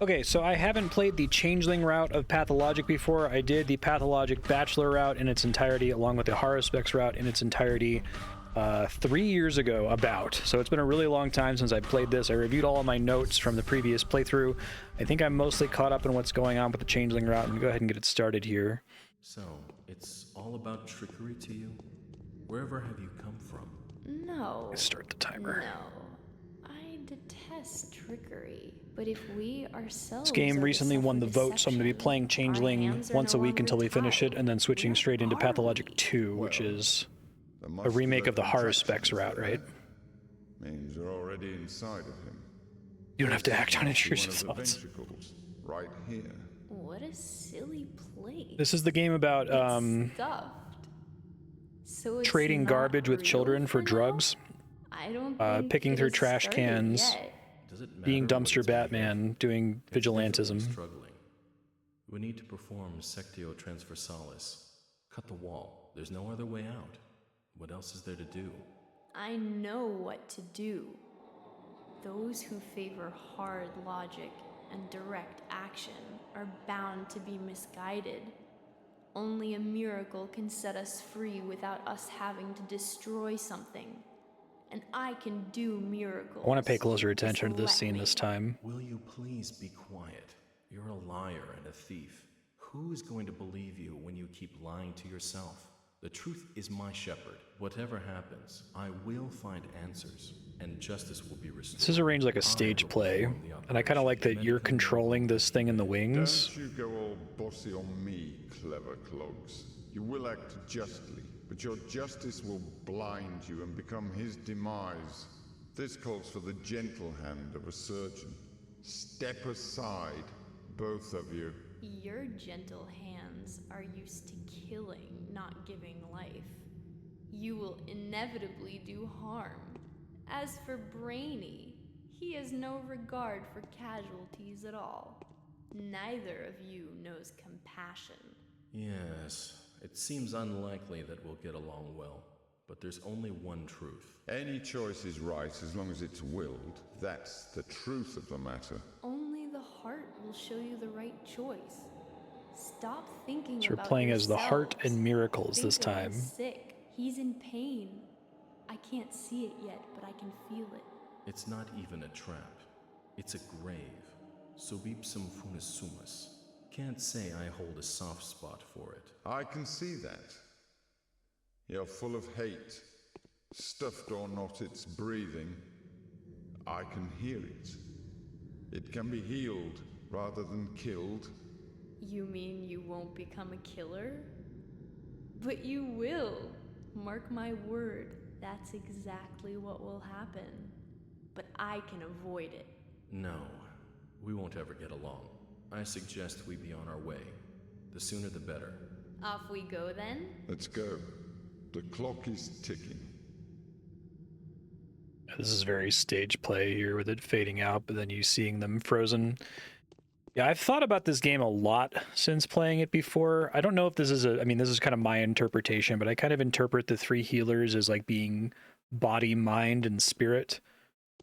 Okay, so I haven't played the Changeling route of Pathologic before. I did the Pathologic Bachelor route in its entirety, along with the Haruspex route in its entirety 3 years ago, about. So it's been a really long time since I played this. I reviewed all of my notes from the previous playthrough. I think I'm mostly caught up in what's going on with the Changeling route. I'm going to go ahead and get it started here. So, it's all about trickery to you? Wherever have you come from? No. Let's start the timer. No. I detest trickery. But if we ourselves This game recently won the vote, so I'm going to be playing Changeling once a week until we finish it, and then switching straight into Pathologic 2, which is a remake of the Haruspex route, right? Means you're already inside of him. You don't have to act on intrusive thoughts. Right here. What a silly place. This is the game about so trading garbage with children for drugs, I don't picking through trash cans, being dumpster Batman, doing vigilantism. Struggling. We need to perform Sectio Transversalis. Cut the wall. There's no other way out. What else is there to do? I know what to do. Those who favor hard logic and direct action are bound to be misguided. Only a miracle can set us free without us having to destroy something. And I can do miracles. I want to pay closer attention to this scene this time. Will you please be quiet? You're a liar and a thief. Who is going to believe you when you keep lying to yourself? The truth is my shepherd. Whatever happens, I will find answers, and justice will be restored. This is arranged like a stage play, and I kind of like that you're controlling this thing in the wings. Don't you go all bossy on me, clever clogs. You will act justly, but your justice will blind you and become his demise. This calls for the gentle hand of a surgeon. Step aside, both of you. Your gentle hands are used to killing, not giving life. You will inevitably do harm. As for Brainy, he has no regard for casualties at all. Neither of you knows compassion. Yes, it seems unlikely that we'll get along well, but there's only one truth. Any choice is right as long as it's willed. That's the truth of the matter. Only the heart will show you the right choice. Stop thinking So we're about playing as the Heart yourselves. and Miracles Think this of him time. sick. He's in pain. I can't see it yet, but I can feel it. It's not even a trap. It's a grave. Subipsum funis sumus. Can't say I hold a soft spot for it. I can see that. You're full of hate. Stuffed or not, it's breathing. I can hear it. It can be healed rather than killed. You mean you won't become a killer? But you will. Mark my word, that's exactly what will happen. But I can avoid it. No, we won't ever get along. I suggest we be on our way. The sooner the better. Off we go then? Let's go. The clock is ticking. This is very stage play here with it fading out, but then you seeing them frozen. Yeah, I've thought about this game a lot since playing it before. I don't know if this is this is kind of my interpretation, but I kind of interpret the three healers as like being body, mind, and spirit,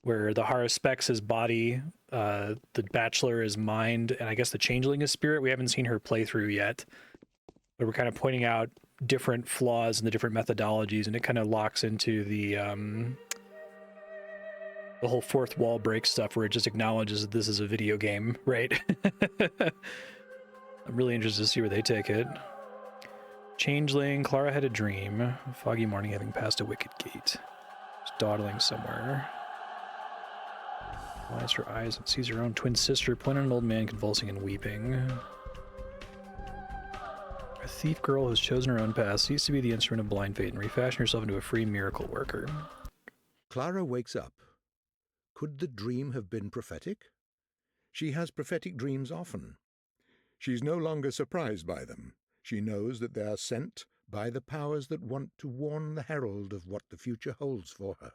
where the Haruspex is body, the Bachelor is mind, and I guess the Changeling is spirit. We haven't seen her playthrough yet, but we're kind of pointing out different flaws in the different methodologies, and it kind of locks into the whole fourth wall break stuff where it just acknowledges that this is a video game, right? I'm really interested to see where they take it. Changeling, Clara had a dream. Foggy morning having passed a wicket gate. Just dawdling somewhere. Lies her eyes and sees her own twin sister, point at an old man convulsing and weeping. A thief girl who has chosen her own path, ceased to be the instrument of blind fate and refashioned herself into a free miracle worker. Clara wakes up. Could the dream have been prophetic? She has prophetic dreams often. She's no longer surprised by them. She knows that they are sent by the powers that want to warn the herald of what the future holds for her.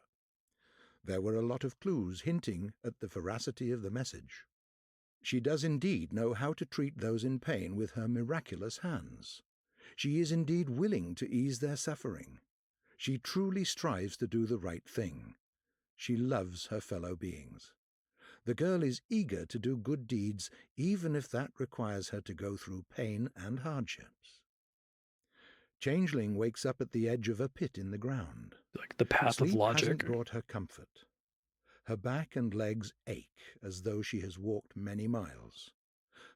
There were a lot of clues hinting at the veracity of the message. She does indeed know how to treat those in pain with her miraculous hands. She is indeed willing to ease their suffering. She truly strives to do the right thing. She loves her fellow beings. The girl is eager to do good deeds, even if that requires her to go through pain and hardships. Changeling wakes up at the edge of a pit in the ground. Like the path of Sleep logic. hasn't brought her comfort. Her back and legs ache as though she has walked many miles.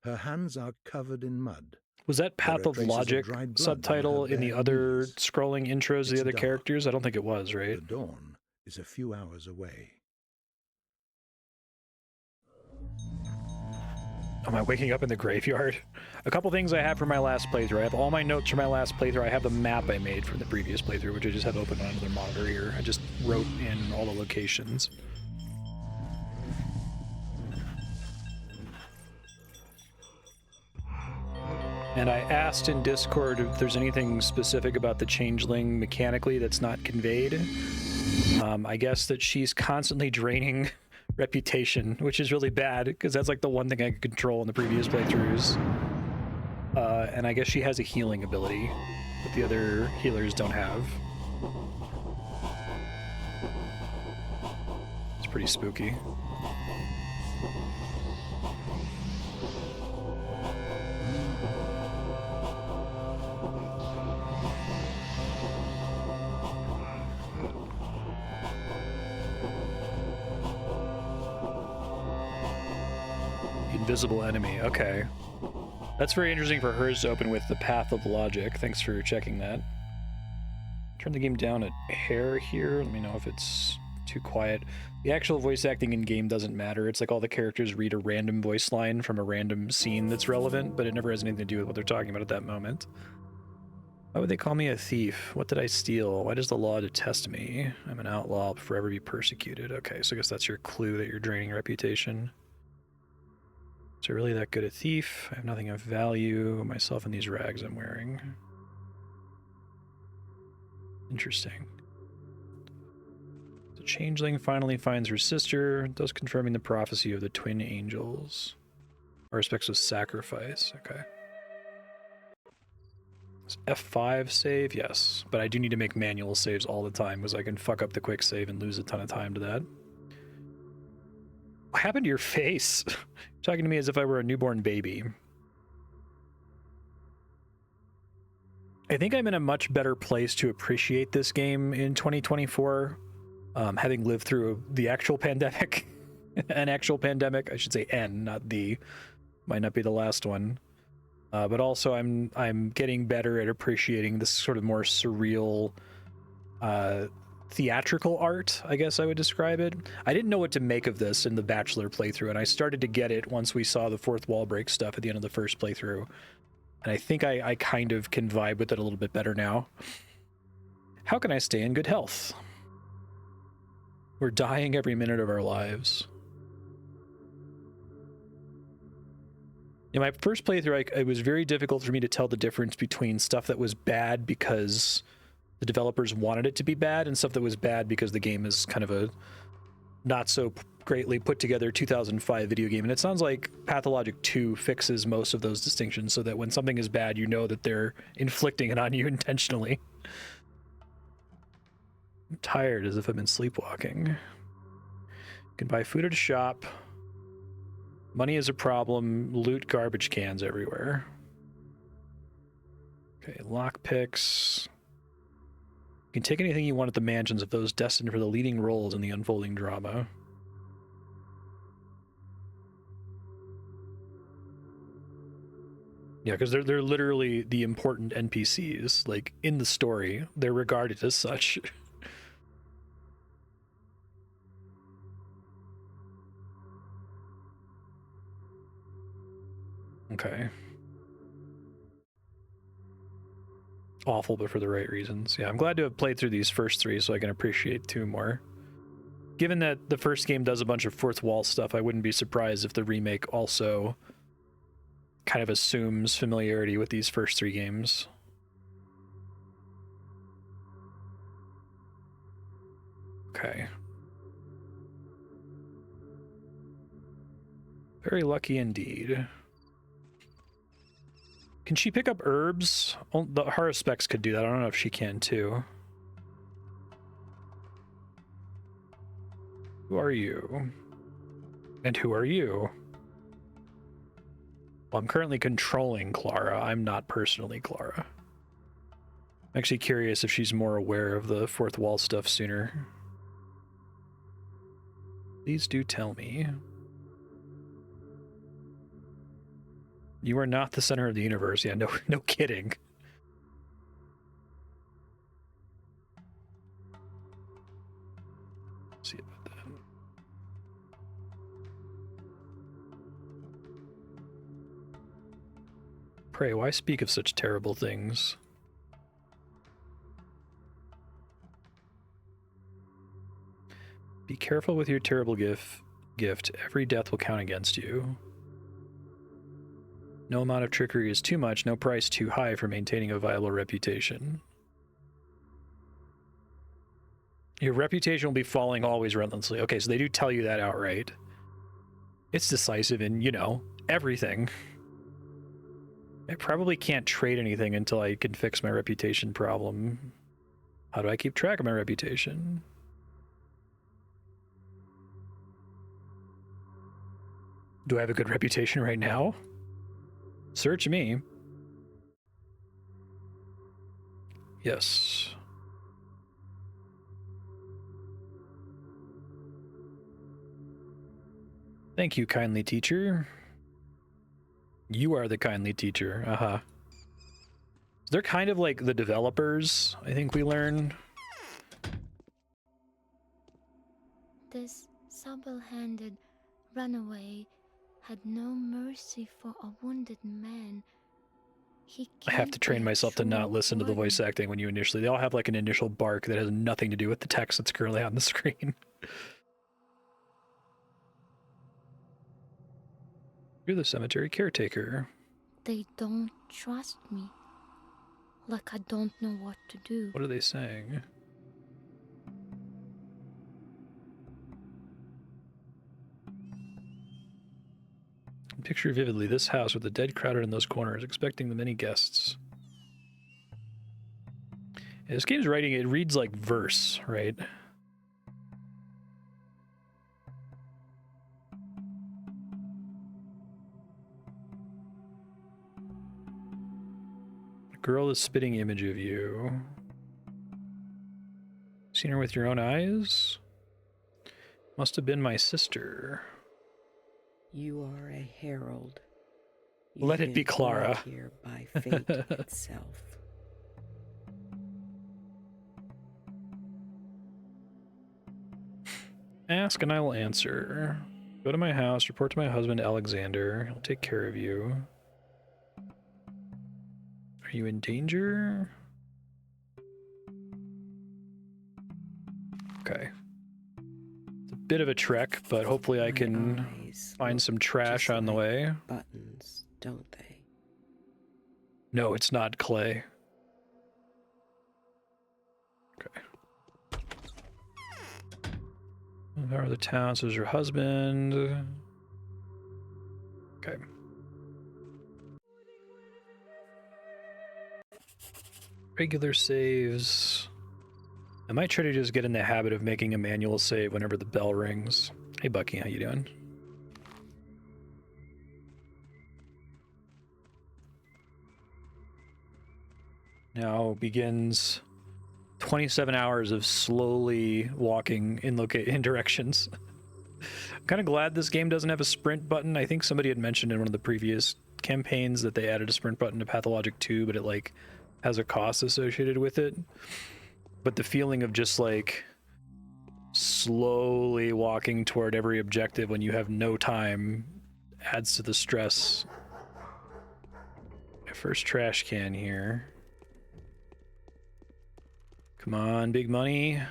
Her hands are covered in mud. Was that Path There are of traces of Logic dried blood on subtitle her in the bare other knees. scrolling intros of the It's other dark. characters? I don't think it was, right? The dawn is a few hours away. Am I waking up in the graveyard? A couple things I have for my last playthrough. I have all my notes from my last playthrough. I have the map I made from the previous playthrough, which I just have open on another monitor here. I just wrote in all the locations. And I asked in Discord if there's anything specific about the Changeling mechanically that's not conveyed. I guess that she's constantly draining reputation, which is really bad because that's like the one thing I could control in the previous playthroughs. And I guess she has a healing ability that the other healers don't have. It's pretty spooky. Invisible enemy, okay. That's very interesting for hers to open with the Path of Logic. Thanks for checking that. Turn the game down a hair here. Let me know if it's too quiet. The actual voice acting in game doesn't matter. It's like all the characters read a random voice line from a random scene that's relevant, but it never has anything to do with what they're talking about at that moment. Why would they call me a thief? What did I steal? Why does the law detest me? I'm an outlaw, I'll forever be persecuted. Okay, so I guess that's your clue that you're draining reputation. So really that good a thief? I have nothing of value. Myself and these rags I'm wearing. Interesting. The Changeling finally finds her sister, thus confirming the prophecy of the twin angels. Haruspex was sacrifice. Okay. Is F5 save? Yes. But I do need to make manual saves all the time because I can fuck up the quick save and lose a ton of time to that. What happened to your face? You're talking to me as if I were a newborn baby. I think I'm in a much better place to appreciate this game in 2024, having lived through the actual pandemic. An actual pandemic, I should say N, not the. Might not be the last one. But also I'm getting better at appreciating this sort of more surreal theatrical art, I guess I would describe it. I didn't know what to make of this in the Bachelor playthrough, and I started to get it once we saw the fourth wall break stuff at the end of the first playthrough. And I think I kind of can vibe with it a little bit better now. How can I stay in good health? We're dying every minute of our lives. In my first playthrough, it was very difficult for me to tell the difference between stuff that was bad because the developers wanted it to be bad and stuff that was bad because the game is kind of a not so greatly put together 2005 video game. And it sounds like Pathologic 2 fixes most of those distinctions so that when something is bad, you know that they're inflicting it on you intentionally. I'm tired as if I've been sleepwalking. You can buy food at a shop. Money is a problem. Loot garbage cans everywhere. Okay, lockpicks. You can take anything you want at the mansions of those destined for the leading roles in the unfolding drama. Yeah, because they're literally the important NPCs. Like, in the story, they're regarded as such. Okay. Awful, but for the right reasons. Yeah, I'm glad to have played through these first three so I can appreciate two more. Given that the first game does a bunch of fourth wall stuff, I wouldn't be surprised if the remake also kind of assumes familiarity with these first three games. Okay. Very lucky indeed. Can she pick up herbs? Oh, the Haruspex could do that. I don't know if she can too. Who are you? And who are you? Well, I'm currently controlling Clara. I'm not personally Clara. I'm actually curious if she's more aware of the fourth wall stuff sooner. Please do tell me. You are not the center of the universe. Yeah, no kidding. Let's see about that. Pray, why speak of such terrible things? Be careful with your terrible gift. Every death will count against you. No amount of trickery is too much, no price too high for maintaining a viable reputation. Your reputation will be falling always relentlessly. Okay, so they do tell you that outright. It's decisive in, you know, everything. I probably can't trade anything until I can fix my reputation problem. How do I keep track of my reputation? Do I have a good reputation right now? Search me. Yes. Thank you, kindly teacher. You are the kindly teacher. Uh-huh. They're kind of like the developers, I think we learn. This supple-handed runaway had no mercy for a wounded man. I have to train myself to not listen to the voice acting when you initially... They all have like an initial bark that has nothing to do with the text that's currently on the screen. You're the cemetery caretaker. They don't trust me. Like I don't know what to do. What are they saying? Picture vividly this house with the dead crowded in those corners, expecting the many guests. Yeah, this game's writing, it reads like verse, right? The girl is spitting image of you. Seen her with your own eyes? Must have been my sister. You are a herald. Let it be Clara. Here by fate itself. Ask and I will answer. Go to my house, report to my husband Alexander. He'll take care of you. Are you in danger? Okay. It's a bit of a trek, but hopefully I can find some trash on the way. Buttons, don't they? No, it's not clay. Okay. How are the towns? Is your husband? Okay. Regular saves. I might try to just get in the habit of making a manual save whenever the bell rings. Hey Bucky, how you doing? Now begins 27 hours of slowly walking in directions. I'm kind of glad this game doesn't have a sprint button. I think somebody had mentioned in one of the previous campaigns that they added a sprint button to Pathologic 2, but it like has a cost associated with it. But the feeling of just like slowly walking toward every objective when you have no time adds to the stress. My first trash can here. Come on, big money.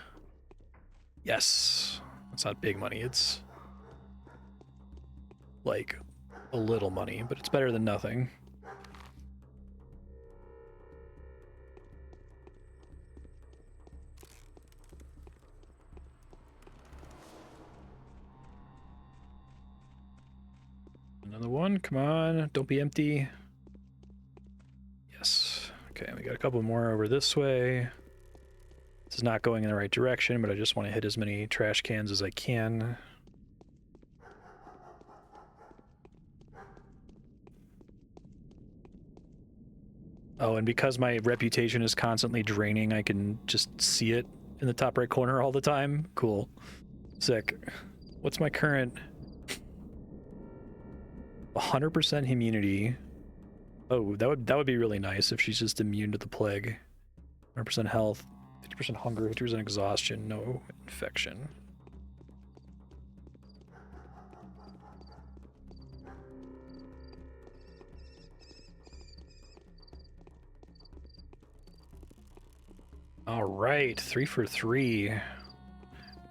Yes. It's not big money, it's like a little money, but it's better than nothing. Another one, come on, don't be empty. Yes. Okay, we got a couple more over this way. This is not going in the right direction, but I just want to hit as many trash cans as I can. Oh, and because my reputation is constantly draining, I can just see it in the top right corner all the time. Cool. Sick. What's my current? 100% immunity. Oh, that would be really nice if she's just immune to the plague. 100% health, 50% hunger, 50% exhaustion, no infection. All right, 3 for 3.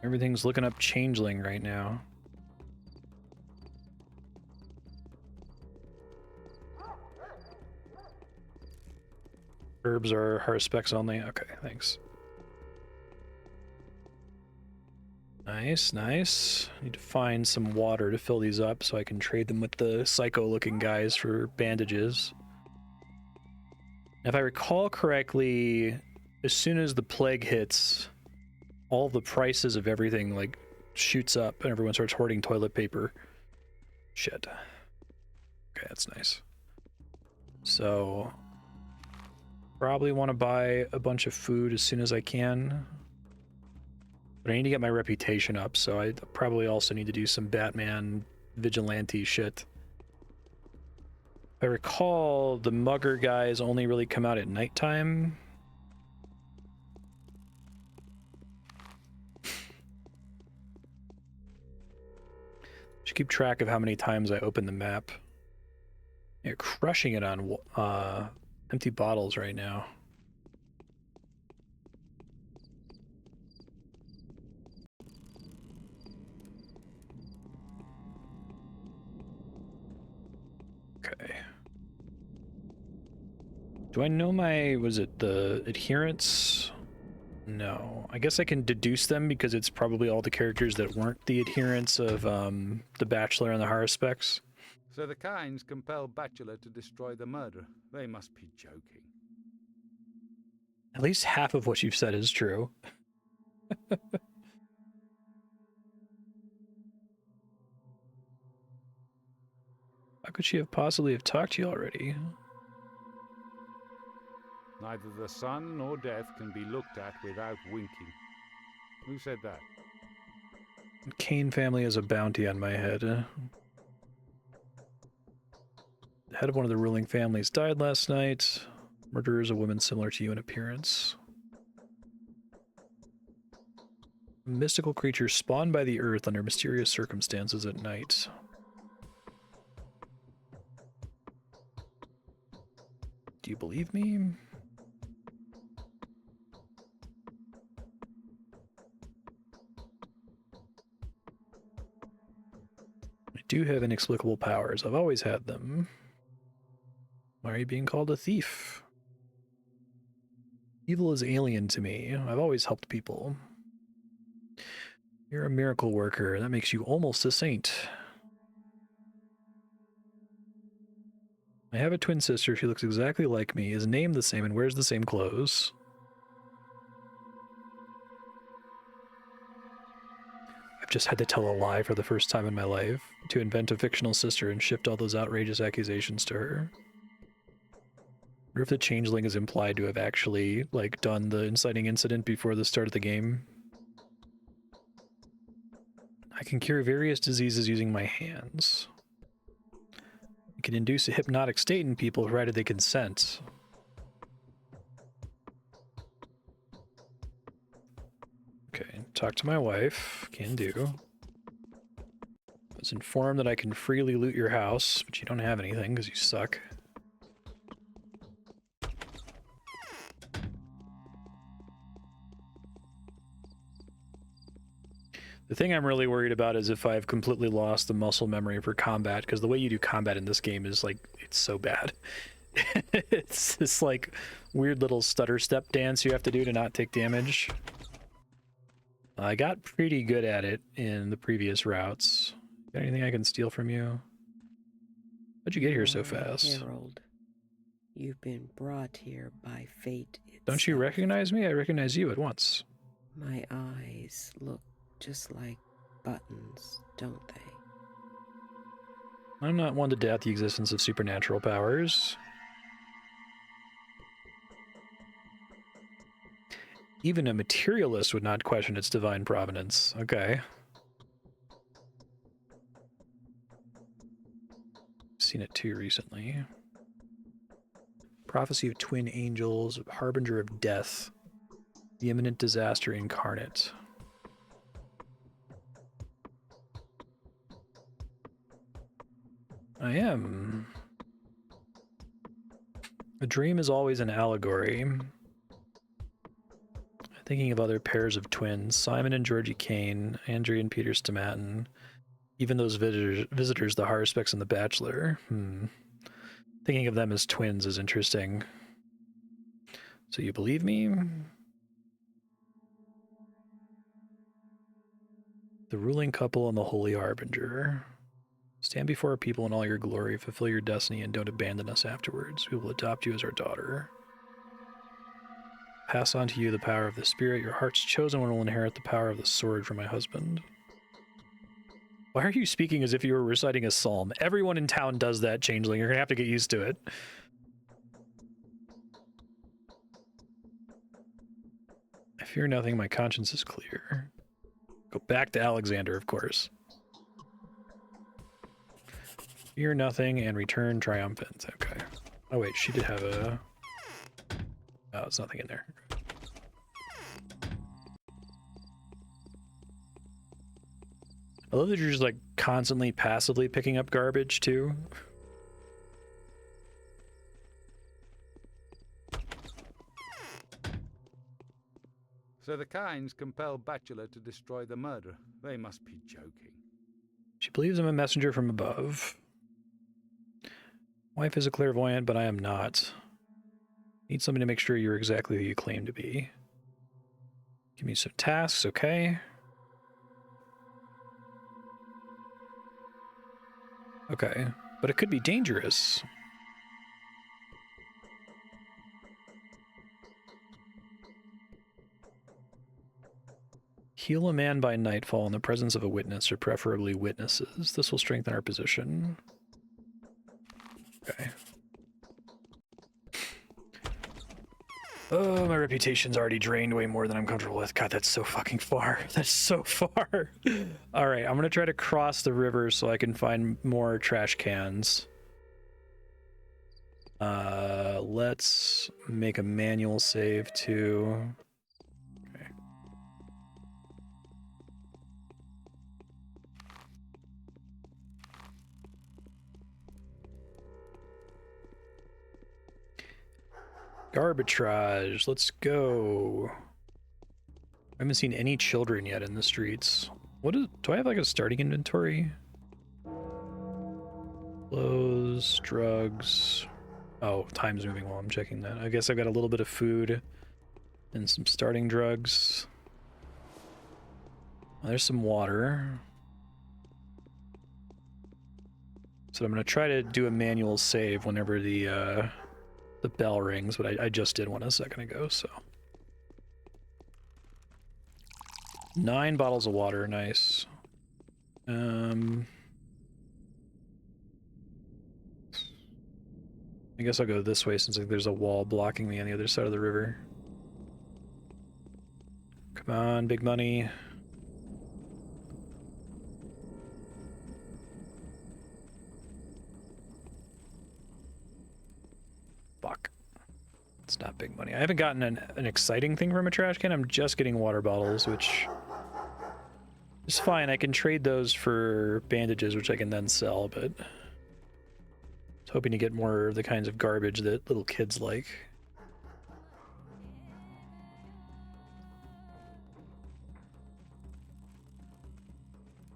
Everything's looking up Changeling right now. Herbs are Haruspex only. Okay, thanks. Nice, nice. Need to find some water to fill these up so I can trade them with the psycho-looking guys for bandages. If I recall correctly, as soon as the plague hits, all the prices of everything like shoots up and everyone starts hoarding toilet paper. Shit. Okay, that's nice. So probably want to buy a bunch of food as soon as I can. But I need to get my reputation up, so I probably also need to do some Batman vigilante shit. If I recall, the mugger guys only really come out at nighttime. Should keep track of how many times I open the map. You're crushing it on empty bottles right now. Okay. Do I know my, was it the adherents? No. I guess I can deduce them because it's probably all the characters that weren't the adherents of the Bachelor and the Haruspex. So the Kains compel Bachelor to destroy the murderer. They must be joking. At least half of what you've said is true. How could she have possibly have talked to you already? Neither the sun nor death can be looked at without winking. Who said that? The Kain family has a bounty on my head. The head of one of the ruling families died last night. Murderer is a woman similar to you in appearance. A mystical creature spawned by the earth under mysterious circumstances at night. Do you believe me? I do have inexplicable powers. I've always had them. Why are you being called a thief? Evil is alien to me. I've always helped people. You're a miracle worker. That makes you almost a saint. I have a twin sister. She looks exactly like me, is named the same, and wears the same clothes. I've just had to tell a lie for the first time in my life, to invent a fictional sister and shift all those outrageous accusations to her. Or if the Changeling is implied to have actually, like, done the inciting incident before the start of the game. I can cure various diseases using my hands. I can induce a hypnotic state in people provided they consent. Okay, talk to my wife. Can do. I was informed that I can freely loot your house, but you don't have anything because you suck. The thing I'm really worried about is if I've completely lost the muscle memory for combat, because the way you do combat in this game is like, it's so bad. It's this like weird little stutter step dance you have to do to not take damage. I got pretty good at it in the previous routes. Got anything I can steal from you? How'd you get here so fast? Herald, you've been brought here by fate itself. Don't you recognize me? I recognize you at once. My eyes look just like buttons, don't they? I'm not one to doubt the existence of supernatural powers. Even a materialist would not question its divine provenance. Okay. Seen it too recently. Prophecy of twin angels, harbinger of death, the imminent disaster incarnate. I am. A dream is always an allegory. Thinking of other pairs of twins, Simon and Georgiy Kain, Andrey and Peter Stamatin, even those visitors, the Haruspex and the Bachelor. Thinking of them as twins is interesting. So you believe me? The ruling couple and the holy harbinger. Stand before our people in all your glory, fulfill your destiny, and don't abandon us afterwards. We will adopt you as our daughter. Pass on to you the power of the spirit. Your heart's chosen one will inherit the power of the sword from my husband. Why are you speaking as if you were reciting a psalm? Everyone in town does that, Changeling. You're gonna have to get used to it. I fear nothing, my conscience is clear. Go back to Alexander, of course. Fear nothing and return triumphant. Okay. Oh wait, she did have a... Oh, there's nothing in there. I love that you're just like constantly passively picking up garbage too. So the Kains compel Bachelor to destroy the murderer. They must be joking. She believes I'm a messenger from above. Wife is a clairvoyant, but I am not. Need something to make sure you're exactly who you claim to be. Give me some tasks, okay? Okay, but it could be dangerous. Heal a man by nightfall in the presence of a witness, or preferably witnesses. This will strengthen our position. Okay. Oh, my reputation's already drained way more than I'm comfortable with. God, that's so fucking far. That's so far. All right, I'm gonna try to cross the river so I can find more trash cans. Let's make a manual save too. Okay. Arbitrage, let's go. I haven't seen any children yet in the streets. Do I have like a starting inventory? Clothes, drugs. Oh, time's moving while I'm checking that. I guess I've got a little bit of food and some starting drugs. There's some water. So I'm gonna try to do a manual save whenever the bell rings, but I just did one a second ago, so. 9 bottles of water, nice. I guess I'll go this way since there's a wall blocking me on the other side of the river. Come on, big money. Fuck. It's not big money. I haven't gotten an exciting thing from a trash can. I'm just getting water bottles, which is fine. I can trade those for bandages, which I can then sell, but I was hoping to get more of the kinds of garbage that little kids like.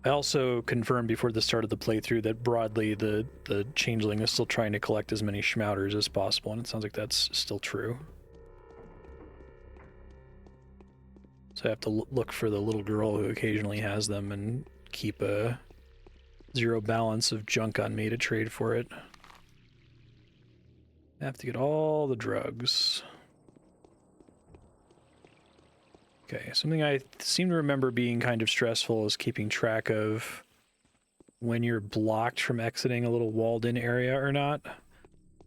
I also confirmed before the start of the playthrough that broadly the Changeling is still trying to collect as many schmouters as possible, and it sounds like that's still true. So I have to look for the little girl who occasionally has them and keep a zero balance of junk on me to trade for it. I have to get all the drugs. Okay, something I seem to remember being kind of stressful is keeping track of when you're blocked from exiting a little walled-in area or not.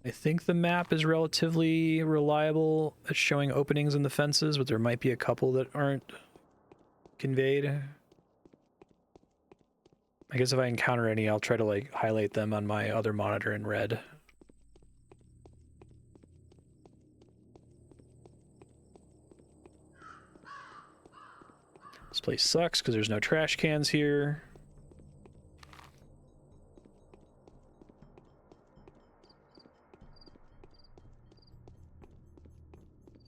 I think the map is relatively reliable at showing openings in the fences, but there might be a couple that aren't conveyed. I guess if I encounter any, I'll try to like highlight them on my other monitor in red. This place sucks because there's no trash cans here.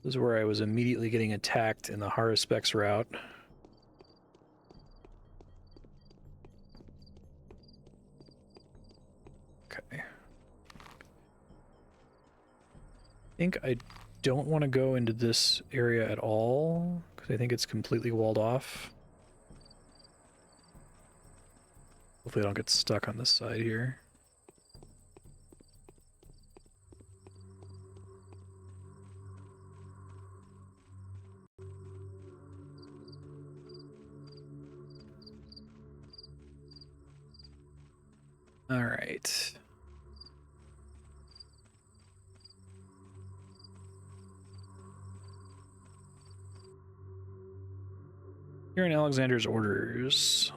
This is where I was immediately getting attacked in the Haruspex route. Okay. I think I don't want to go into this area at all, because I think it's completely walled off. Hopefully I don't get stuck on this side here. All right. Here in Alexander's orders.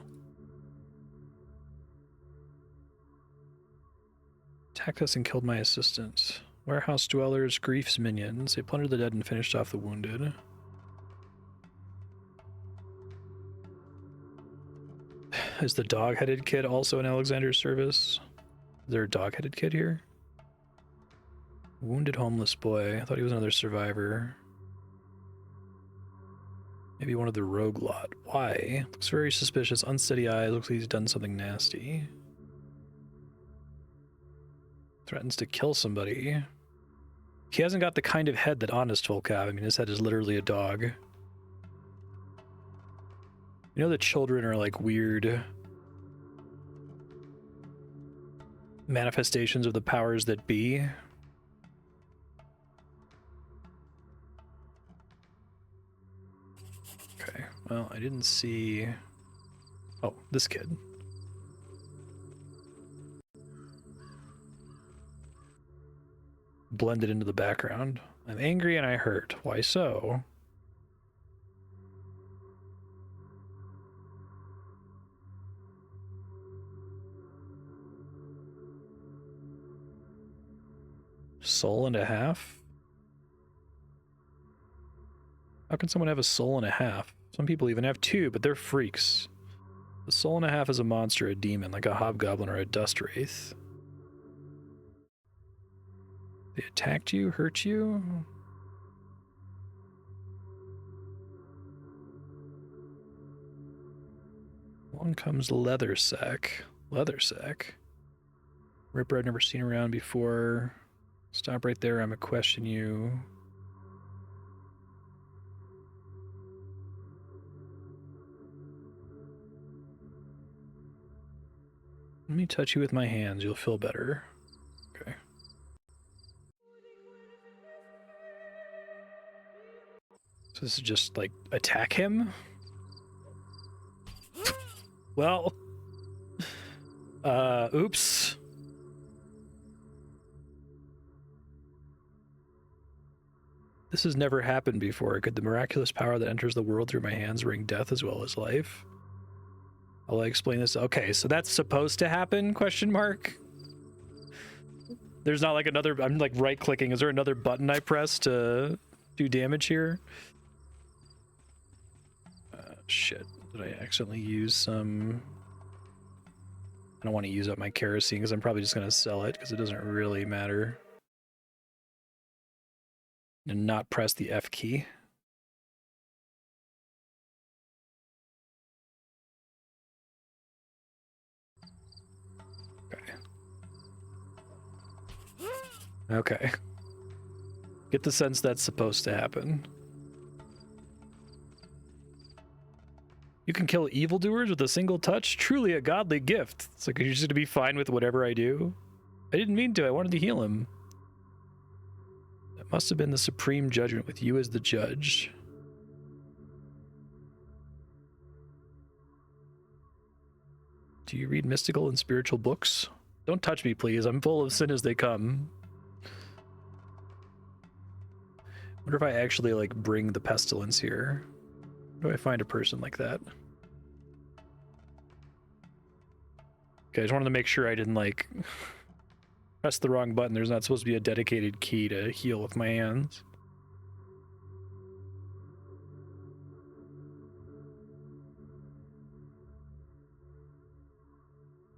Attacked us and killed my assistant. Warehouse dwellers, Grief's minions. They plundered the dead and finished off the wounded. Is the dog-headed kid also in Alexander's service? Is there a dog-headed kid here? Wounded homeless boy. I thought he was another survivor. Maybe one of the rogue lot. Why? Looks very suspicious. Unsteady eyes. Looks like he's done something nasty. Threatens to kill somebody. He hasn't got the kind of head that honest folk have. I mean, his head is literally a dog. You know, the children are like weird manifestations of the powers that be. Okay, well, I didn't see... Oh, this kid. Blended into the background. I'm angry and I hurt. Why so? Soul and a half? How can someone have a soul and a half? Some people even have two, but they're freaks. The soul and a half is a monster, a demon, like a hobgoblin or a dust wraith. They attacked you, hurt you? Along comes Leather Sack. Leather Sack? Ripper I've never seen around before. Stop right there, I'm gonna question you. Let me touch you with my hands, you'll feel better. Okay. So this is just like attack him? Well, oops. This has never happened before. Could the miraculous power that enters the world through my hands bring death as well as life? I'll explain this. Okay, so that's supposed to happen? Question mark. There's not like another, I'm like right clicking. Is there another button I press to do damage here? Shit. Did I accidentally use some... I don't want to use up my kerosene because I'm probably just going to sell it because it doesn't really matter. And not press the F key. Okay. Okay. Get the sense that's supposed to happen. You can kill evildoers with a single touch? Truly a godly gift. It's like, you're just going to be fine with whatever I do? I didn't mean to. I wanted to heal him. That must have been the supreme judgment with you as the judge. Do you read mystical and spiritual books? Don't touch me, please. I'm full of sin as they come. Wonder if I actually like bring the pestilence here. Where do I find a person like that? Okay, I just wanted to make sure I didn't like press the wrong button. There's not supposed to be a dedicated key to heal with my hands.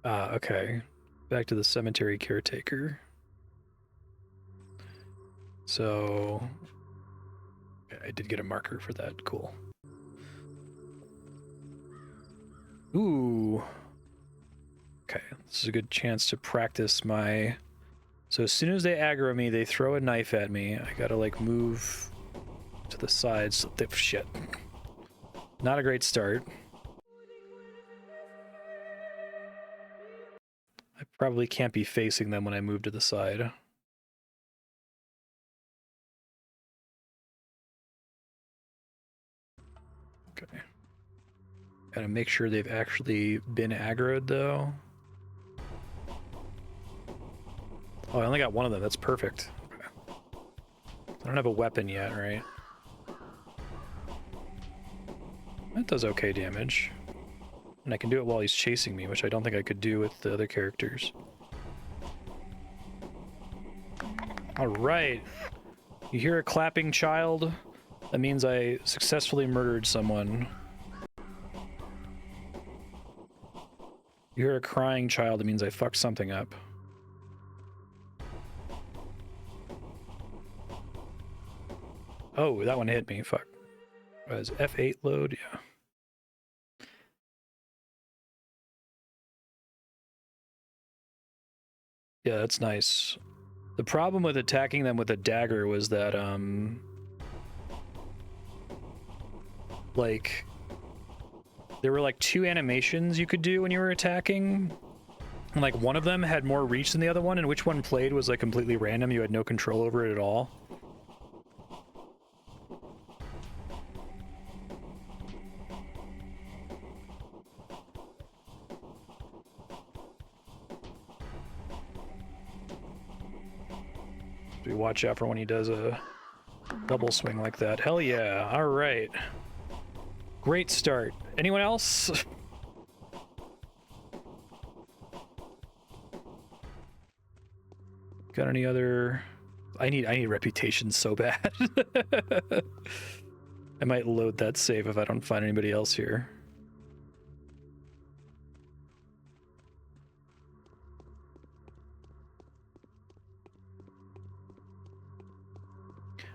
Okay. Back to the cemetery caretaker. So I did get a marker for that. Cool. Ooh. Okay, this is a good chance to practice my... So as soon as they aggro me, they throw a knife at me. I gotta like move to the sides. Shit. Not a great start. I probably can't be facing them when I move to the side. Okay. Gotta make sure they've actually been aggroed though. Oh, I only got one of them. That's perfect. Okay. I don't have a weapon yet, right? That does okay damage. And I can do it while he's chasing me, which I don't think I could do with the other characters. Alright. You hear a clapping child? That means I successfully murdered someone. You hear a crying child, it means I fucked something up. Oh, that one hit me. Fuck. Was F8 load? Yeah. Yeah, that's nice. The problem with attacking them with a dagger was that, like, there were like 2 animations you could do when you were attacking. And like one of them had more reach than the other one, and which one played was like completely random. You had no control over it at all. We watch out for when he does a double swing like that. Hell yeah. All right. Great start. Anyone else? Got any other... I need reputation so bad. I might load that save if I don't find anybody else here.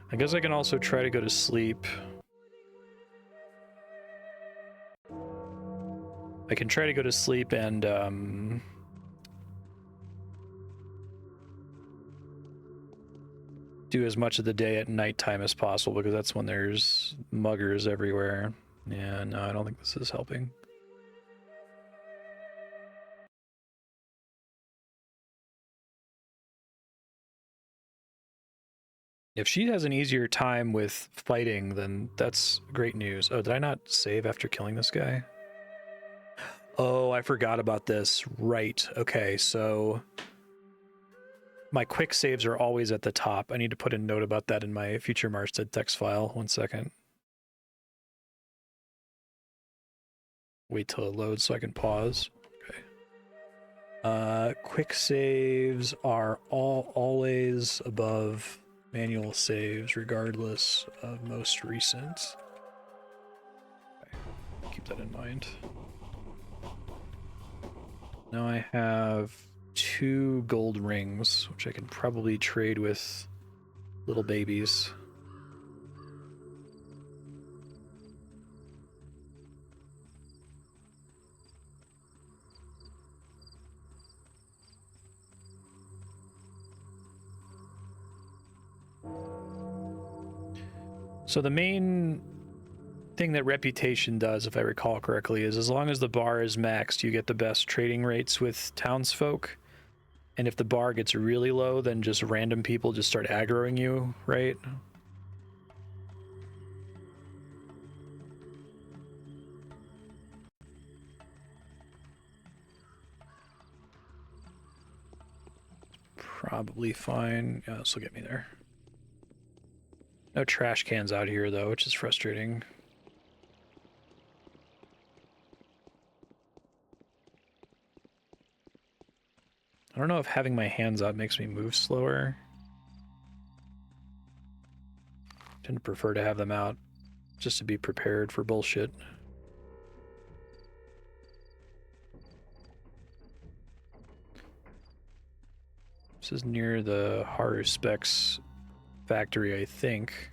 I guess I can also try to go to sleep. I can try to go to sleep and do as much of the day at nighttime as possible, because that's when there's muggers everywhere. Yeah, no, I don't think this is helping. If she has an easier time with fighting, then that's great news. Oh, did I not save after killing this guy? Oh, I forgot about this. Right. Okay, so my quick saves are always at the top. I need to put a note about that in my future Marstead text file. 1 second. Wait till it loads so I can pause. Okay. Quick saves are always above manual saves, regardless of most recent. Okay. Keep that in mind. Now I have 2 gold rings, which I can probably trade with little babies. So the main thing that reputation does, if I recall correctly, is as long as the bar is maxed, you get the best trading rates with townsfolk. And if the bar gets really low, then just random people just start aggroing you, right? Probably fine. Yeah, this will get me there. No trash cans out here, though, which is frustrating. I don't know if having my hands up makes me move slower. I tend to prefer to have them out just to be prepared for bullshit. This is near the Haruspex factory, I think.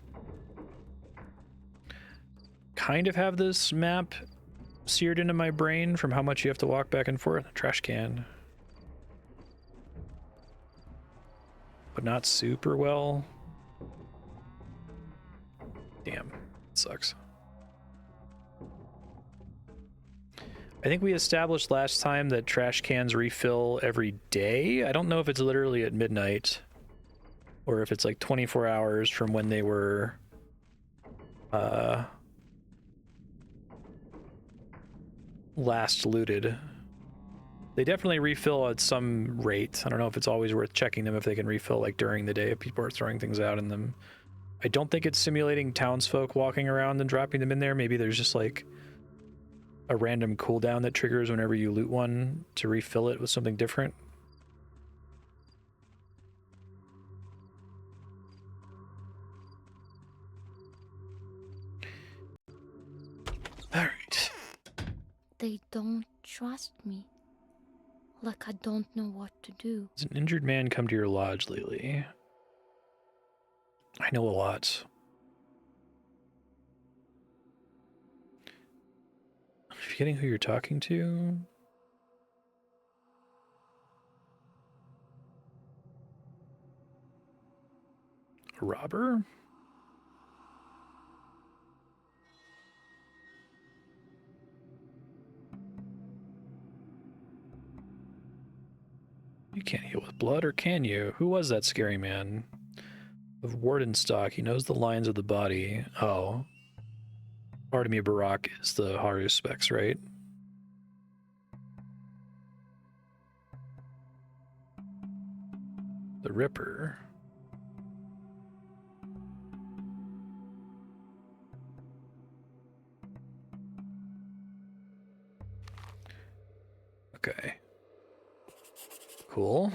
Kind of have this map seared into my brain from how much you have to walk back and forth. Trash can. But not super well. Damn, it sucks. I think we established last time that trash cans refill every day. I don't know if it's literally at midnight or if it's like 24 hours from when they were last looted. They definitely refill at some rate. I don't know if it's always worth checking them if they can refill like during the day if people are throwing things out in them. I don't think it's simulating townsfolk walking around and dropping them in there. Maybe there's just like a random cooldown that triggers whenever you loot one to refill it with something different. All right. They don't trust me. Like I don't know what to do. Has an injured man come to your lodge lately? I know a lot. I'm forgetting who you're talking to. A robber? You can't heal with blood, or can you? Who was that scary man? Of Wardenstock, he knows the lines of the body. Oh. Artemy Barak is the Haruspex, right? The Ripper. Okay. Cool.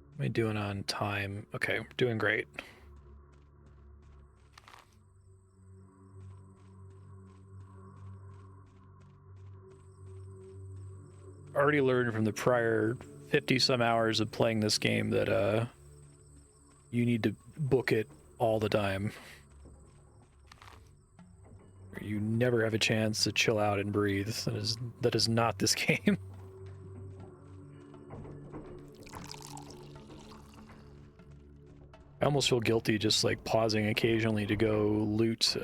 What am I doing on time? Okay, we're doing great. Already learned from the prior 50 some hours of playing this game that you need to book it all the time. You never have a chance to chill out and breathe. That is not this game. I almost feel guilty just like pausing occasionally to go loot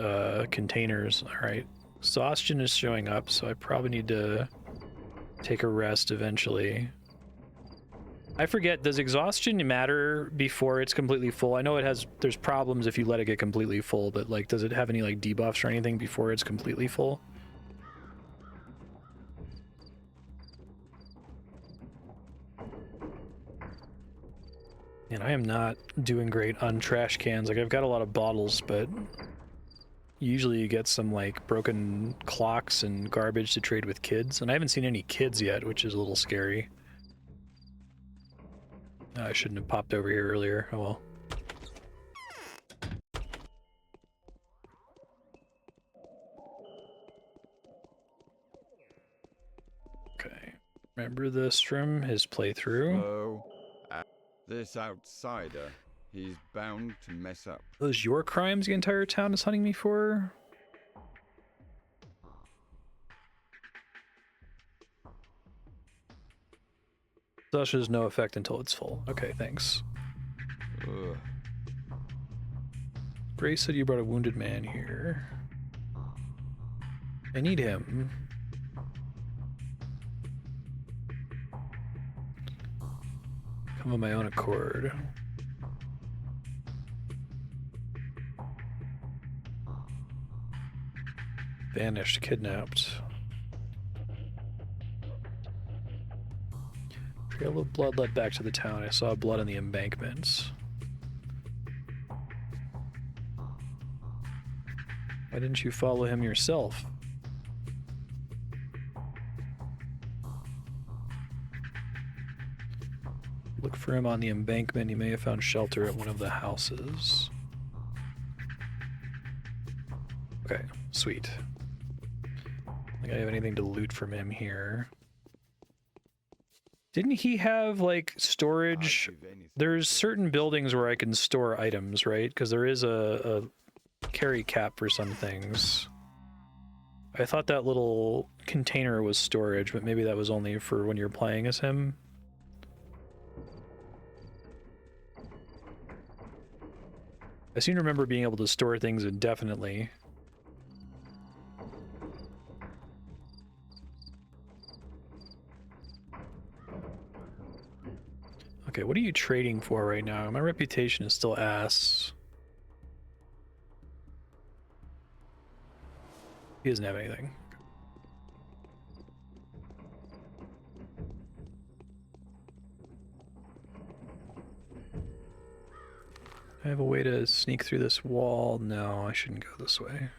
containers. All right, exhaustion is showing up, so I probably need to take a rest eventually. I forget, does exhaustion matter before it's completely full? I know there's problems if you let it get completely full, but like, does it have any like debuffs or anything before it's completely full? And I am not doing great on trash cans. Like, I've got a lot of bottles, but usually you get some like broken clocks and garbage to trade with kids, and I haven't seen any kids yet, which is a little scary. I shouldn't have popped over here earlier. Oh well. Okay. Remember this from his playthrough? Oh, this outsider. He's bound to mess up. Those your crimes the entire town is hunting me for? Exhaustion has no effect until it's full. Okay, thanks. Ugh. Gray said you brought a wounded man here. I need him. Come of my own accord. Vanished, kidnapped. Trail of blood led back to the town. I saw blood on the embankments. Why didn't you follow him yourself? Look for him on the embankment. He may have found shelter at one of the houses. Okay, sweet. I don't think I have anything to loot from him here. Didn't he have, like, storage? There's certain buildings where I can store items, right? Because there is a carry cap for some things. I thought that little container was storage, but maybe that was only for when you're playing as him. I seem to remember being able to store things indefinitely. Okay, what are you trading for right now? My reputation is still ass. He doesn't have anything. I have a way to sneak through this wall. No, I shouldn't go this way.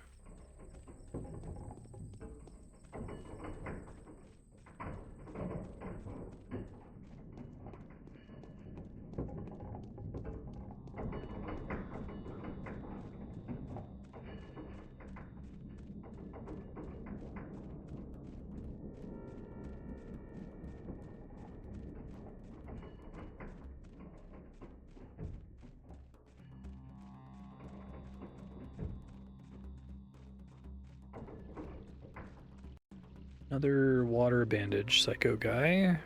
Another water bandage, psycho guy.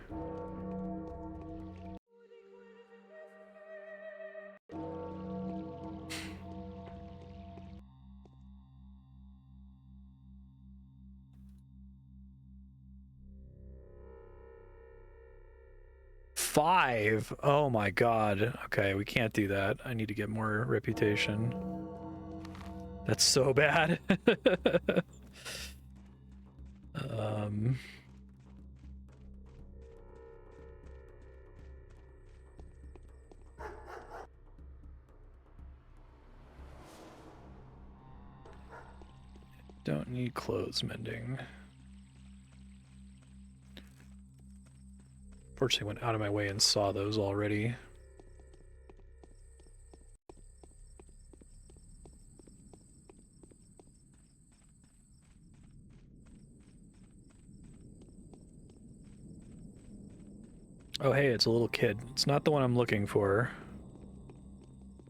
Five? Oh my god. Okay, we can't do that. I need to get more reputation. That's so bad. Don't need clothes mending. Fortunately, went out of my way and saw those already. Oh hey, it's a little kid. It's not the one I'm looking for.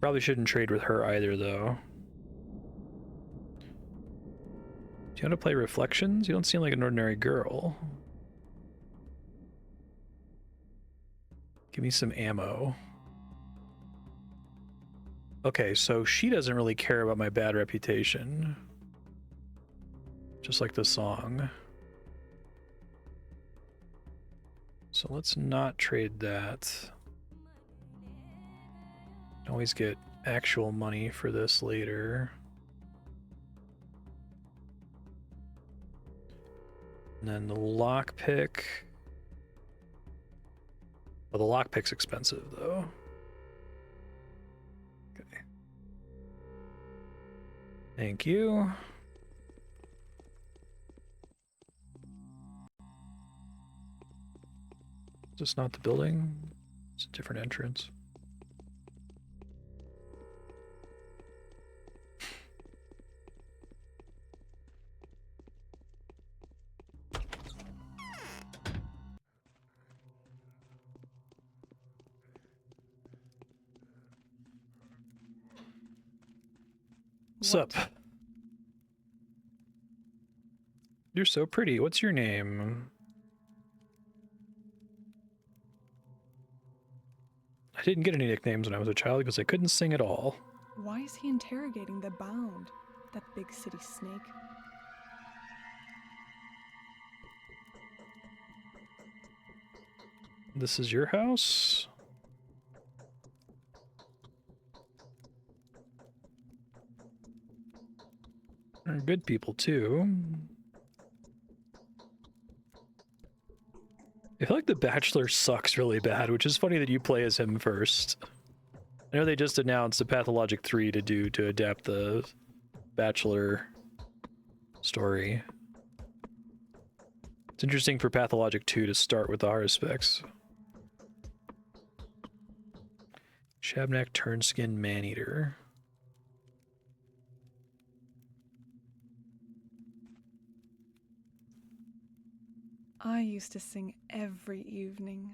Probably shouldn't trade with her either, though. Do you want to play Reflections? You don't seem like an ordinary girl. Give me some ammo. Okay, so she doesn't really care about my bad reputation. Just like the song. So let's not trade that. Always get actual money for this later. And then the lockpick. Well, the lockpick's expensive, though. Okay. Thank you. Is this not the building? It's a different entrance. Sup? You're so pretty. What's your name? I didn't get any nicknames when I was a child because I couldn't sing at all. Why is he interrogating the bound? That big city snake? This is your house? They're good people, too. I feel like The Bachelor sucks really bad, which is funny that you play as him first. I know they just announced a Pathologic 3 to adapt the Bachelor story. It's interesting for Pathologic 2 to start with the Haruspex. Shabnak Turnskin Maneater. I used to sing every evening.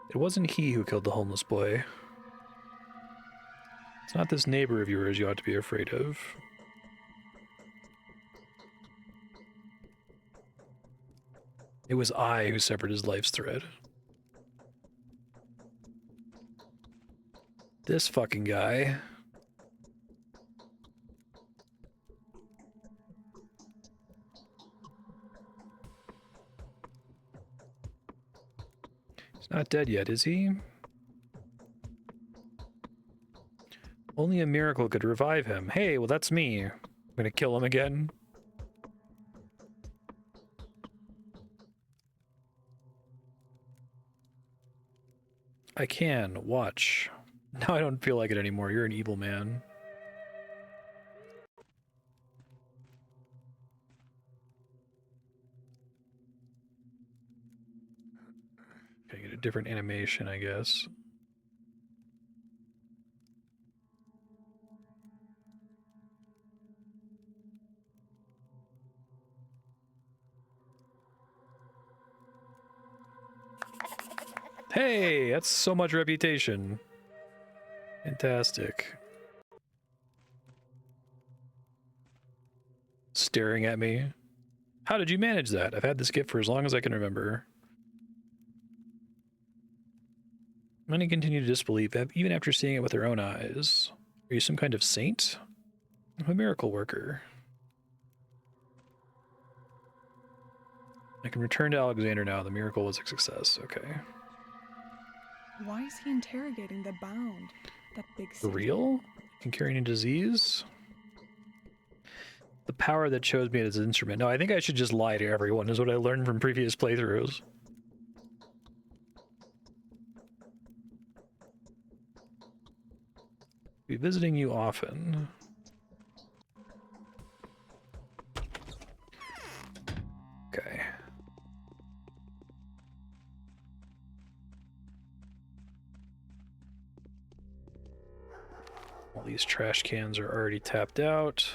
It wasn't he who killed the homeless boy. It's not this neighbor of yours you ought to be afraid of. It was I who severed his life's thread. This fucking guy. He's not dead yet, is he? Only a miracle could revive him. Hey, well that's me. I'm gonna kill him again. I can. Watch. Now I don't feel like it anymore. You're an evil man. Gotta get a different animation, I guess. Hey, that's so much reputation. Fantastic. Staring at me. How did you manage that? I've had this gift for as long as I can remember. Many continue to disbelieve, even after seeing it with their own eyes. Are you some kind of saint? I'm a miracle worker. I can return to Alexander now. The miracle was a success. Okay. Why is he interrogating the bound? That big For city? real? Can carry any disease? The power that chose me as an instrument. No, I think I should just lie to everyone, is what I learned from previous playthroughs. Be visiting you often. Okay. All these trash cans are already tapped out.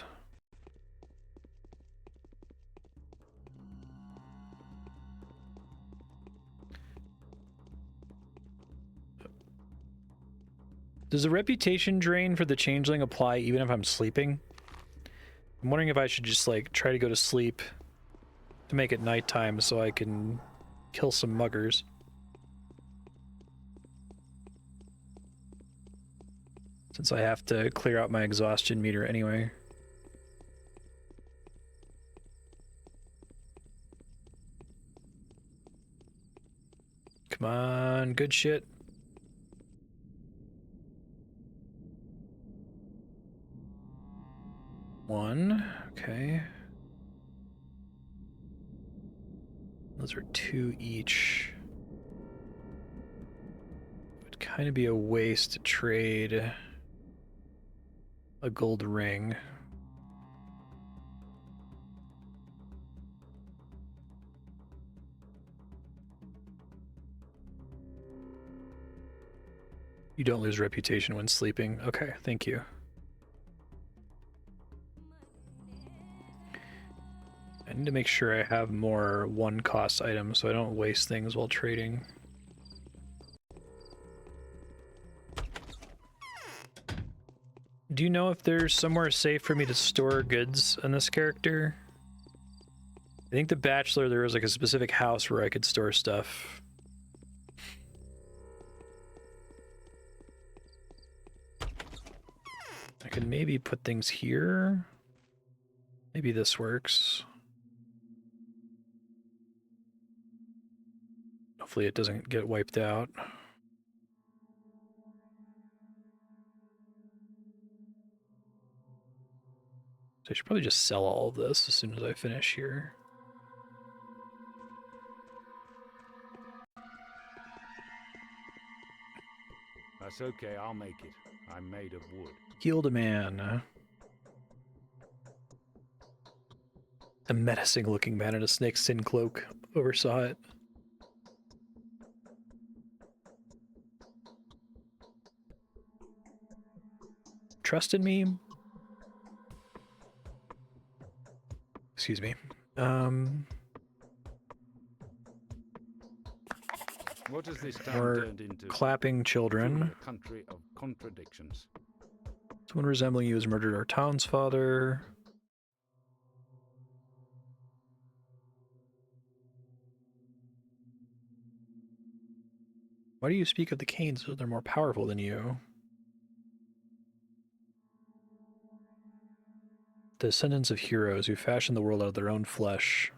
Does the reputation drain for the Changeling apply even if I'm sleeping? I'm wondering if I should just like try to go to sleep to make it nighttime so I can kill some muggers. Since I have to clear out my exhaustion meter anyway. Come on, good shit. One, okay. Those are 2 each. It would kind of be a waste to trade a gold ring. You don't lose reputation when sleeping. Okay, thank you. I need to make sure I have more one-cost items so I don't waste things while trading. Do you know if there's somewhere safe for me to store goods on this character? I think the Bachelor, there was like a specific house where I could store stuff. I could maybe put things here. Maybe this works. Hopefully it doesn't get wiped out. I should probably just sell all of this as soon as I finish here. That's okay, I'll make it. I'm made of wood. Gildaman. A menacing looking man in a snakeskin cloak oversaw it. Trusted me? Excuse me. What has this town More turned into? clapping children. Truly a country of contradictions. Someone resembling you has murdered our town's father. Why do you speak of the Kains as though they're more powerful than you? The descendants of heroes who fashioned the world out of their own flesh,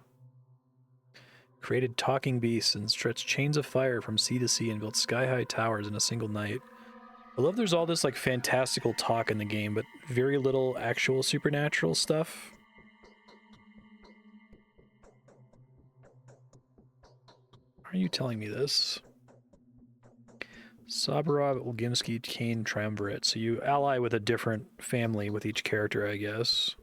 created talking beasts and stretched chains of fire from sea to sea and built sky-high towers in a single night. I love there's all this like fantastical talk in the game, but very little actual supernatural stuff. Why are you telling me this? Saburov, Ulgimsky, Kain, Triumvirate. So you ally with a different family with each character, I guess.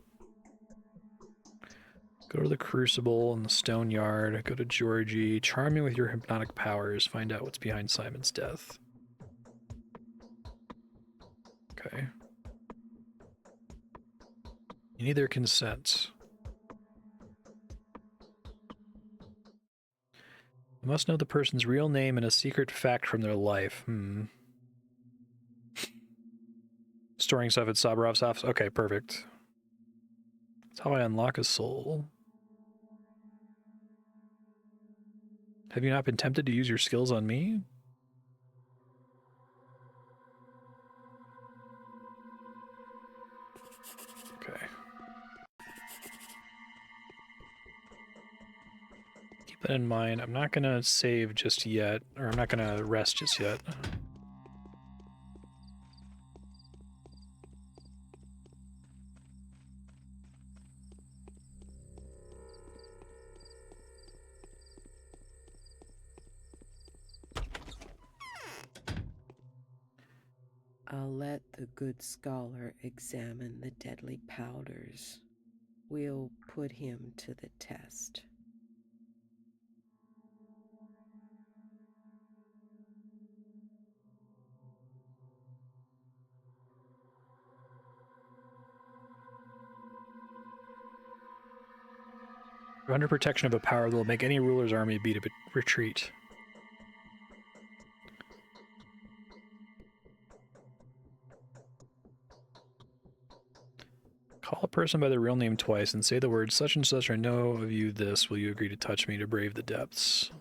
Go to the Crucible and the Stone Yard. Go to Georgiy. Charm me with your hypnotic powers. Find out what's behind Simon's death. Okay. You need their consent. You must know the person's real name and a secret fact from their life. Storing stuff at Saburov's office. Okay, perfect. That's how I unlock a soul. Have you not been tempted to use your skills on me? Okay. Keep that in mind. I'm not gonna save just yet, or I'm not gonna rest just yet. I'll let the good scholar examine the deadly powders. We'll put him to the test. You're under protection of a power that will make any ruler's army beat a retreat. Call a person by their real name twice and say the words such and such. I know of you this. Will you agree to touch me to brave the depths?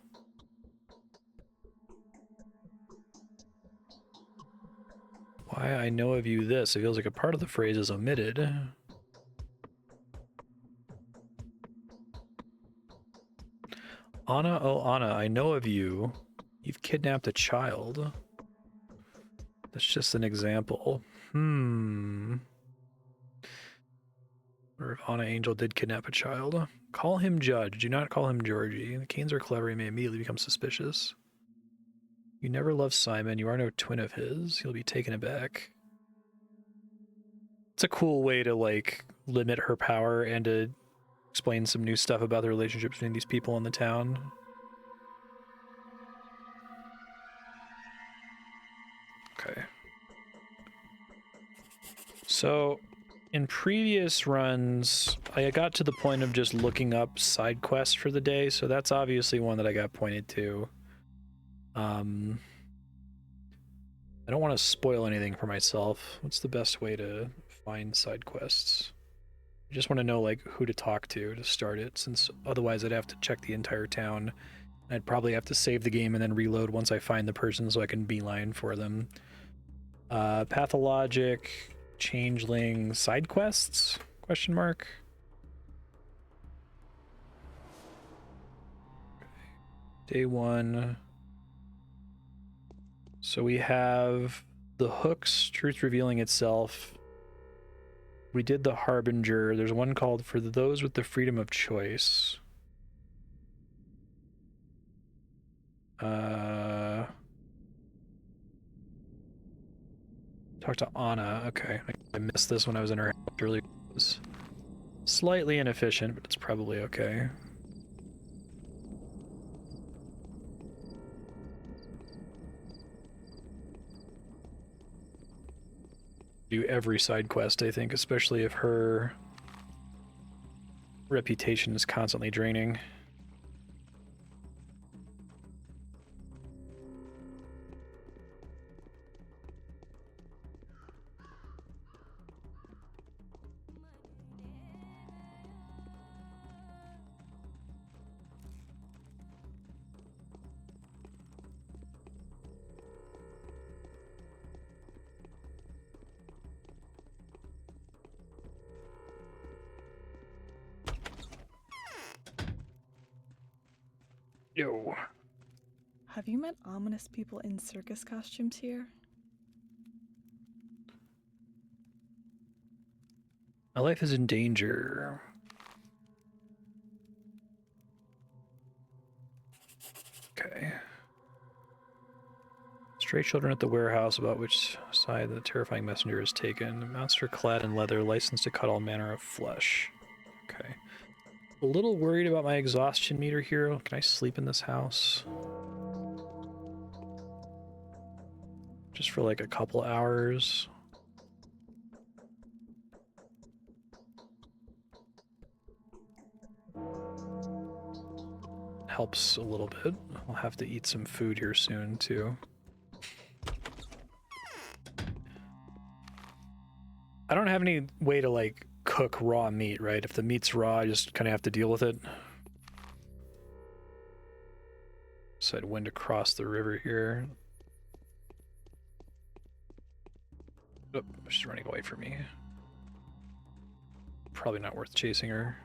Why I know of you this. It feels like a part of the phrase is omitted. Anna, oh Anna, I know of you. You've kidnapped a child. That's just an example. Or if Anna Angel did kidnap a child. Call him Judge. Do not call him Georgiy. The Kains are clever. He may immediately become suspicious. You never loved Simon. You are no twin of his. He'll be taken aback. It's a cool way to, like, limit her power and to explain some new stuff about the relationship between these people in the town. Okay. So, in previous runs, I got to the point of just looking up side quests for the day, so that's obviously one that I got pointed to. I don't want to spoil anything for myself. What's the best way to find side quests? I just want to know, like, who to talk to start it, since otherwise I'd have to check the entire town. I'd probably have to save the game and then reload once I find the person so I can beeline for them. Pathologic, Changeling, side quests? Question mark. Day 1. So we have the hooks, truth revealing itself. We did the Harbinger. There's one called for those with the freedom of choice. Talk to Anna. Okay, I missed this when I was in her house earlier. It was slightly inefficient, but it's probably okay. Do every side quest, I think, especially if her reputation is constantly draining. Yo. Have you met ominous people in circus costumes here? My life is in danger. Okay. Stray children at the warehouse, about which side the terrifying messenger is taken. A monster clad in leather, licensed to cut all manner of flesh. Okay. A little worried about my exhaustion meter here. Can I sleep in this house? Just for like a couple hours. Helps a little bit. I'll have to eat some food here soon too. I don't have any way to like cook raw meat, right? If the meat's raw, I just kind of have to deal with it. Decide when to cross the river here. Oh, she's running away from me. Probably not worth chasing her.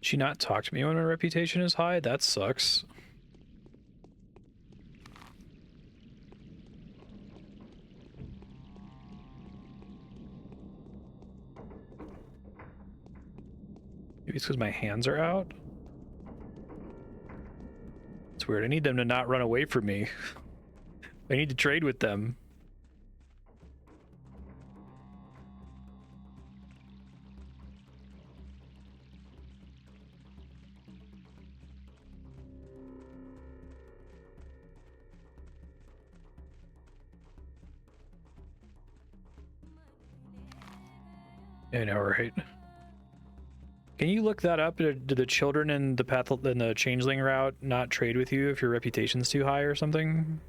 She not talk to me when my reputation is high? That sucks. Maybe it's because my hands are out? It's weird. I need them to not run away from me. I need to trade with them. I know, right? Can you look that up? Do the children in the Changeling route not trade with you if your reputation's too high or something?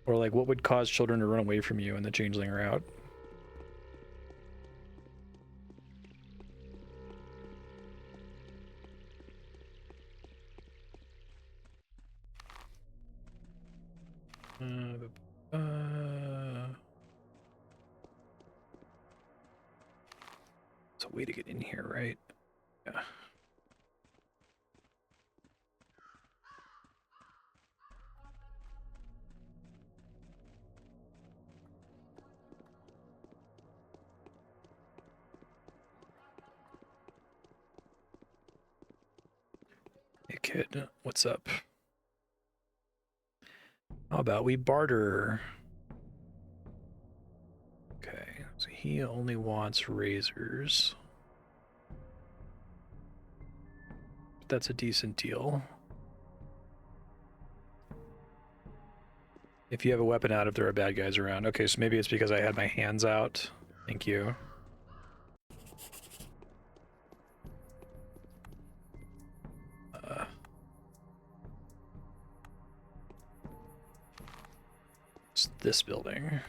Or like, what would cause children to run away from you in the Changeling route? It's a way to get in here, right? Yeah. Hey kid, what's up? How about we barter? Okay, so he only wants razors. But that's a decent deal. If you have a weapon out, if there are bad guys around. Okay, so maybe it's because I had my hands out. Thank you. It's this building.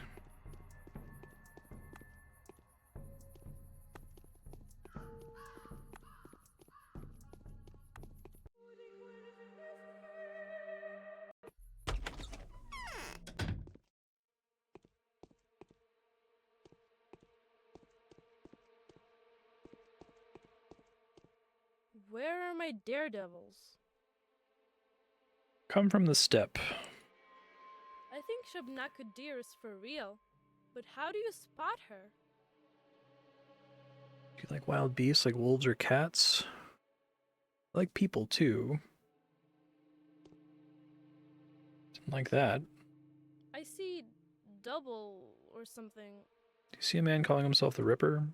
my daredevils. Come from the steppe. I think Shabnakadir is for real, but how do you spot her? Do you like wild beasts like wolves or cats? I like people too. Something like that. I see double or something. Do you see a man calling himself the Ripper?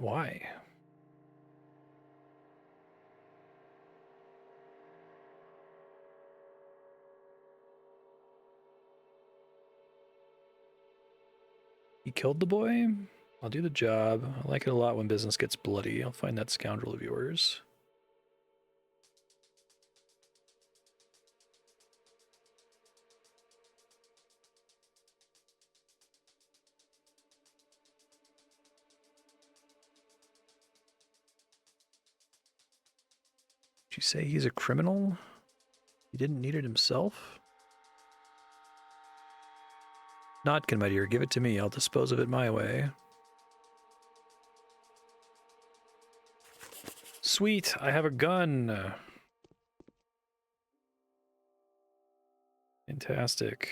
Why? He killed the boy? I'll do the job. I like it a lot when business gets bloody. I'll find that scoundrel of yours. Did you say he's a criminal? He didn't need it himself? Notkin, my dear, give it to me. I'll dispose of it my way. Sweet, I have a gun. Fantastic.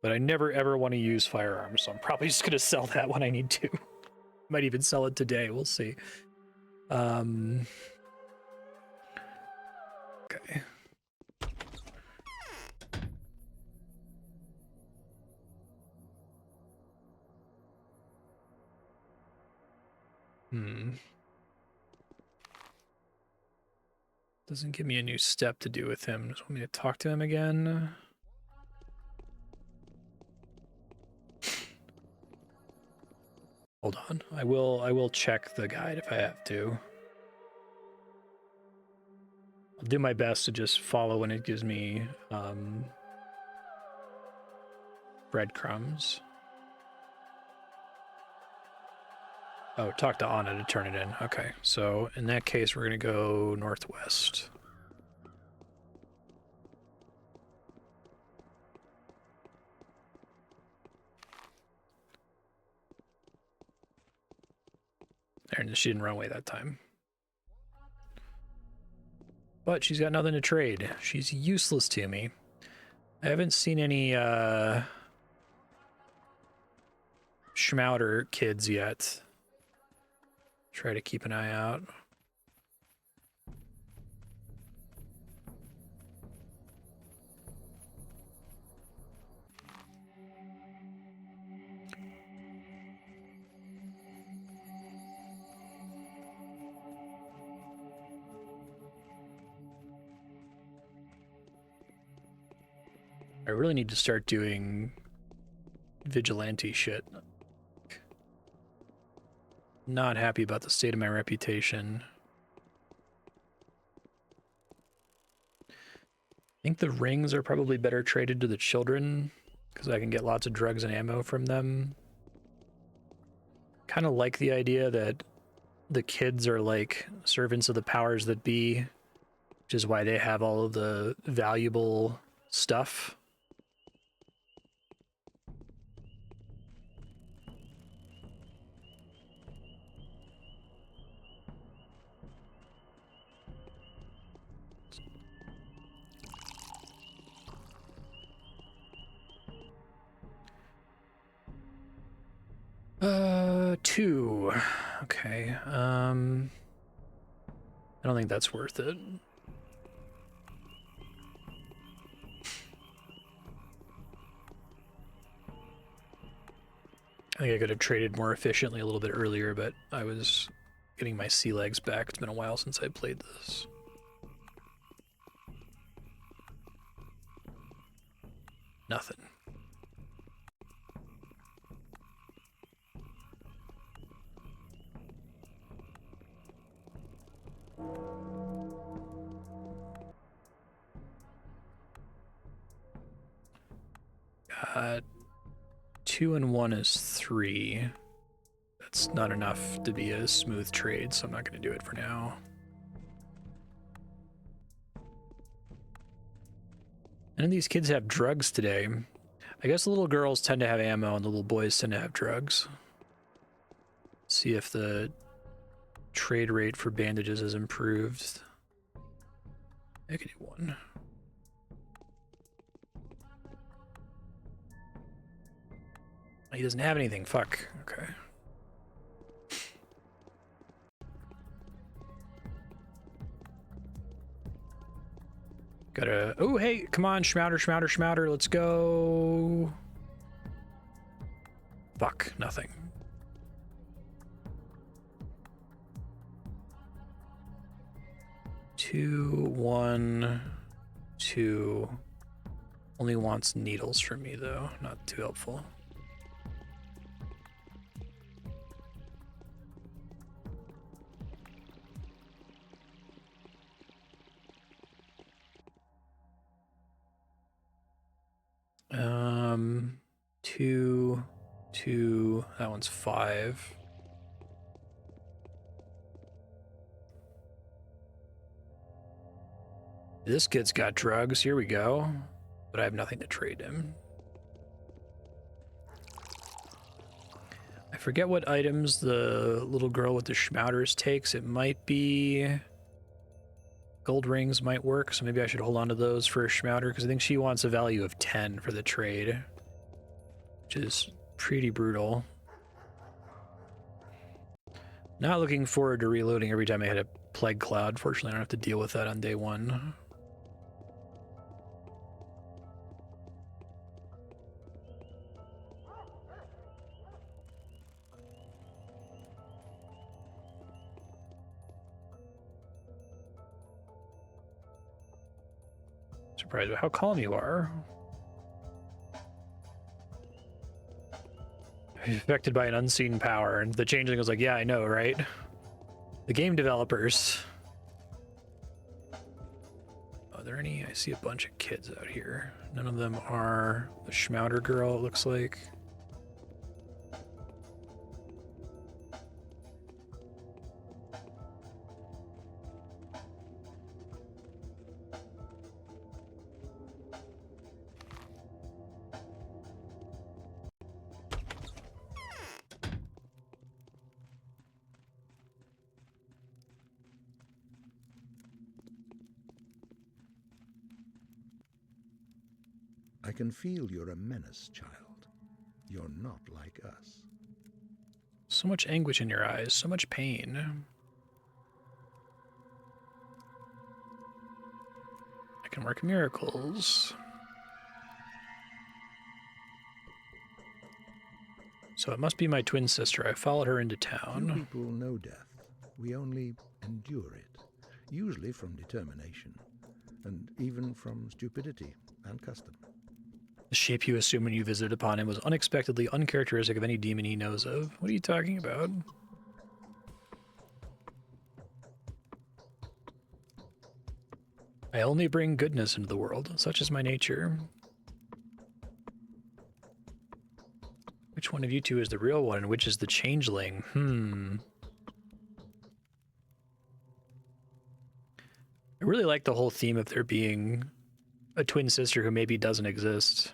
But I never ever want to use firearms, so I'm probably just gonna sell that when I need to. Might even sell it today, we'll see. Okay. Doesn't give me a new step to do with him. Just want me to talk to him again. Hold on. I will check the guide if I have to. I'll do my best to just follow when it gives me breadcrumbs. Oh, talk to Anna to turn it in. Okay, so in that case, we're going to go northwest. There, she didn't run away that time. But she's got nothing to trade. She's useless to me. I haven't seen any Schmouter kids yet. Try to keep an eye out. I really need to start doing vigilante shit. Not happy about the state of my reputation. I think the rings are probably better traded to the children because I can get lots of drugs and ammo from them. Kind of like the idea that the kids are like servants of the powers that be, which is why they have all of the valuable stuff. Two. Okay. I don't think that's worth it. I think I could have traded more efficiently a little bit earlier, but I was getting my sea legs back. It's been a while since I played this. Nothing. Got 2 and 1 is 3. That's not enough to be a smooth trade, so I'm not going to do it for now. None of these kids have drugs today. I guess the little girls tend to have ammo and the little boys tend to have drugs. See if the trade rate for bandages has improved. I could do one. He doesn't have anything. Fuck. Okay. Gotta... Oh, hey, come on, Schmouter. Let's go. Fuck, nothing. Two, one, two. Only wants needles from me, though. Not too helpful. Two, that one's 5. This kid's got drugs, here we go. But I have nothing to trade him. I forget what items the little girl with the schmouters takes. It might be... Gold rings might work, so maybe I should hold on to those for a schmouter, because I think she wants a value of 10 for the trade. Which is pretty brutal. Not looking forward to reloading every time I hit a plague cloud. Fortunately, I don't have to deal with that on day 1. Surprised by how calm you are. Affected by an unseen power, and the Changeling was like, yeah, I know, right? The game developers. Are there any? I see a bunch of kids out here. None of them are the Schmouter girl, it looks like. I can feel you're a menace, child. You're not like us. So much anguish in your eyes, so much pain. I can work miracles. So it must be my twin sister. I followed her into town. Few people know death. We only endure it, usually from determination, and even from stupidity and custom. The shape you assume when you visited upon him was unexpectedly uncharacteristic of any demon he knows of. What are you talking about? I only bring goodness into the world. Such is my nature. Which one of you two is the real one and which is the changeling? I really like the whole theme of there being a twin sister who maybe doesn't exist.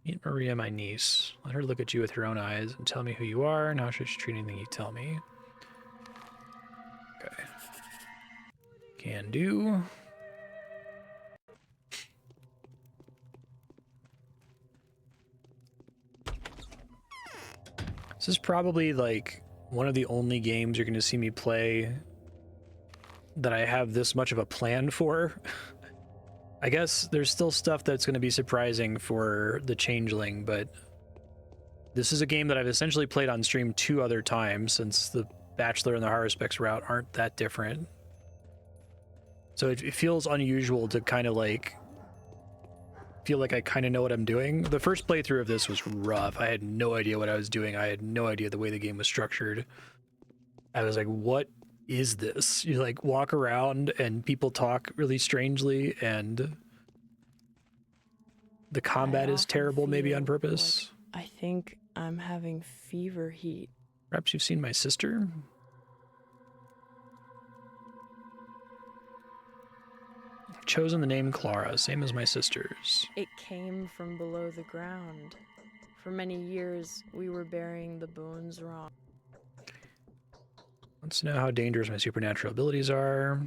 Meet Maria, my niece. Let her look at you with her own eyes and tell me who you are and how should she treat anything you tell me. Okay. Can do. This is probably like one of the only games you're going to see me play that I have this much of a plan for. I guess there's still stuff that's going to be surprising for the Changeling, but this is a game that I've essentially played on stream 2 other times since the Bachelor and the Haruspex route aren't that different. So it feels unusual to kind of like feel like I kind of know what I'm doing. The first playthrough of this was rough. I had no idea what I was doing. I had no idea the way the game was structured. I was like, what is this? You like walk around and people talk really strangely and the combat is terrible, maybe on purpose. Like I think I'm having fever heat. Perhaps you've seen my sister? I've chosen the name Clara, same as my sister's. It came from below the ground. For many years, we were burying the bones wrong. Wants to know how dangerous my supernatural abilities are.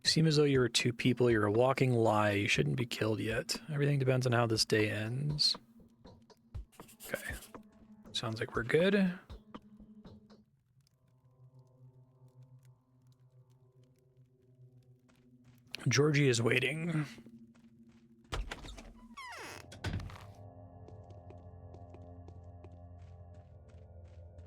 You seem as though you were two people. You're a walking lie. You shouldn't be killed yet. Everything depends on how this day ends. Okay. Sounds like we're good. Georgiy is waiting.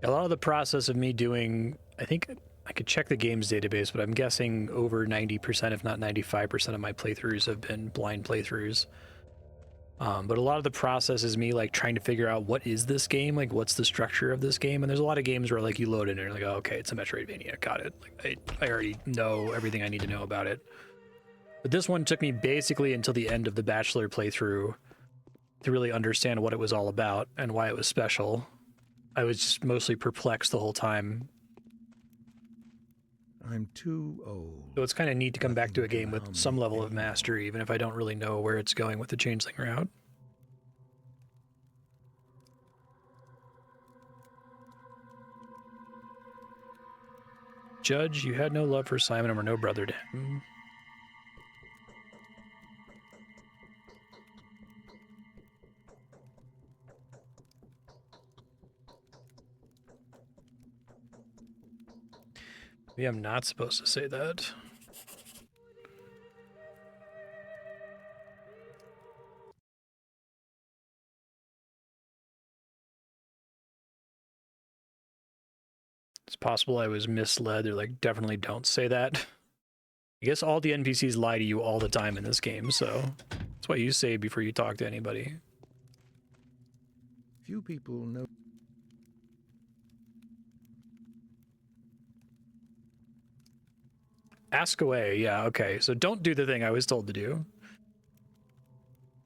A lot of the process of me doing, I think I could check the games database, but I'm guessing over 90%, if not 95% of my playthroughs have been blind playthroughs. But a lot of the process is me like trying to figure out what is this game, like what's the structure of this game. And there's a lot of games where like you load in and you're like, oh, okay, it's a Metroidvania, got it. Like I already know everything I need to know about it. But this one took me basically until the end of the Bachelor playthrough to really understand what it was all about and why it was special. I was just mostly perplexed the whole time. I'm too old. So it's kind of neat to come back to a game with some level of mastery, even if I don't really know where it's going with the Changeling route. Judge, you had no love for Simon and were no brother to him. Maybe I'm not supposed to say that. It's possible I was misled. They're like, definitely don't say that. I guess all the NPCs lie to you all the time in this game, so that's what you say before you talk to anybody. Few people know. Ask away, yeah, okay. So don't do the thing I was told to do.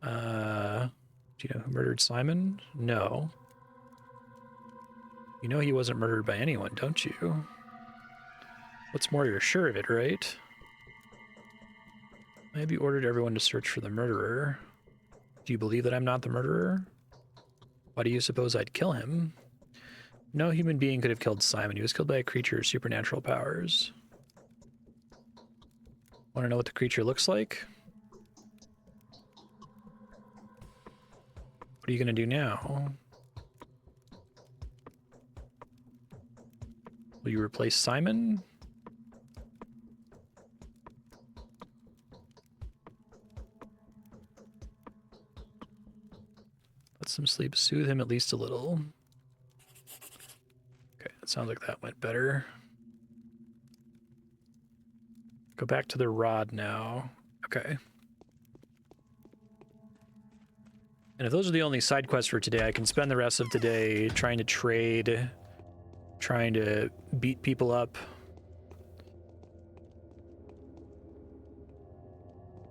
Do you know who murdered Simon? No. You know he wasn't murdered by anyone, don't you? What's more, you're sure of it, right? Maybe ordered everyone to search for the murderer. Do you believe that I'm not the murderer? Why do you suppose I'd kill him? No human being could have killed Simon. He was killed by a creature with supernatural powers. Want to know what the creature looks like? What are you going to do now? Will you replace Simon? Let some sleep soothe him at least a little. Okay, that sounds like that went better. Go back to the rod now. Okay. And if those are the only side quests for today, I can spend the rest of today trying to trade, trying to beat people up.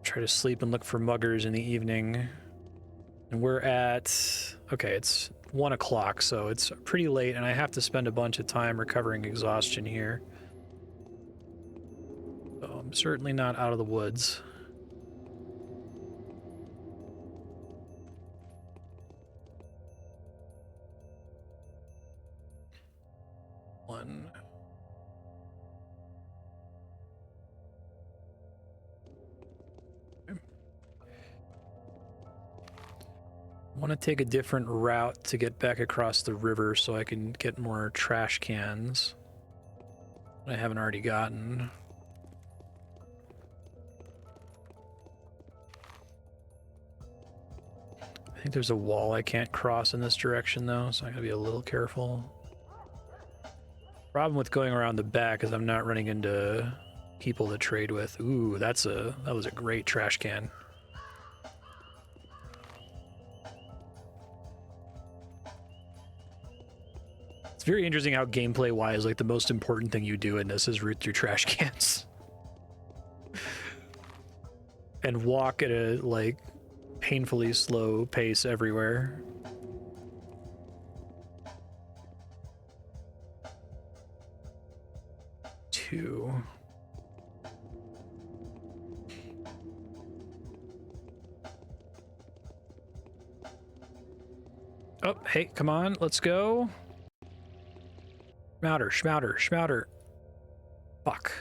Try to sleep and look for muggers in the evening. And we're at, okay, it's 1 o'clock, so it's pretty late, and I have to spend a bunch of time recovering exhaustion here. So I'm certainly not out of the woods. One. Okay. I want to take a different route to get back across the river so I can get more trash cans that I haven't already gotten. I think there's a wall I can't cross in this direction though, so I gotta be a little careful. Problem with going around the back is I'm not running into people to trade with. Ooh, that was a great trash can. It's very interesting how gameplay-wise, like, the most important thing you do in this is root through trash cans. And walk at a, like, painfully slow pace everywhere. Two. Oh, hey, come on, let's go. Schmouter, schmouter, schmouter. Fuck.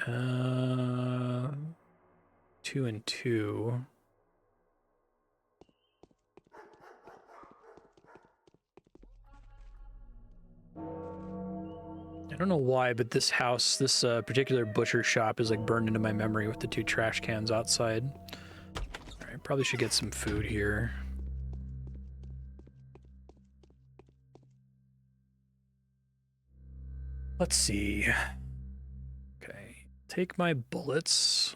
Uh, 2 and 2. I don't know why, but this house, this particular butcher shop is like burned into my memory with the 2 trash cans outside. All right, probably should get some food here. Let's see. Okay, take my bullets.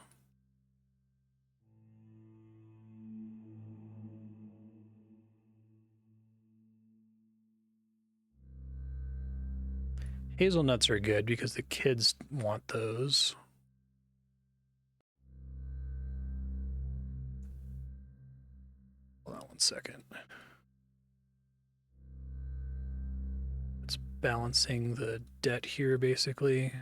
Hazelnuts are good because the kids want those. Hold on one second. It's balancing the debt here, basically.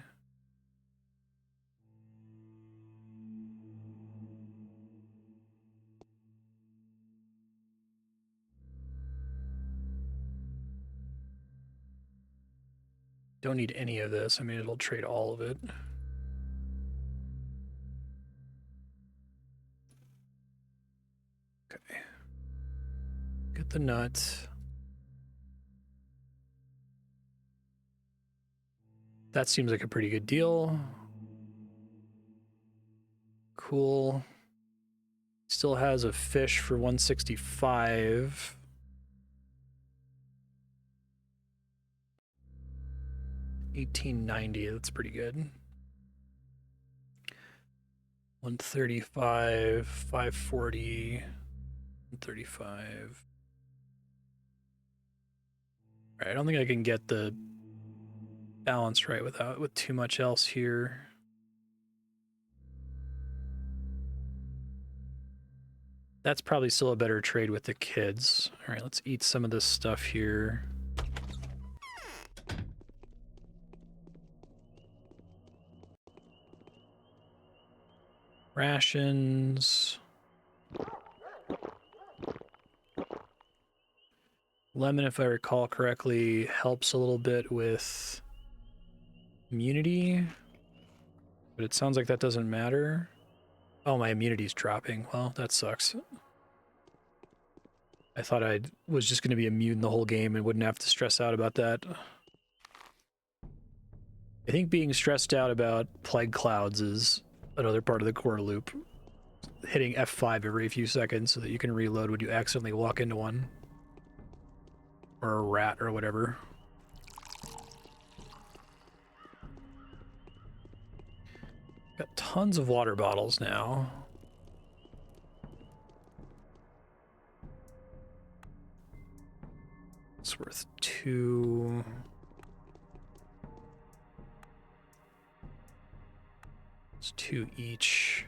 Don't need any of this. I mean, it'll trade all of it. Okay. Get the nut. That seems like a pretty good deal. Cool. Still has a fish for 165. $18.90, that's pretty good. 135, 540, 135. All right, I don't think I can get the balance right with too much else here. That's probably still a better trade with the kids. All right, let's eat some of this stuff here. Rations. Lemon, if I recall correctly, helps a little bit with immunity, but it sounds like that doesn't matter. Oh, my immunity's dropping. Well, that sucks. I thought I was just going to be immune the whole game and wouldn't have to stress out about that. I think being stressed out about plague clouds is another part of the core loop. Hitting F5 every few seconds so that you can reload when you accidentally walk into one. Or a rat or whatever. Got tons of water bottles now. It's worth 2. It's 2 each.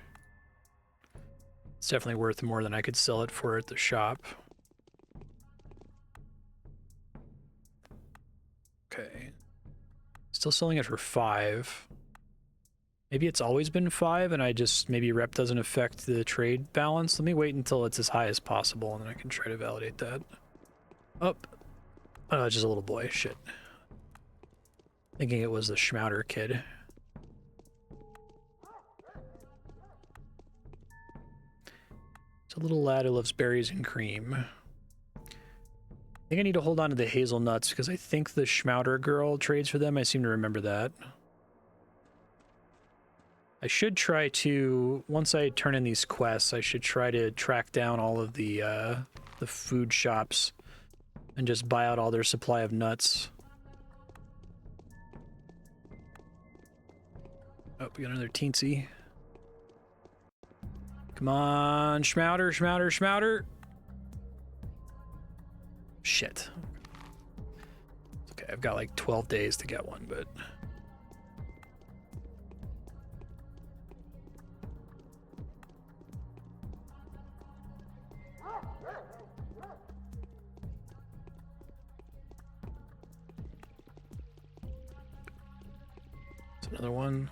It's definitely worth more than I could sell it for at the shop. Okay. Still selling it for 5. Maybe it's always been 5 and I just, maybe rep doesn't affect the trade balance. Let me wait until it's as high as possible and then I can try to validate that. Oh, it's just a little boy, shit. Thinking it was the Schmouter kid. It's a little lad who loves berries and cream. I think I need to hold on to the hazelnuts because I think the Schmouter girl trades for them. I seem to remember that. I should try to, once I turn in these quests, I should try to track down all of the food shops and just buy out all their supply of nuts. we got another teensy. Come on, Schmouter, Schmouter, Schmouter. Shit. Okay, I've got like 12 days to get one, but... It's another one.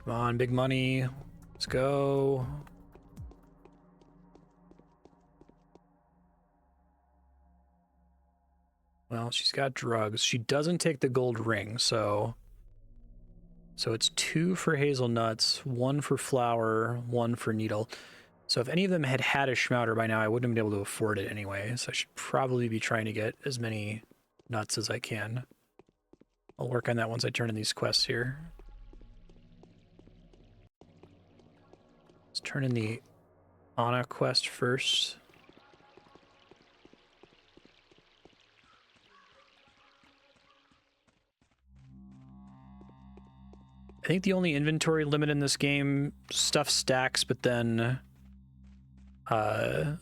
Come on, big money. Let's go. Well, she's got drugs. She doesn't take the gold ring, so it's 2 for hazelnuts, 1 for flour, 1 for needle. So if any of them had had a Schmouter by now, I wouldn't have been able to afford it anyway. So I should probably be trying to get as many nuts as I can. I'll work on that once I turn in these quests here. Let's turn in the Anna quest first. I think the only inventory limit in this game, stuff stacks, but then I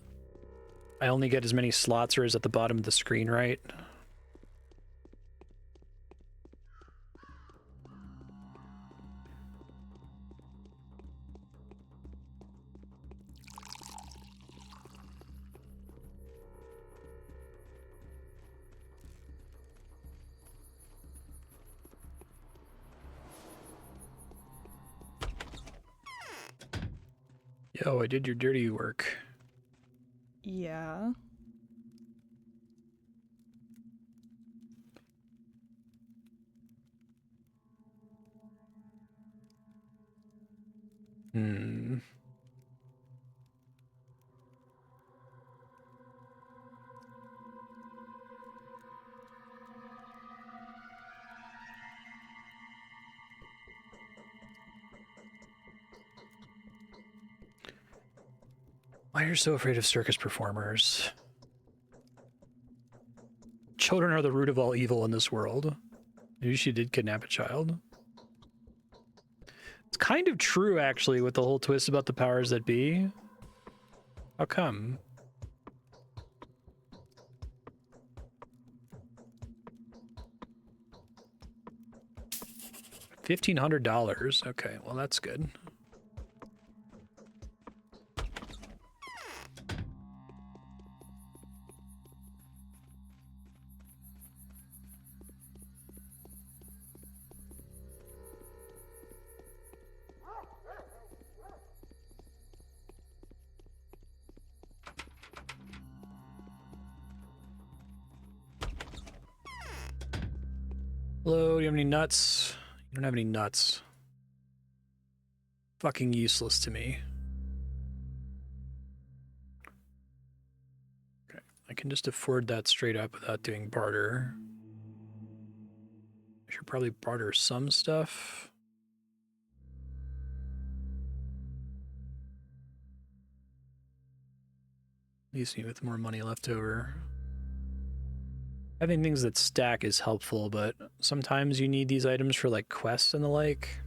only get as many slots as at the bottom of the screen, right? Yo, I did your dirty work. Yeah. Hmm. Why are you so afraid of circus performers? Children are the root of all evil in this world. Maybe she did kidnap a child. It's kind of true, actually, with the whole twist about the powers that be. How come? $1,500. Okay, well, that's good. Hello, do you have any nuts? You don't have any nuts. Fucking useless to me. Okay, I can just afford that straight up without doing barter. I should probably barter some stuff. Leaves me with more money left over. Having things that stack is helpful, but sometimes you need these items for like quests and the like.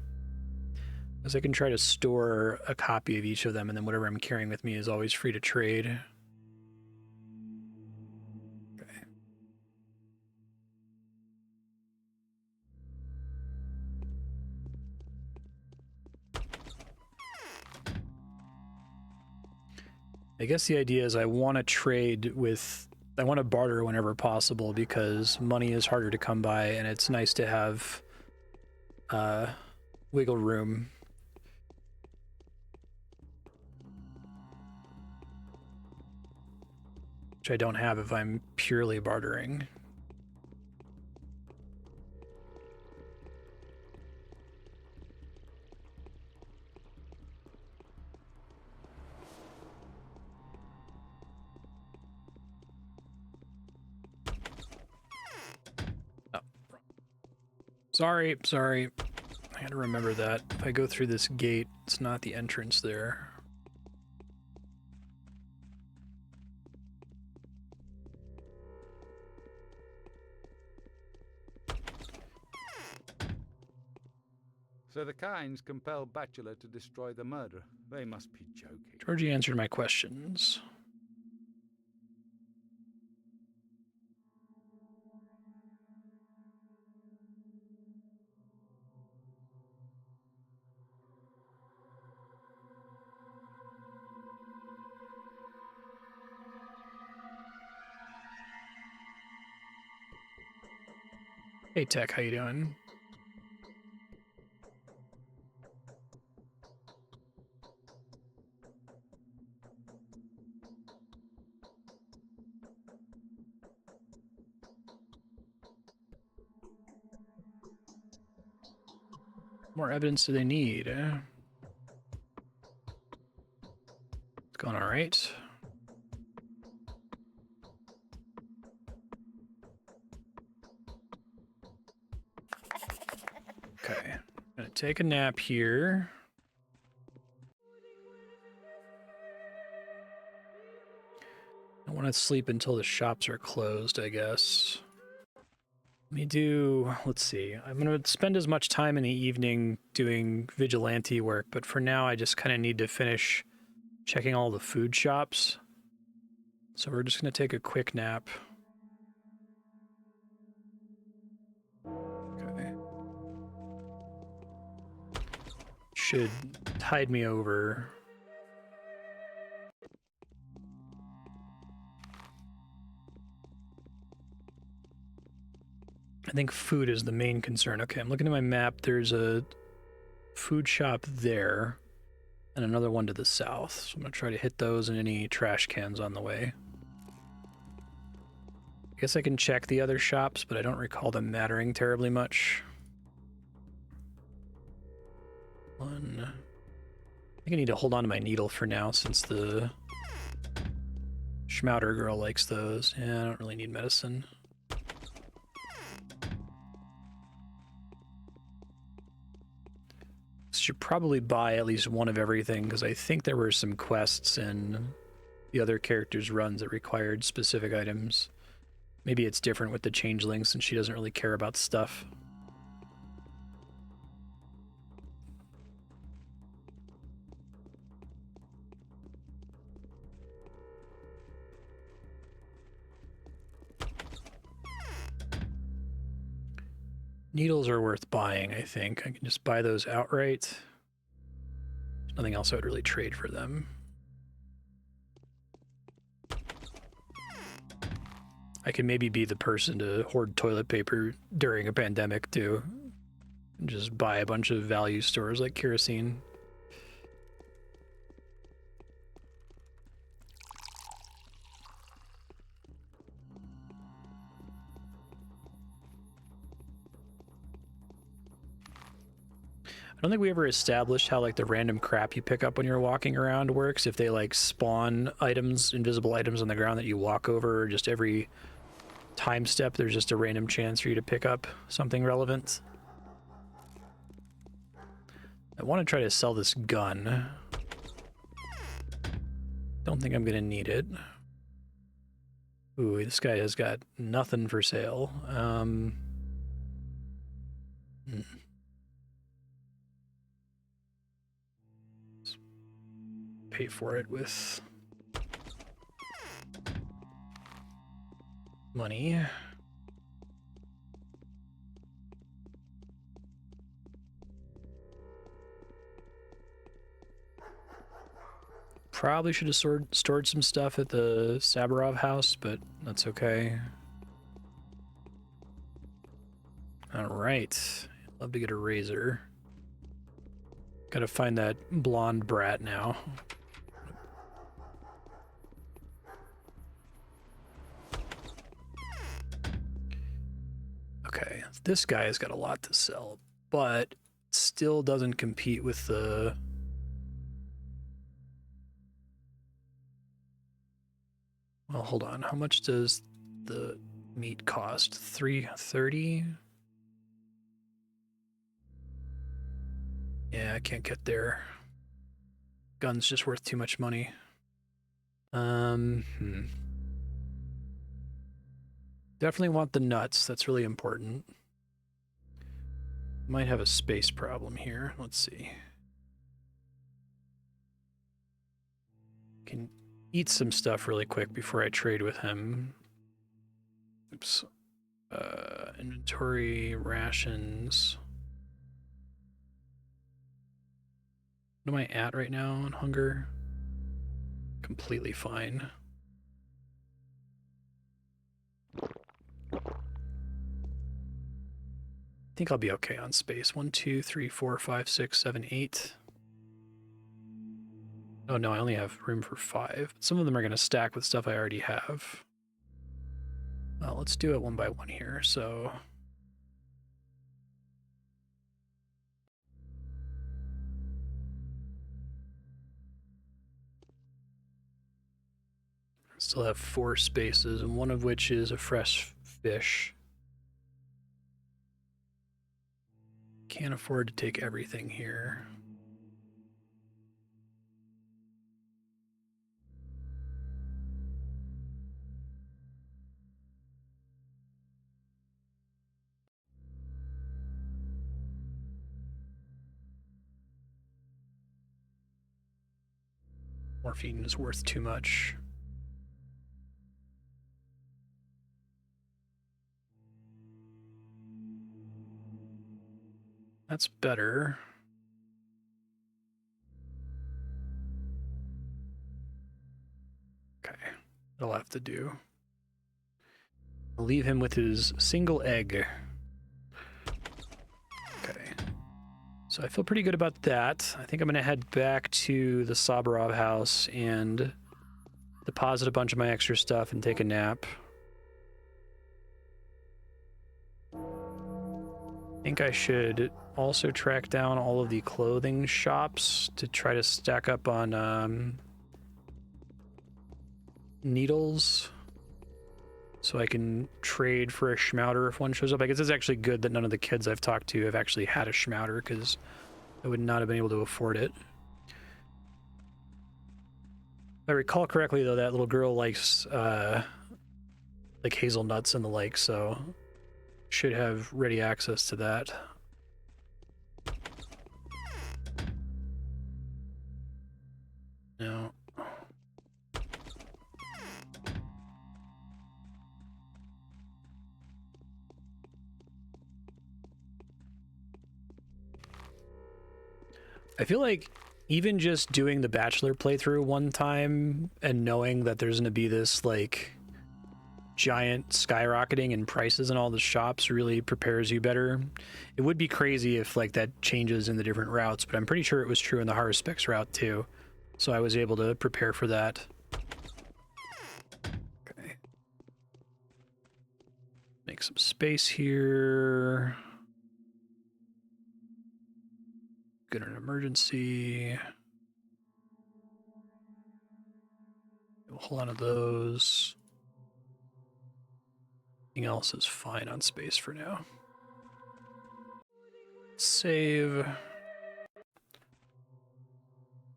Because I can try to store a copy of each of them, and then whatever I'm carrying with me is always free to trade. Okay. I guess the idea is I want to trade with... I want to barter whenever possible because money is harder to come by, and it's nice to have wiggle room. Which I don't have if I'm purely bartering. Sorry. I had to remember that. If I go through this gate, it's not the entrance there. So the Kains compelled Bachelor to destroy the murderer. They must be joking. Georgiy answered my questions. Hey Tech, how you doing? More evidence do they need? It's going all right. Okay, I'm gonna take a nap here. I want to sleep until the shops are closed, I guess. Let me do, let's see. I'm going to spend as much time in the evening doing vigilante work, but for now I just kind of need to finish checking all the food shops. So we're just going to take a quick nap. Okay. Should tide me over. I think food is the main concern. Okay, I'm looking at my map. There's a food shop there and another one to the south. So I'm going to try to hit those and any trash cans on the way. I guess I can check the other shops, but I don't recall them mattering terribly much. I think I need to hold on to my needle for now since the Schmouter girl likes those. Yeah, I don't really need medicine. Should probably buy at least one of everything because I think there were some quests in the other characters' runs that required specific items. Maybe it's different with the Changeling since she doesn't really care about stuff. Needles are worth buying, I think. I can just buy those outright. There's nothing else I would really trade for them. I can maybe be the person to hoard toilet paper during a pandemic, too. And just buy a bunch of value stores like kerosene. I don't think we ever established how like the random crap you pick up when you're walking around works. If they like spawn items, invisible items on the ground that you walk over, or just every time step there's just a random chance for you to pick up something relevant. I want to try to sell this gun. Don't think I'm gonna need it. Ooh, this guy has got nothing for sale. Pay for it with money. Probably should have stored some stuff at the Saburov house, but that's okay. All right, love to get a razor. Gotta find that blonde brat now. Okay, this guy has got a lot to sell, but still doesn't compete with the... Well, hold on. How much does the meat cost? $3.30? Yeah, I can't get there. Gun's just worth too much money. Definitely want the nuts. That's really important. Might have a space problem here. Let's see. Can eat some stuff really quick before I trade with him. Oops. Inventory, rations. What am I at right now on hunger? Completely fine. I think I'll be okay on space. 1, 2, 3, 4, 5, 6, 7, 8. Oh no, I only have room for 5. Some of them are going to stack with stuff I already have. Let's do it one by one here. So I still have 4 spaces, and one of which is a fresh fish. Can't afford to take everything here. Morphine is worth too much. That's better. Okay, that'll have to do. I'll leave him with his single egg. Okay. So I feel pretty good about that. I think I'm going to head back to the Saburov house and deposit a bunch of my extra stuff and take a nap. I think I should also track down all of the clothing shops to try to stack up on needles so I can trade for a schmouter if one shows up. I guess it's actually good that none of the kids I've talked to have actually had a schmouter, because I would not have been able to afford it. If I recall correctly, though, that little girl likes like hazelnuts and the like, so should have ready access to that. No. I feel like even just doing the Bachelor playthrough one time and knowing that there's going to be this like giant skyrocketing in prices in all the shops really prepares you better. It would be crazy if like that changes in the different routes, but I'm pretty sure it was true in the Haruspex route too. So I was able to prepare for that. Okay. Make some space here. Good in an emergency. We'll hold on to those. Everything else is fine on space for now. Save.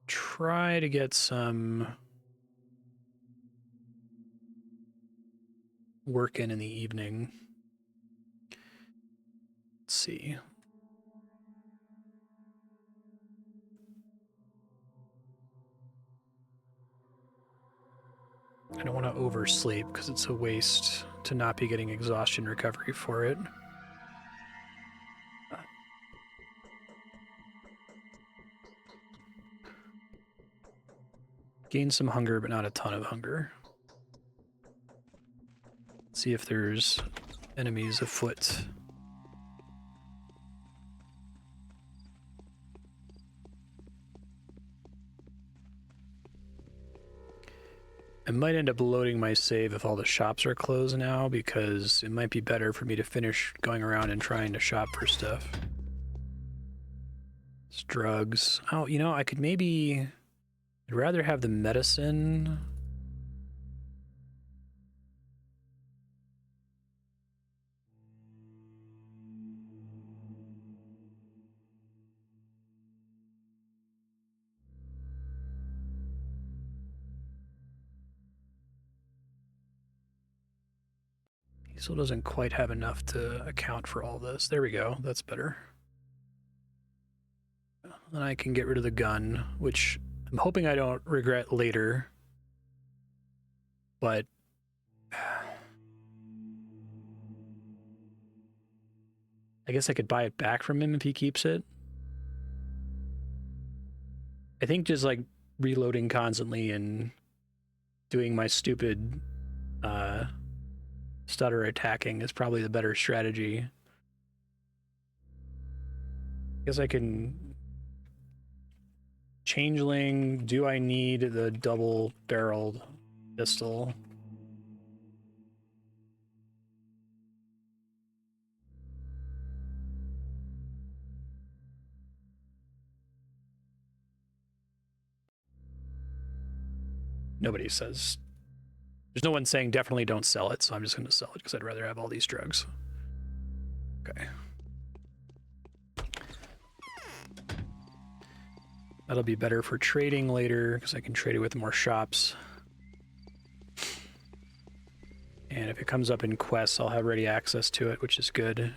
Try to get some work in the evening. Let's see. I don't want to oversleep because it's a waste to not be getting exhaustion recovery for it. Gain some hunger, but not a ton of hunger. See if there's enemies afoot. I might end up loading my save if all the shops are closed now, because it might be better for me to finish going around and trying to shop for stuff. It's drugs. Oh, you know, I could maybe... I'd rather have the medicine. He still doesn't quite have enough to account for all this. There we go. That's better. then I can get rid of the gun, which I'm hoping I don't regret later. But I guess I could buy it back from him if he keeps it. I think just like reloading constantly and doing my stupid stutter attacking is probably the better strategy. I guess I can Changeling. Do I need the double-barreled pistol? Nobody says. There's no one saying definitely don't sell it, so I'm just going to sell it because I'd rather have all these drugs. Okay. That'll be better for trading later because I can trade it with more shops. And if it comes up in quests, I'll have ready access to it, which is good.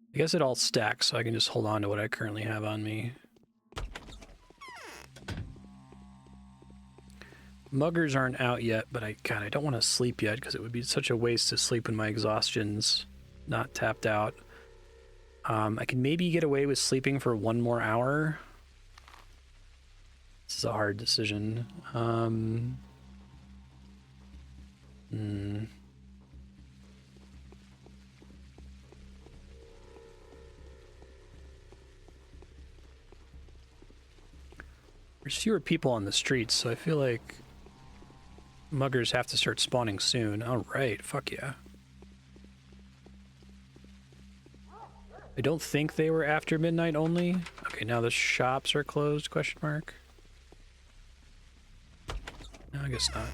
I guess it all stacks, so I can just hold on to what I currently have on me. Muggers aren't out yet, but I don't want to sleep yet because it would be such a waste to sleep when my exhaustion's not tapped out. I can maybe get away with sleeping for 1 more hour. This is a hard decision. There's fewer people on the streets, so I feel like muggers have to start spawning soon. All right, fuck yeah. I don't think they were after midnight only. Okay, now the shops are closed, question mark. No, I guess not.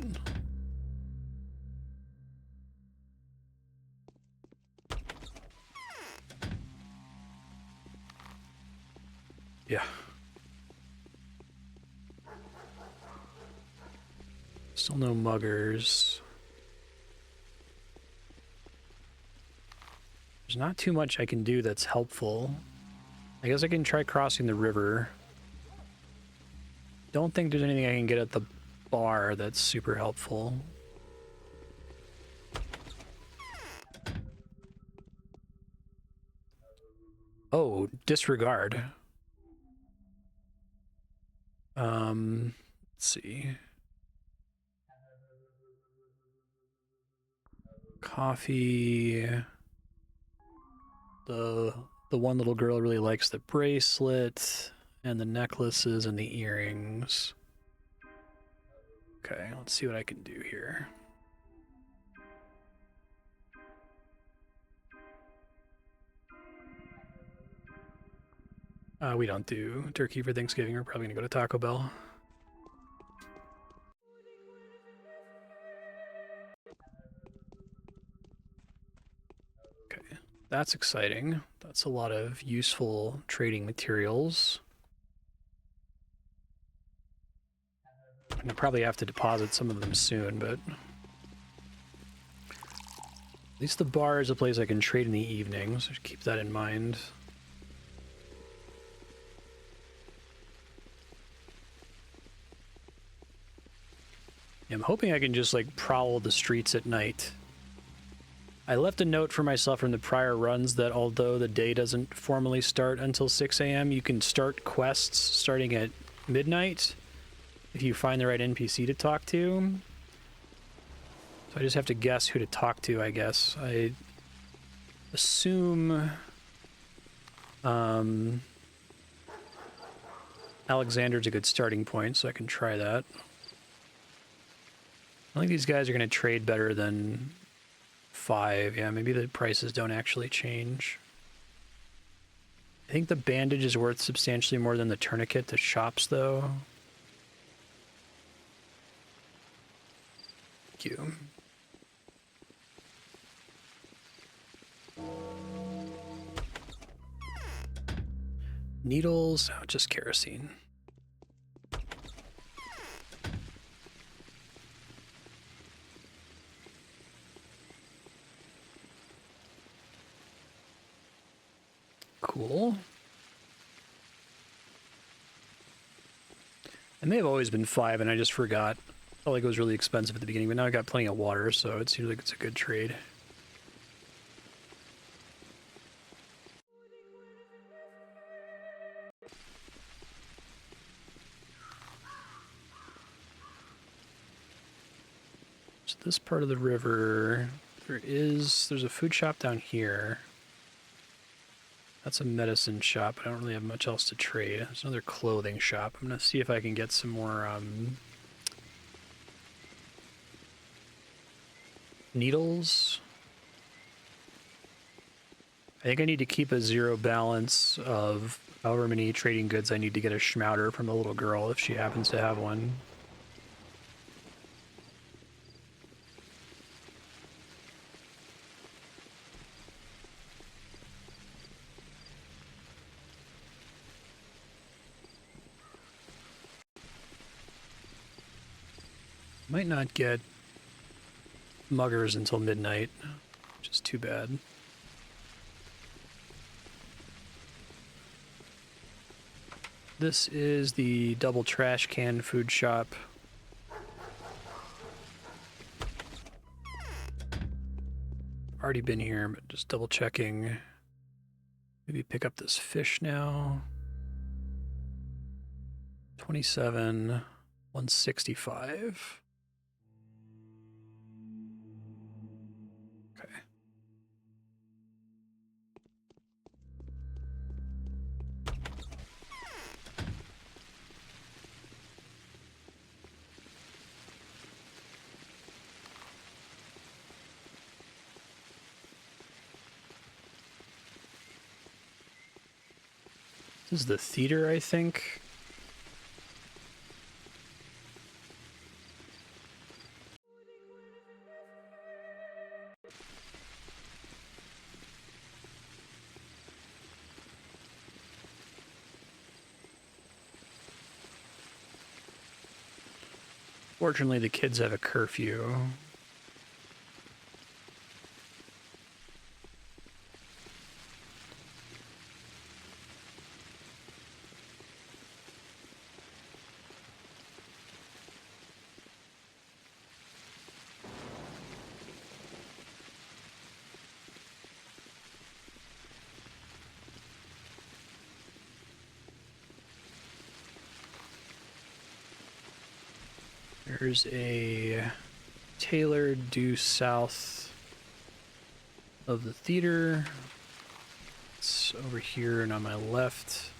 Yeah. Still no muggers. There's not too much I can do that's helpful. I guess I can try crossing the river. Don't think there's anything I can get at the bar that's super helpful. Oh, disregard. Let's see. Coffee. The one little girl really likes the bracelet and the necklaces and the earrings. Okay, let's see what I can do here. We don't do turkey for Thanksgiving. We're probably gonna go to Taco Bell. Okay, that's exciting. That's a lot of useful trading materials. I'm gonna probably have to deposit some of them soon, but at least the bar is a place I can trade in the evenings, so keep that in mind. I'm hoping I can just like prowl the streets at night. I left a note for myself from the prior runs that although the day doesn't formally start until 6 a.m., you can start quests starting at midnight if you find the right NPC to talk to. So I just have to guess who to talk to, I guess. I assume Alexander's a good starting point, so I can try that. I think these guys are going to trade better than 5. Yeah, maybe the prices don't actually change. I think the bandage is worth substantially more than the tourniquet to shops, though. Thank you. Needles, oh, just kerosene. Cool. And they have always been 5, and I just forgot. I felt like it was really expensive at the beginning, but now I got plenty of water, so it seems like it's a good trade. So this part of the river, there's a food shop down here. That's a medicine shop. I don't really have much else to trade. There's another clothing shop. I'm gonna see if I can get some more needles. I think I need to keep a 0 balance of however many trading goods I need to get a schmouter from the little girl if she happens to have one. Might not get muggers until midnight, which is too bad. This is the double trash can food shop. Already been here, but just double checking. Maybe pick up this fish now. 27, 165. Okay. This is the theater, I think. Fortunately, the kids have a curfew. There's a tailor due south of the theater. It's over here and on my left.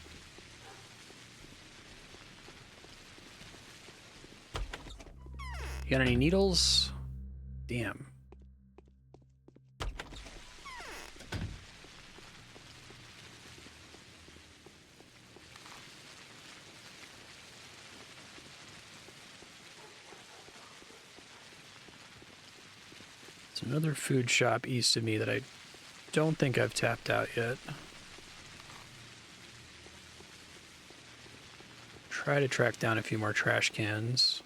You got any needles? Damn. Another food shop east of me that I don't think I've tapped out yet. Try to track down a few more trash cans.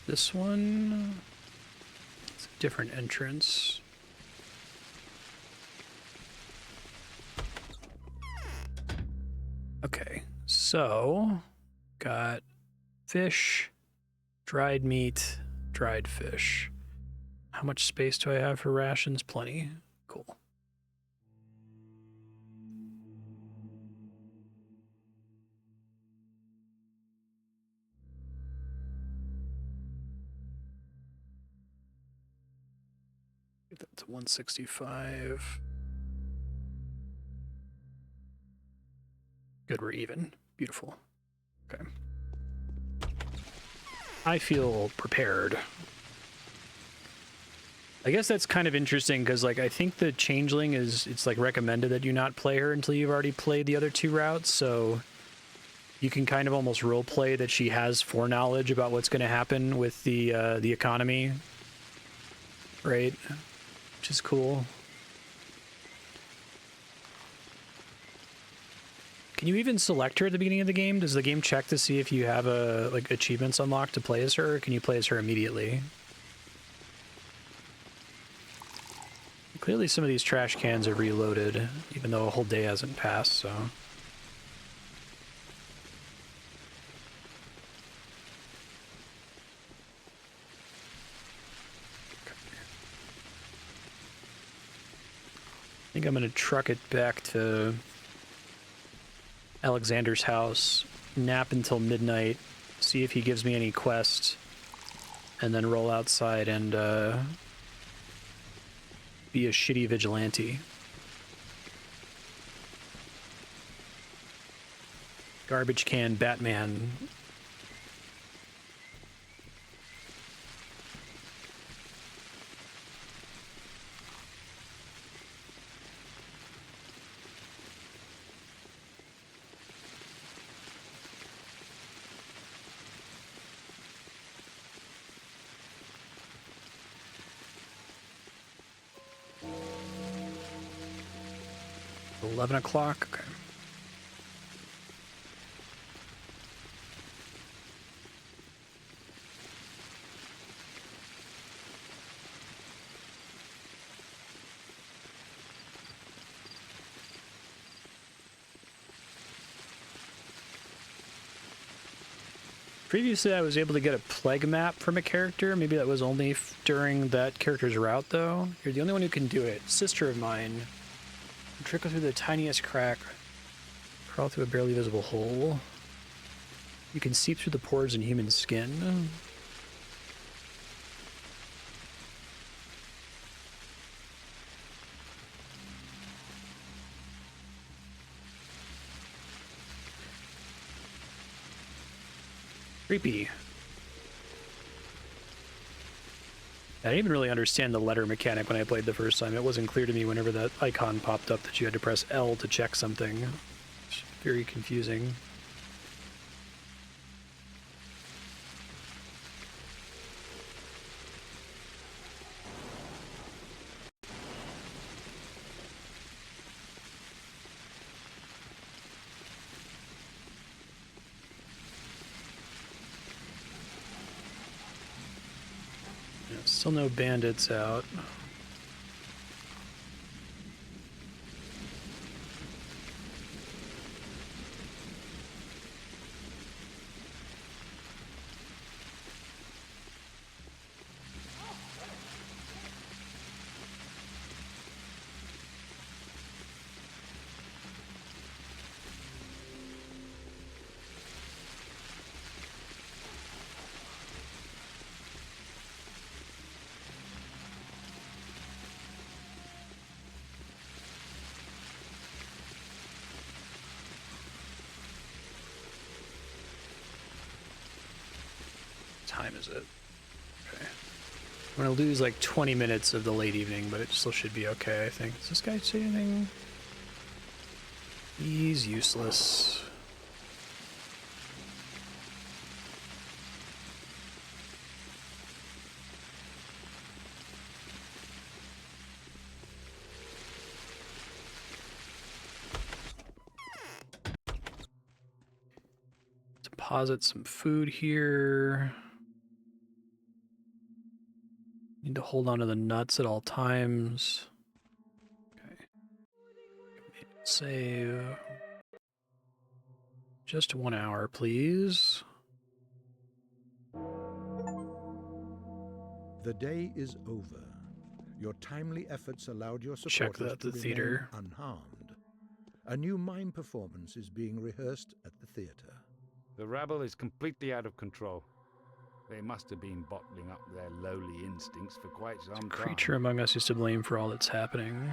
This one, it's a different entrance. Okay, so got fish, dried meat, dried fish. How much space do I have for rations? Plenty. Cool. Get that to 165. Good, we're even. Beautiful. Okay. I feel prepared. I guess that's kind of interesting because, like, I think the Changeling it's like recommended that you not play her until you've already played the other 2 routes, so you can kind of almost role play that she has foreknowledge about what's going to happen with the economy, right? Which is cool. Can you even select her at the beginning of the game? Does the game check to see if you have like achievements unlocked to play as her, or can you play as her immediately? Clearly some of these trash cans are reloaded, even though a whole day hasn't passed, so... I think I'm going to truck it back to Alexander's house, nap until midnight, see if he gives me any quest, and then roll outside and be a shitty vigilante. Garbage can Batman. $11 o'clock. Okay. Previously, I was able to get a plague map from a character. Maybe that was only during that character's route, though. You're the only one who can do it. Sister of mine. Trickle through the tiniest crack. Crawl through a barely visible hole. You can seep through the pores in human skin. Creepy. I didn't even really understand the letter mechanic when I played the first time. It wasn't clear to me whenever that icon popped up that you had to press L to check something. It's very confusing. Still no bandits out. Time is it? Okay. I'm gonna lose like 20 minutes of the late evening, but it still should be okay, I think. Does this guy say anything? He's useless. Deposit some food here. Need to hold on to the nuts at all times. Okay. Save. Just 1 hour, please. The day is over. Your timely efforts allowed your Check supporters that to at the remain theater. unharmed. A new mime performance is being rehearsed at the theater. The rabble is completely out of control. They must have been bottling up their lowly instincts for quite some time. Creature among us is to blame for all that's happening.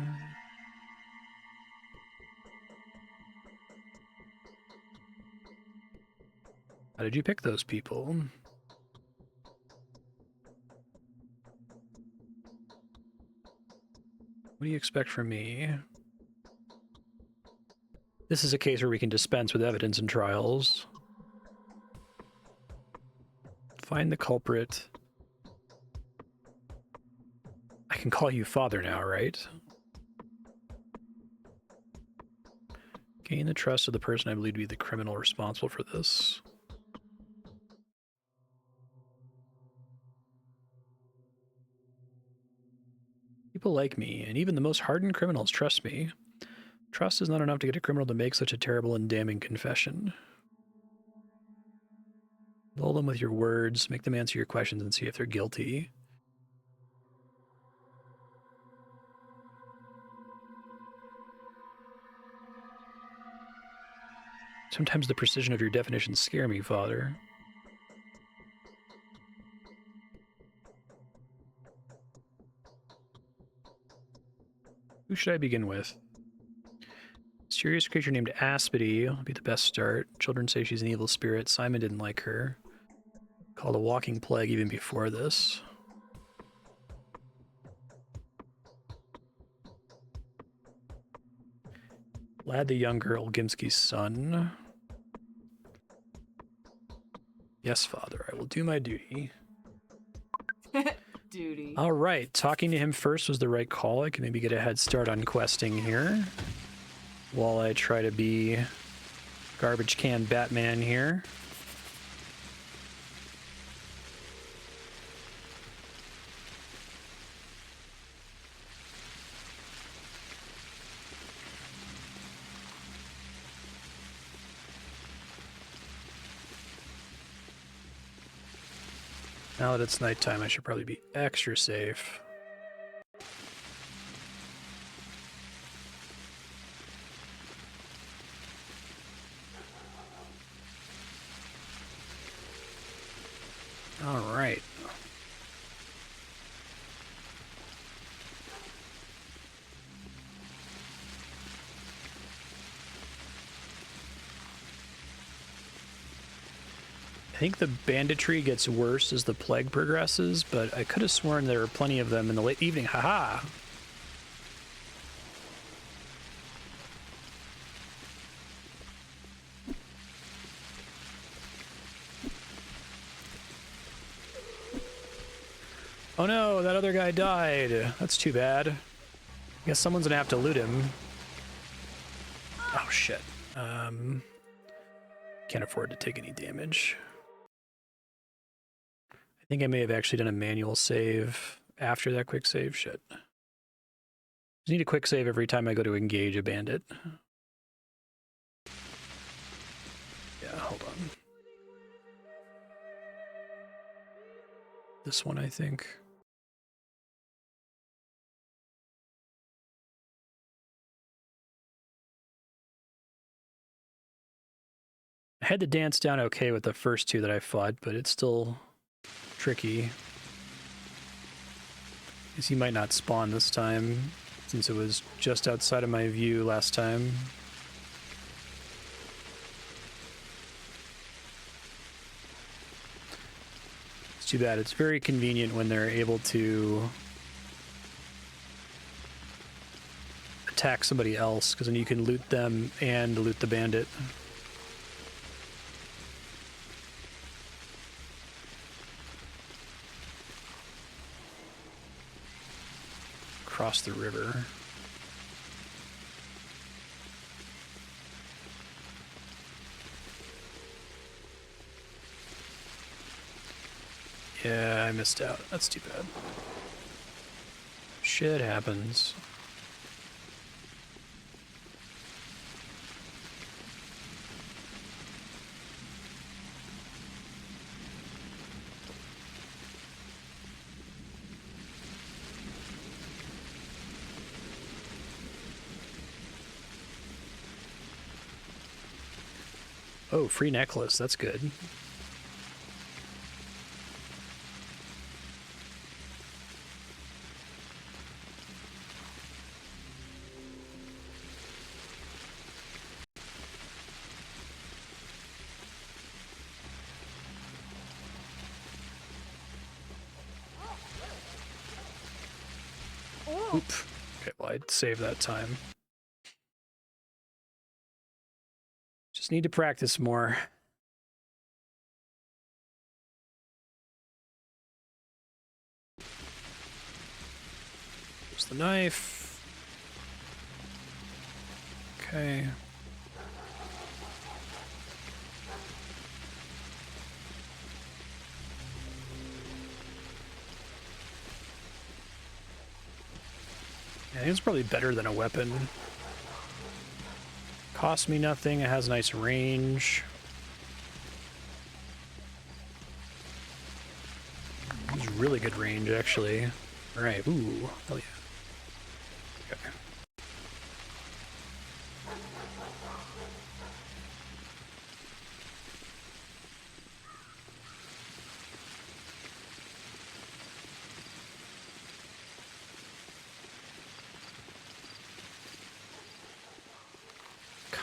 How did you pick those people? do you expect from me? This is a case where we can dispense with evidence in trials. Find the culprit. I can call you father now, right? Gain the trust of the person I believe to be the criminal responsible for this. People like me, and even the most hardened criminals trust me. Trust is not enough to get a criminal to make such a terrible and damning confession. Lull them with your words, make them answer your questions, and see if they're guilty. Sometimes the precision of your definitions scare me, Father. Who should I begin with? Mysterious creature named Aspity will be the best start. Children say she's an evil spirit. Simon didn't like her. Called a walking plague even before this. Vlad the Younger, Olgimsky's son. Yes, Father, I will do my duty. Duty. All right, talking to him first was the right call. I can maybe get a head start on questing here while I try to be garbage can Batman here. Now that it's nighttime, I should probably be extra safe. All right. I think the banditry gets worse as the plague progresses, but I could have sworn there were plenty of them in the late evening. Haha! Oh no, that other guy died. That's too bad. I guess someone's gonna have to loot him. Oh shit. Can't afford to take any damage. I think I may have actually done a manual save after that quick save. Shit. Just need a quick save every time I go to engage a bandit. Yeah, hold on. This one, I think. I had the dance down okay with the first two that I fought, but it's still tricky. Guess he might not spawn this time, since it was just outside of my view last time. It's too bad. It's very convenient when they're able to attack somebody else, because then you can loot them and loot the bandit. Across the river. Yeah, I missed out. That's too bad. Shit happens. Oh, free necklace. That's good. Oop. Okay, well, I'd save that time. Just need to practice more. There's the knife. Okay. I think it's probably better than a weapon. Costs me nothing, it has nice range. It's really good range, actually. Alright, ooh, hell yeah. Okay.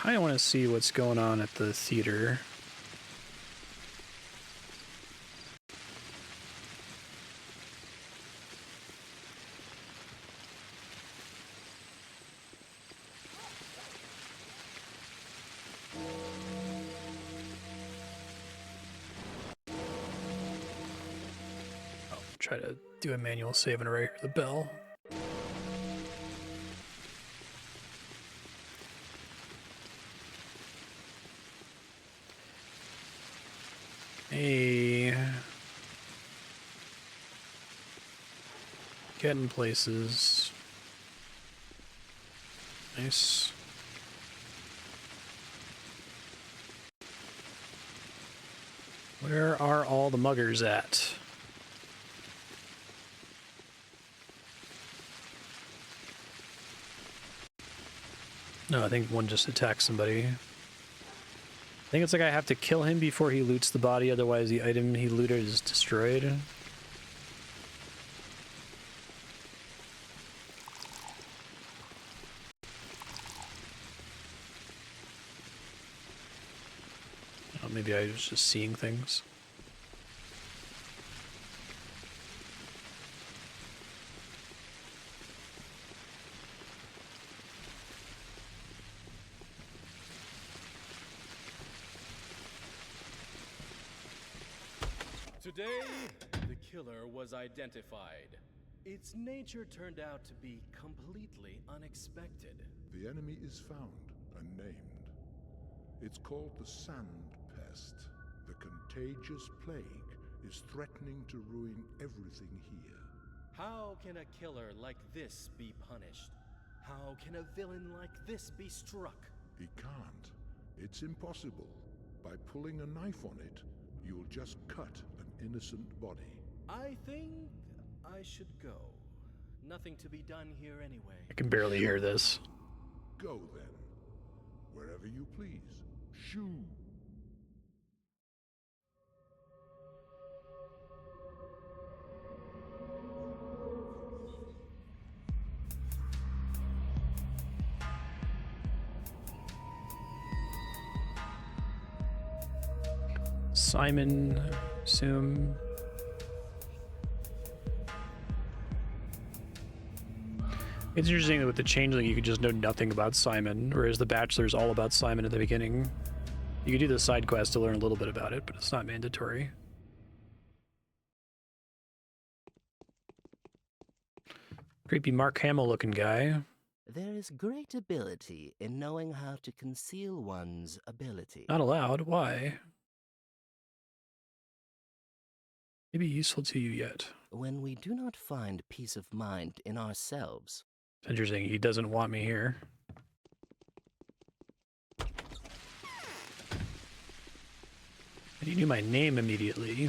I want to see what's going on at the theater. I'll try to do a manual save and right here, the bell. Hey, getting places. Nice. Where are all the muggers at? No, I think one just attacked somebody. I think it's like I have to kill him before he loots the body, otherwise the item he looted is destroyed. Oh, maybe I was just seeing things. Today, the killer was identified. Its nature turned out to be completely unexpected. The enemy is found and named. It's called the Sand Pest. The contagious plague is threatening to ruin everything here. How can a killer like this be punished? How can a villain like this be struck? He can't. It's impossible. By pulling a knife on it, you'll just cut an innocent body. I think I should go. Nothing to be done here anyway. I can barely hear this. Go then. Wherever you please. Shoo! Simon, assume. It's interesting that with the Changeling you could just know nothing about Simon, whereas the Bachelor's all about Simon at the beginning. You could do the side quest to learn a little bit about it, but it's not mandatory. Creepy Mark Hamill looking guy. There is great ability in knowing how to conceal one's ability. Not allowed. Why? Maybe useful to you yet. When we do not find peace of mind in ourselves. It's interesting. He doesn't want me here. And he knew my name immediately.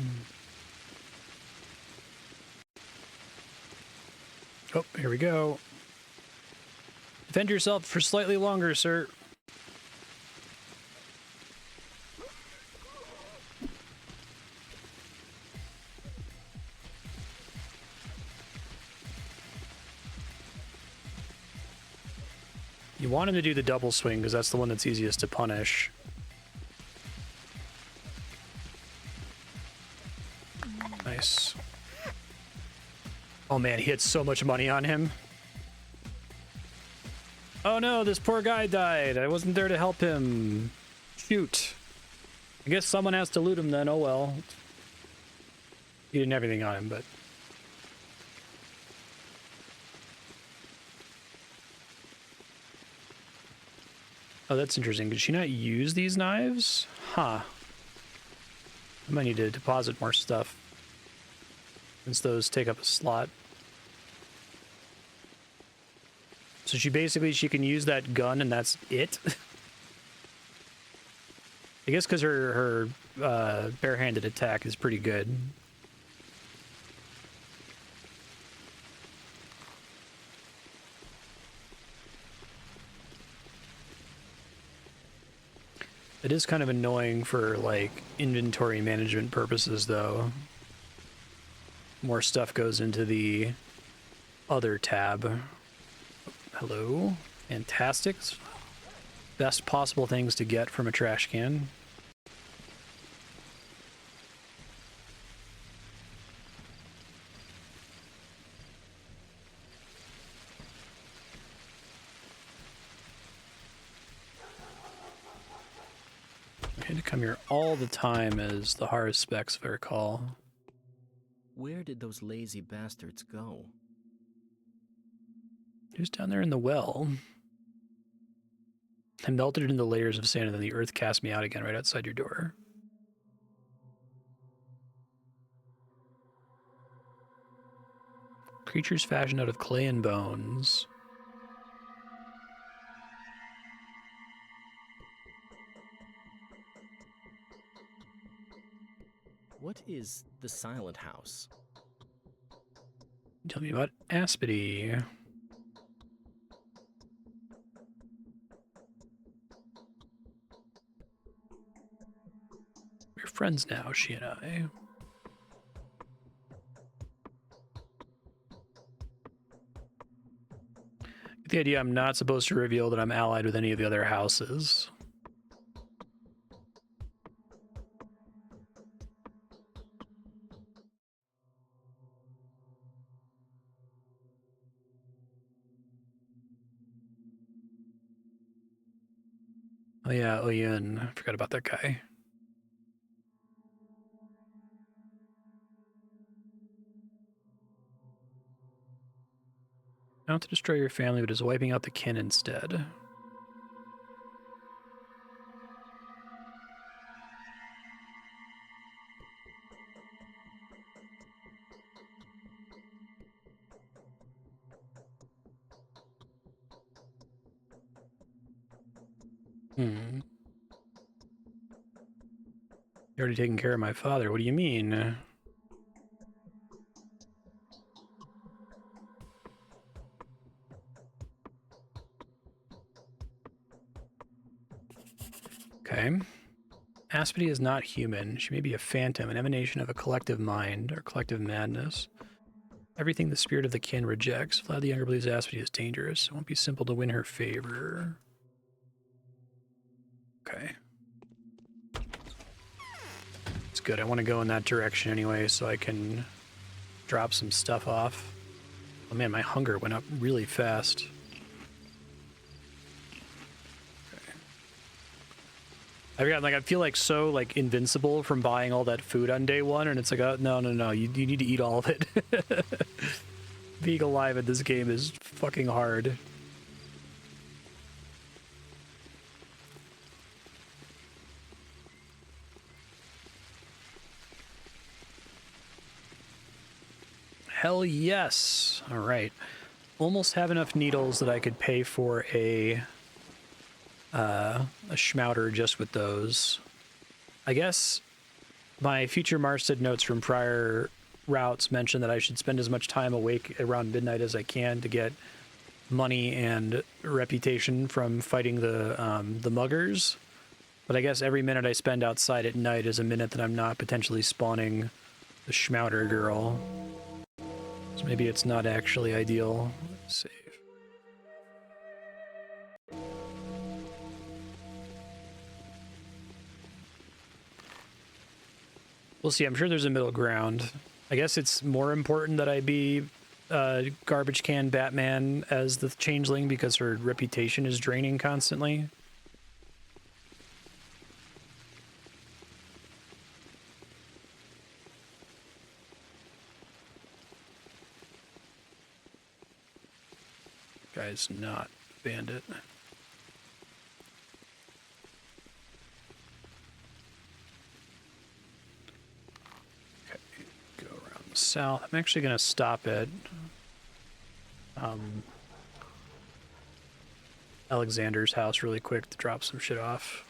Oh, here we go. Defend yourself for slightly longer, sir. You want him to do the double swing because that's the one that's easiest to punish. Nice. Oh man, he had so much money on him. Oh no, this poor guy died. I wasn't there to help him. Shoot. I guess someone has to loot him then. Oh well. He didn't have anything on him, but... Oh, that's interesting. Did she not use these knives? Huh. I might need to deposit more stuff, since those take up a slot. So she can use that gun and that's it? I guess because her barehanded attack is pretty good. It is kind of annoying for, like, inventory management purposes, though. More stuff goes into the other tab. Hello. Fantastic. Best possible things to get from a trash can. I had to come here all the time as the Haruspex, if I recall. Where did those lazy bastards go? Who's down there in the well? I melted into layers of sand and then the earth cast me out again right outside your door. Creatures fashioned out of clay and bones. What is the Silent House? Tell me about Aspity. We're friends now, she and I. Get the idea I'm not supposed to reveal that I'm allied with any of the other houses. Oh yeah, Oyun. I forgot about that guy. Not to destroy your family, but is wiping out the kin instead. Hmm. You're already taking care of my father. What do you mean? Okay. Aspity is not human. She may be a phantom, an emanation of a collective mind or collective madness. Everything the spirit of the kin rejects. Vlad the Younger believes Aspity is dangerous. It won't be simple to win her favor. Okay. It's good. I want to go in that direction anyway so I can drop some stuff off. Oh man, my hunger went up really fast. I feel like so like invincible from buying all that food on day one, and it's like, oh, no, you need to eat all of it. Being alive in this game is fucking hard. Hell yes. All right. Almost have enough needles that I could pay for a schmouter just with those. I guess my future Marstead notes from prior routes mention that I should spend as much time awake around midnight as I can to get money and reputation from fighting the muggers. But I guess every minute I spend outside at night is a minute that I'm not potentially spawning the schmouter girl. So maybe it's not actually ideal. Save. We'll see. I'm sure there's a middle ground. I guess it's more important that I be garbage can Batman as the Changeling because her reputation is draining constantly. Guy's not a bandit. Okay, go around the south. I'm actually going to stop at Alexander's house really quick to drop some shit off.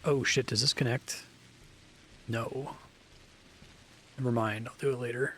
Oh shit, does this connect? No. Never mind, I'll do it later.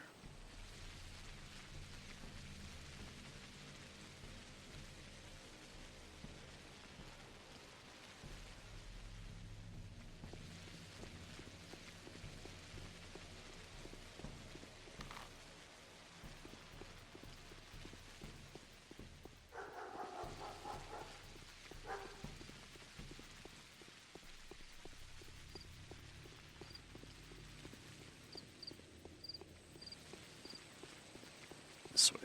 This way.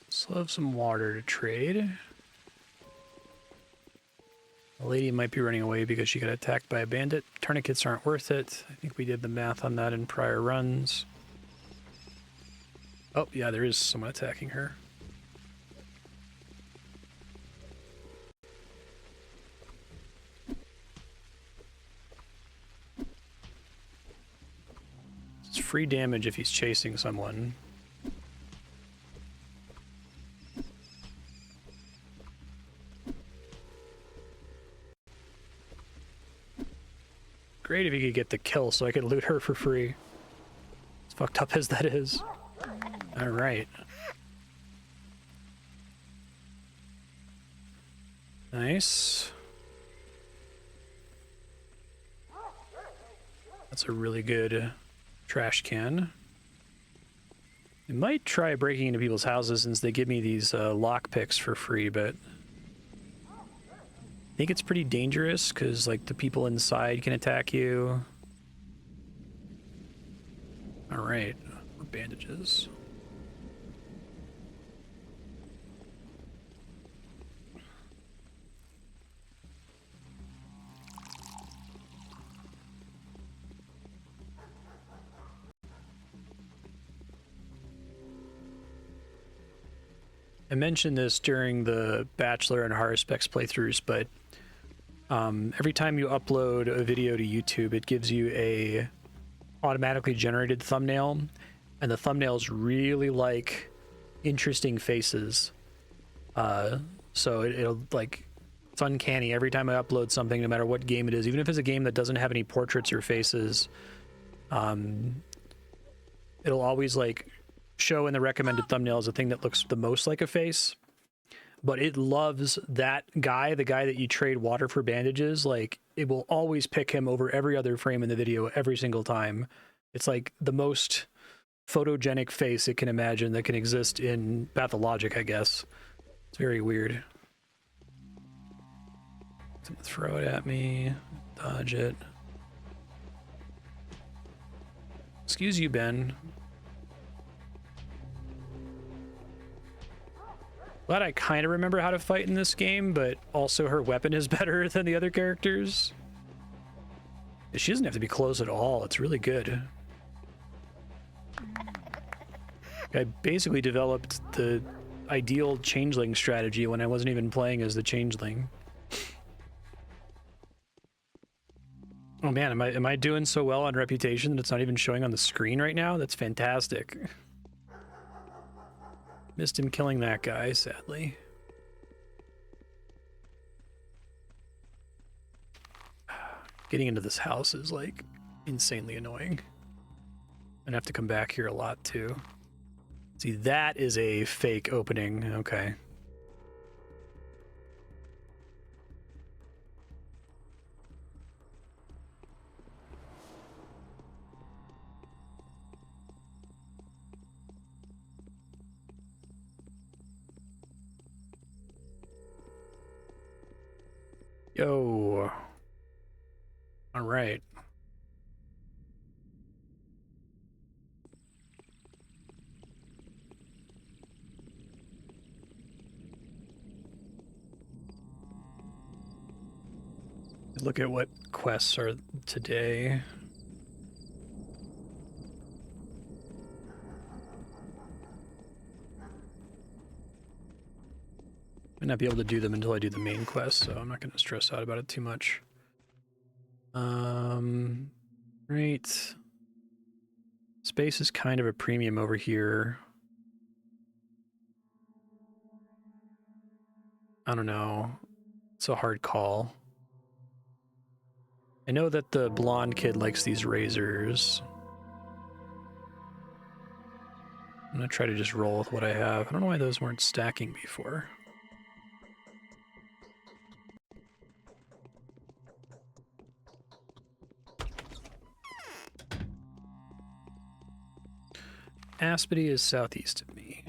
Still have some water to trade. The lady might be running away because she got attacked by a bandit. Tourniquets aren't worth it. I think we did the math on that in prior runs. Oh, yeah, there is someone attacking her. It's free damage if he's chasing someone. Great if he could get the kill so I could loot her for free. As fucked up as that is. Alright. Nice. That's a really good trash can. I might try breaking into people's houses since they give me these lockpicks for free, but I think it's pretty dangerous because, like, the people inside can attack you. Alright, more bandages. I mentioned this during the Bachelor and Haruspex playthroughs, but every time you upload a video to YouTube, it gives you a automatically generated thumbnail, and the thumbnails really like interesting faces. So it'll like, it's uncanny every time I upload something, no matter what game it is, even if it's a game that doesn't have any portraits or faces. It'll always like show in the recommended thumbnails the thing that looks the most like a face. But it loves that guy, the guy that you trade water for bandages. Like, it will always pick him over every other frame in the video every single time. It's like the most photogenic face it can imagine that can exist in Pathologic, I guess. It's very weird. Throw it at me. Dodge it. Excuse you, Ben. Glad I kind of remember how to fight in this game, but also her weapon is better than the other characters. She doesn't have to be close at all. It's really good. I basically developed the ideal Changeling strategy when I wasn't even playing as the Changeling. Oh man, am I doing so well on reputation that it's not even showing on the screen right now? That's fantastic. Missed him killing that guy, sadly. Getting into this house is, like, insanely annoying. I'm gonna have to come back here a lot, too. See, that is a fake opening. Okay. Yo. All right. look at what quests are today. Might not be able to do them until I do the main quest, so I'm not going to stress out about it too much. Right. Space is kind of a premium over here. I don't know. It's a hard call. I know that the blonde kid likes these razors. I'm gonna try to just roll with what I have. I don't know why those weren't stacking before. Aspity is southeast of me.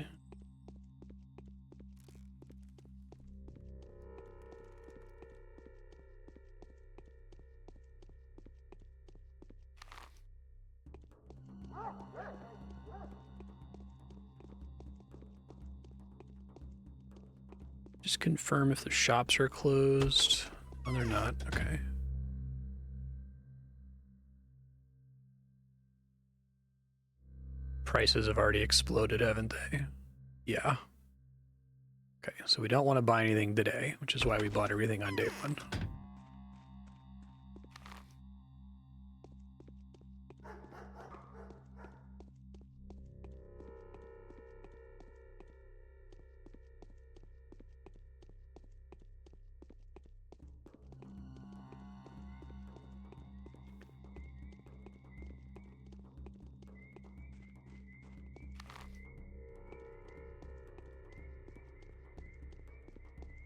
Just confirm if the shops are closed. Oh, they're not. Okay. Prices have already exploded, haven't they? Yeah. Okay, so we don't want to buy anything today, which is why we bought everything on day one.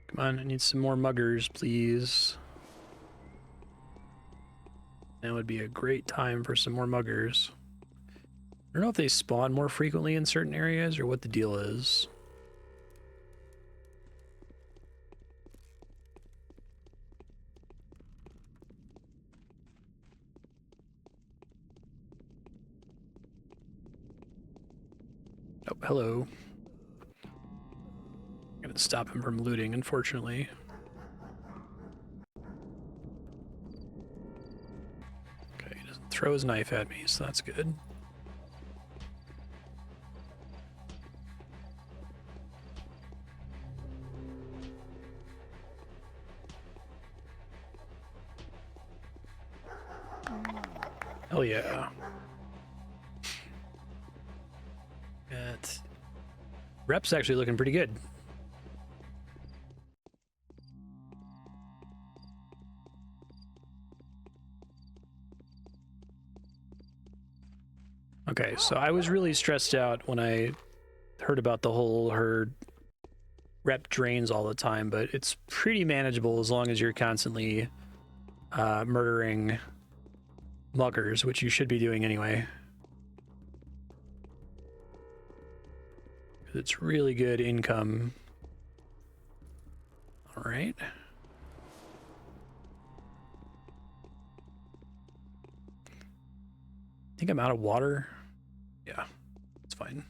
Come on, I need some more muggers, please. Now would be a great time for some more muggers. I don't know if they spawn more frequently in certain areas or what the deal is. Oh, hello. I'm gonna stop him from looting, unfortunately. Okay, he doesn't throw his knife at me, so that's good. Hell yeah. That rep's actually looking pretty good. Okay, so I was really stressed out when I heard about the whole her rep drains all the time, but it's pretty manageable as long as you're constantly murdering muggers, which you should be doing anyway. It's really good income. All right. I think I'm out of water. Yeah, it's fine.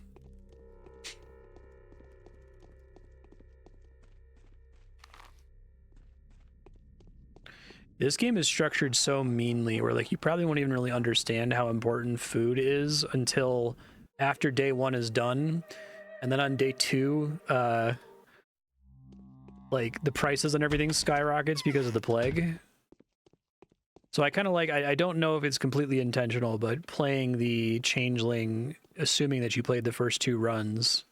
This game is structured so meanly where like you probably won't even really understand how important food is until after day one is done. And then on day two, like the prices and everything skyrockets because of the plague. So I kind of like, I don't know if it's completely intentional, but playing the Changeling, assuming that you played the first two runs,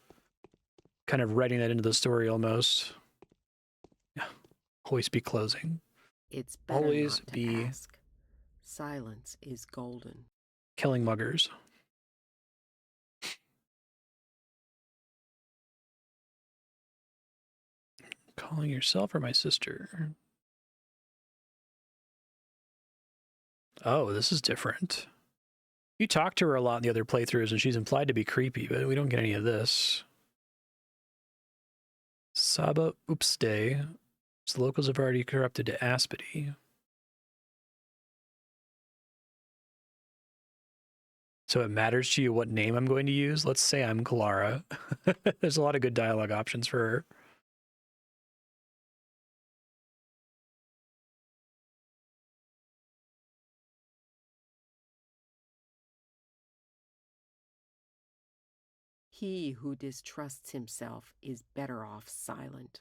kind of writing that into the story almost. Yeah. Always be closing. It's better always not to be ask. Silence is golden. Killing muggers. Calling yourself or my sister? Oh, this is different. You talk to her a lot in the other playthroughs, and she's implied to be creepy, but we don't get any of this. Saba Oops Day. So locals have already corrupted to Aspity. So it matters to you what name I'm going to use? Let's say I'm Lara. There's a lot of good dialogue options for her. He who distrusts himself is better off silent.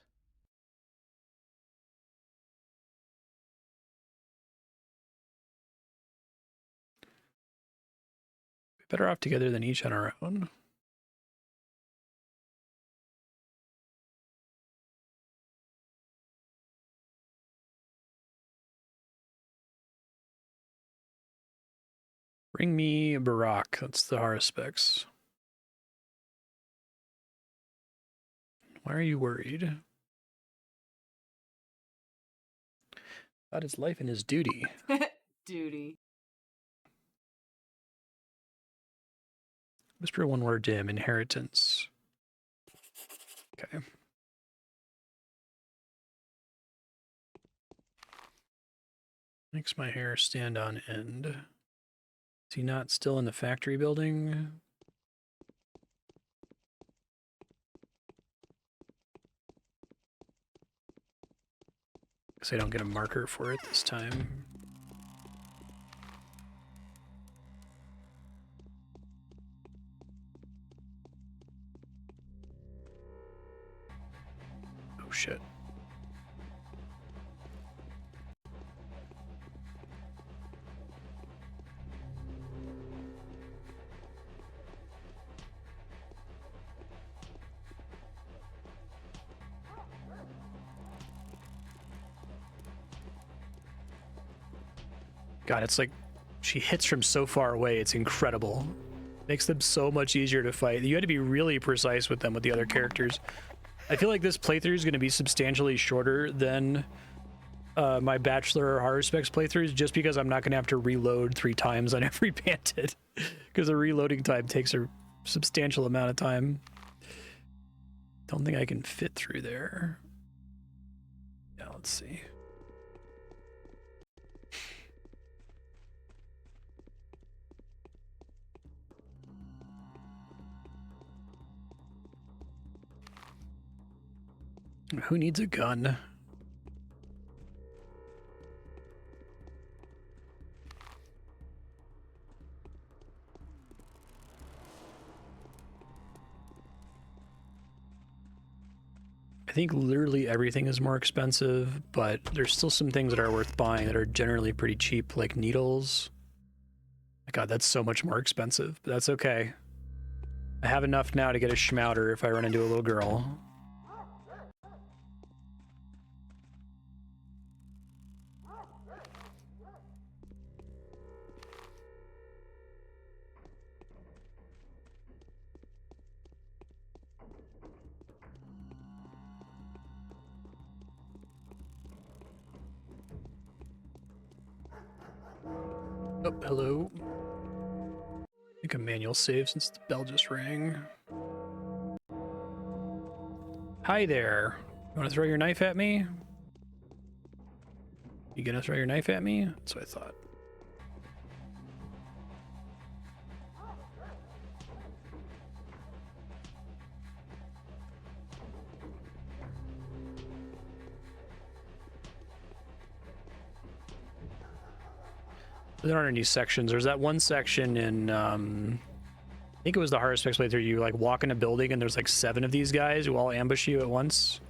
Better off together than each on our own. Bring me Barak. That's the Haruspex. Why are you worried? About his life and his duty. Duty. Whisper one word to him. Inheritance. Okay. Makes my hair stand on end. Is he not still in the factory building? Guess I don't get a marker for it this time. Oh shit. God, it's like she hits from so far away. It's incredible. Makes them so much easier to fight. You had to be really precise with them with the other characters. I feel like this playthrough is going to be substantially shorter than my Bachelor or Haruspex playthroughs, just because I'm not going to have to reload 3 times on every bandit, because the reloading time takes a substantial amount of time. Don't think I can fit through there. Yeah, let's see. Who needs a gun? I think literally everything is more expensive, but there's still some things that are worth buying that are generally pretty cheap, like needles. God, that's so much more expensive, but that's okay. I have enough now to get a schmouter if I run into a little girl. Oh, hello. I think a manual save since the bell just rang. Hi there. You want to throw your knife at me? You gonna throw your knife at me? That's what I thought. There aren't any sections. There's that one section in, I think it was the Haruspex playthrough. You like walk in a building and there's like 7 of these guys who all ambush you at once.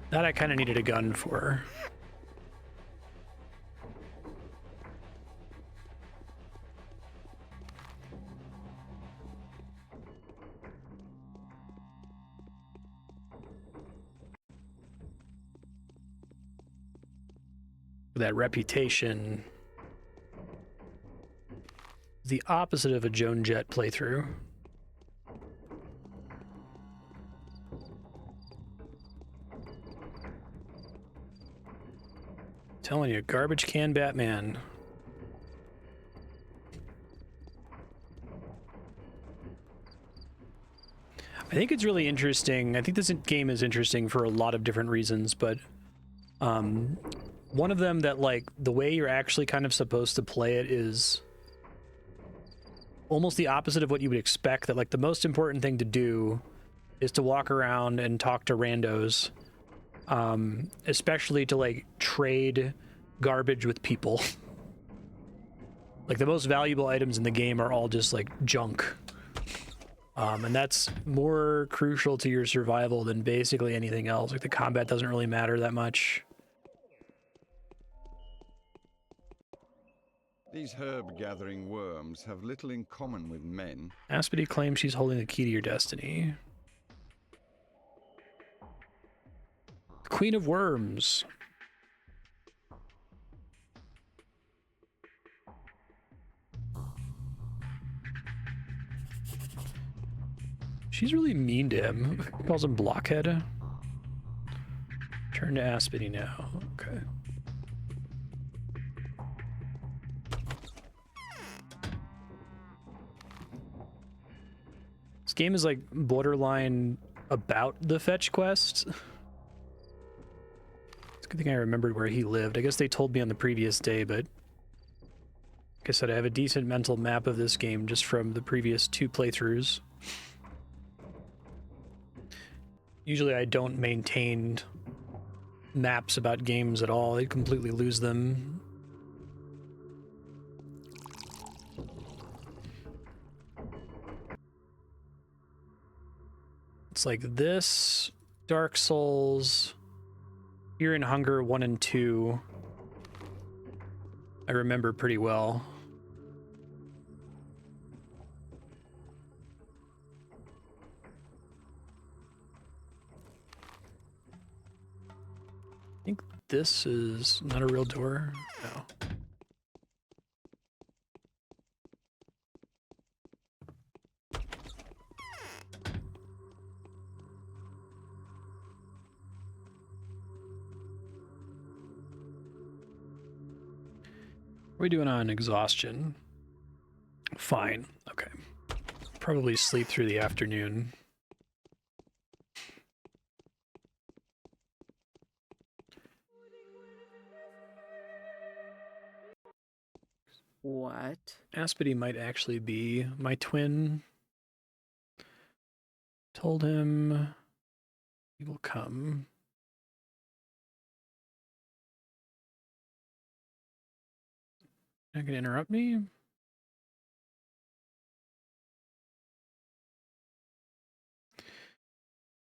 That I kind of needed a gun for. That reputation. The opposite of a Joan Jett playthrough. Telling you, garbage can Batman. I think it's really interesting. I think this game is interesting for a lot of different reasons, but one of them that, like, the way you're actually kind of supposed to play it is almost the opposite of what you would expect. That, like, the most important thing to do is to walk around and talk to randos, especially to, like, trade garbage with people. Like, the most valuable items in the game are all just, like, junk. And that's more crucial to your survival than basically anything else. Like, the combat doesn't really matter that much. These herb-gathering worms have little in common with men. Aspity claims she's holding the key to your destiny. Queen of Worms. She's really mean to him. Calls him Blockhead. Turn to Aspity now. Okay. This game is like borderline about the fetch quest. It's a good thing I remembered where he lived. I guess they told me on the previous day, but like I said, I have a decent mental map of this game just from the previous 2 playthroughs. Usually I don't maintain maps about games at all. I completely lose them. It's like this, Dark Souls, Fear and Hunger 1 and 2. I remember pretty well. I think this is not a real door. No. What are we doing on exhaustion? Fine. Okay. Probably sleep through the afternoon. What? Aspity might actually be my twin. Told him he will come. Not gonna interrupt me?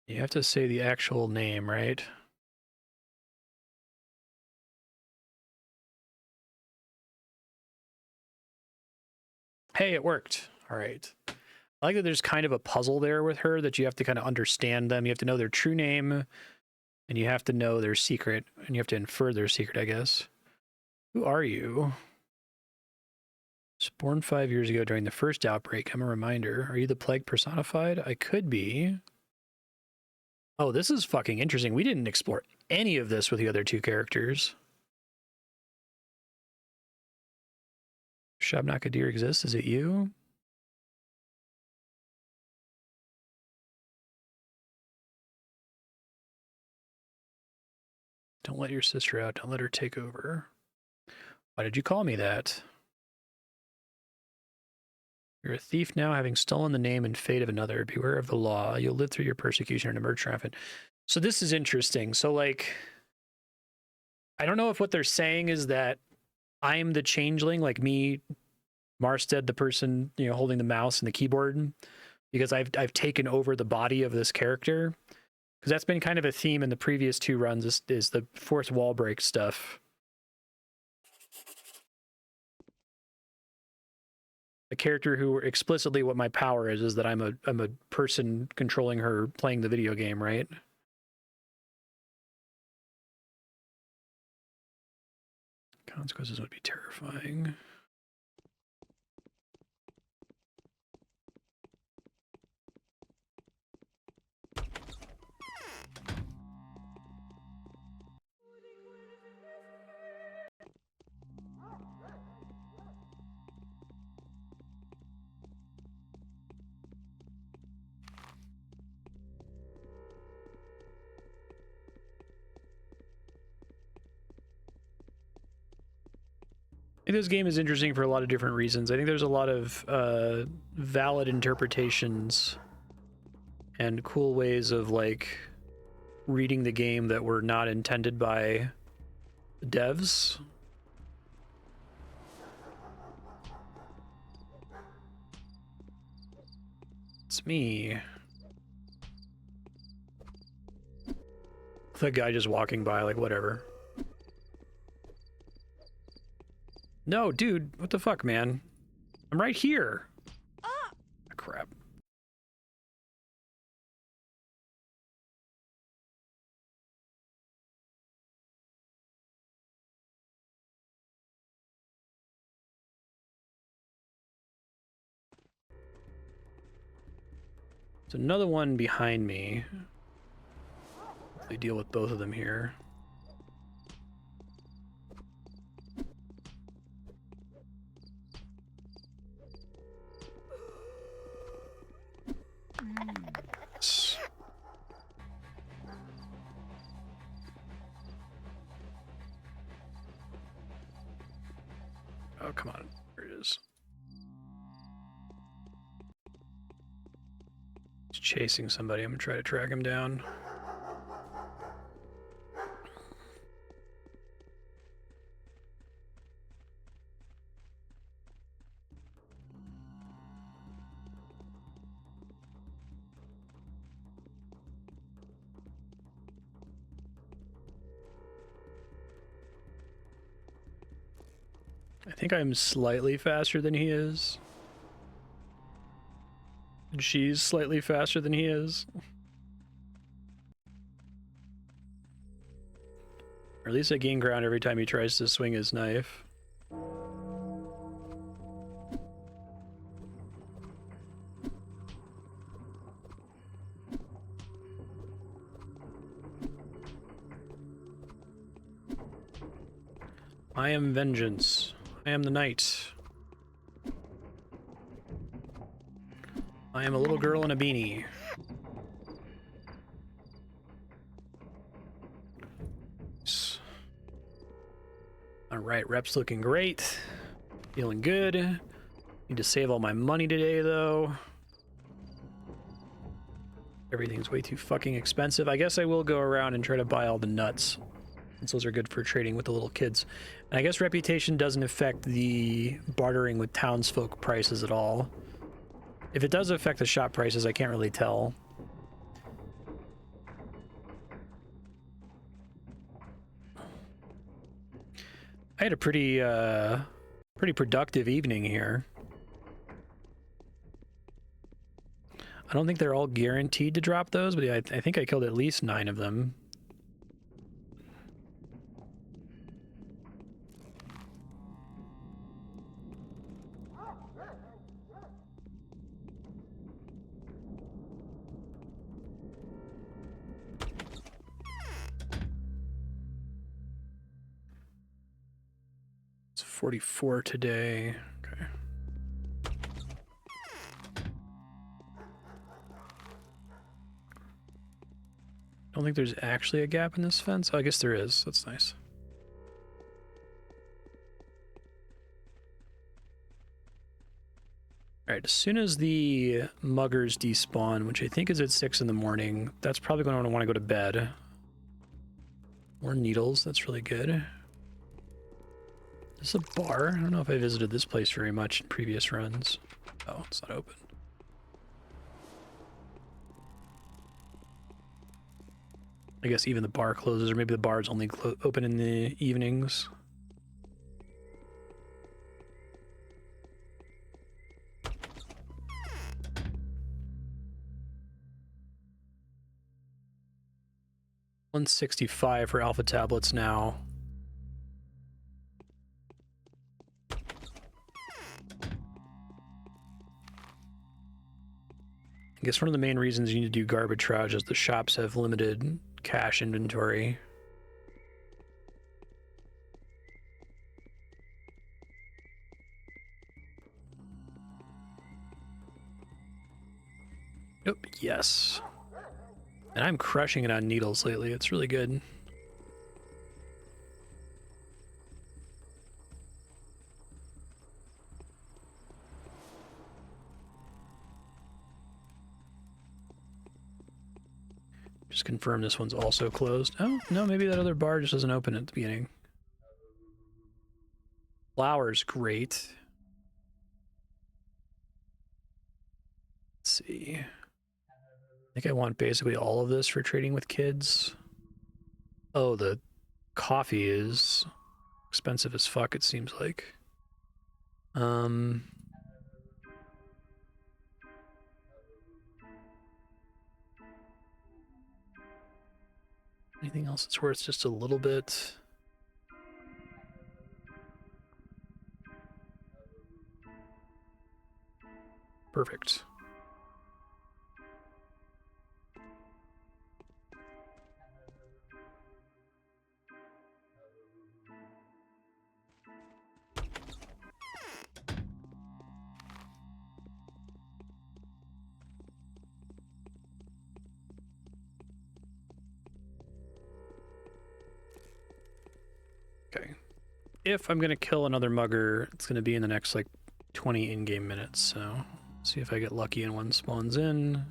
You have to say the actual name, right? Hey, it worked. All right. I like that there's kind of a puzzle there with her that you have to kind of understand them. You have to know their true name, and you have to know their secret, and you have to infer their secret, I guess. Who are you? Was born 5 years ago during the first outbreak. I'm a reminder. Are you the plague personified? I could be. Oh, this is fucking interesting. We didn't explore any of this with the other 2 characters. Shabnakadir exists. Is it you? Don't let your sister out. Don't let her take over. Why did you call me that? You're a thief now, having stolen the name and fate of another. Beware of the law. You'll live through your persecution and emerge triumphant. So this is interesting. So, like, I don't know if what they're saying is that I'm the changeling, like me, Marstead, the person, you know, holding the mouse and the keyboard, because I've taken over the body of this character. Because that's been kind of a theme in the previous 2 runs, is the fourth wall break stuff. A character who explicitly what my power is that I'm a person controlling her playing the video game, right? Consequences would be terrifying. I think this game is interesting for a lot of different reasons. I think there's a lot of valid interpretations and cool ways of like reading the game that were not intended by the devs. It's me. The guy just walking by, like, whatever. No, dude, what the fuck, man? I'm right here. Ah, crap. There's another one behind me. They deal with both of them here. Oh, come on. There it is. He's chasing somebody. I'm gonna try to track him down. I think I'm slightly faster than he is. And she's slightly faster than he is. Or at least I gain ground every time he tries to swing his knife. I am vengeance. I am the knight. I am a little girl in a beanie. Alright, rep's looking great. Feeling good. Need to save all my money today, though. Everything's way too fucking expensive. I guess I will go around and try to buy all the nuts, since those are good for trading with the little kids. And I guess reputation doesn't affect the bartering with townsfolk prices at all. If it does affect the shop prices, I can't really tell. I had a pretty productive evening here. I don't think they're all guaranteed to drop those, but I think I killed at least 9 of them. It's 44 today. Okay. I don't think there's actually a gap in this fence. Oh, I guess there is. That's nice. Alright, as soon as the muggers despawn, which I think is at 6 in the morning, that's probably going to want to go to bed. More needles, that's really good. Is this a bar? I don't know if I visited this place very much in previous runs. Oh, it's not open. I guess even the bar closes, or maybe the bar is only open in the evenings. $165 for alpha tablets now. I guess one of the main reasons you need to do garbage triage is the shops have limited cash inventory. Nope, yes. And I'm crushing it on needles lately. It's really good. Just confirm this one's also closed. Oh, no, maybe that other bar just doesn't open at the beginning. Flowers, great. Let's see. I think I want basically all of this for trading with kids. Oh, the coffee is expensive as fuck, it seems like. Anything else that's worth just a little bit? Perfect. Okay. If I'm gonna kill another mugger, it's gonna be in the next like 20 in-game minutes, so see if I get lucky and one spawns in.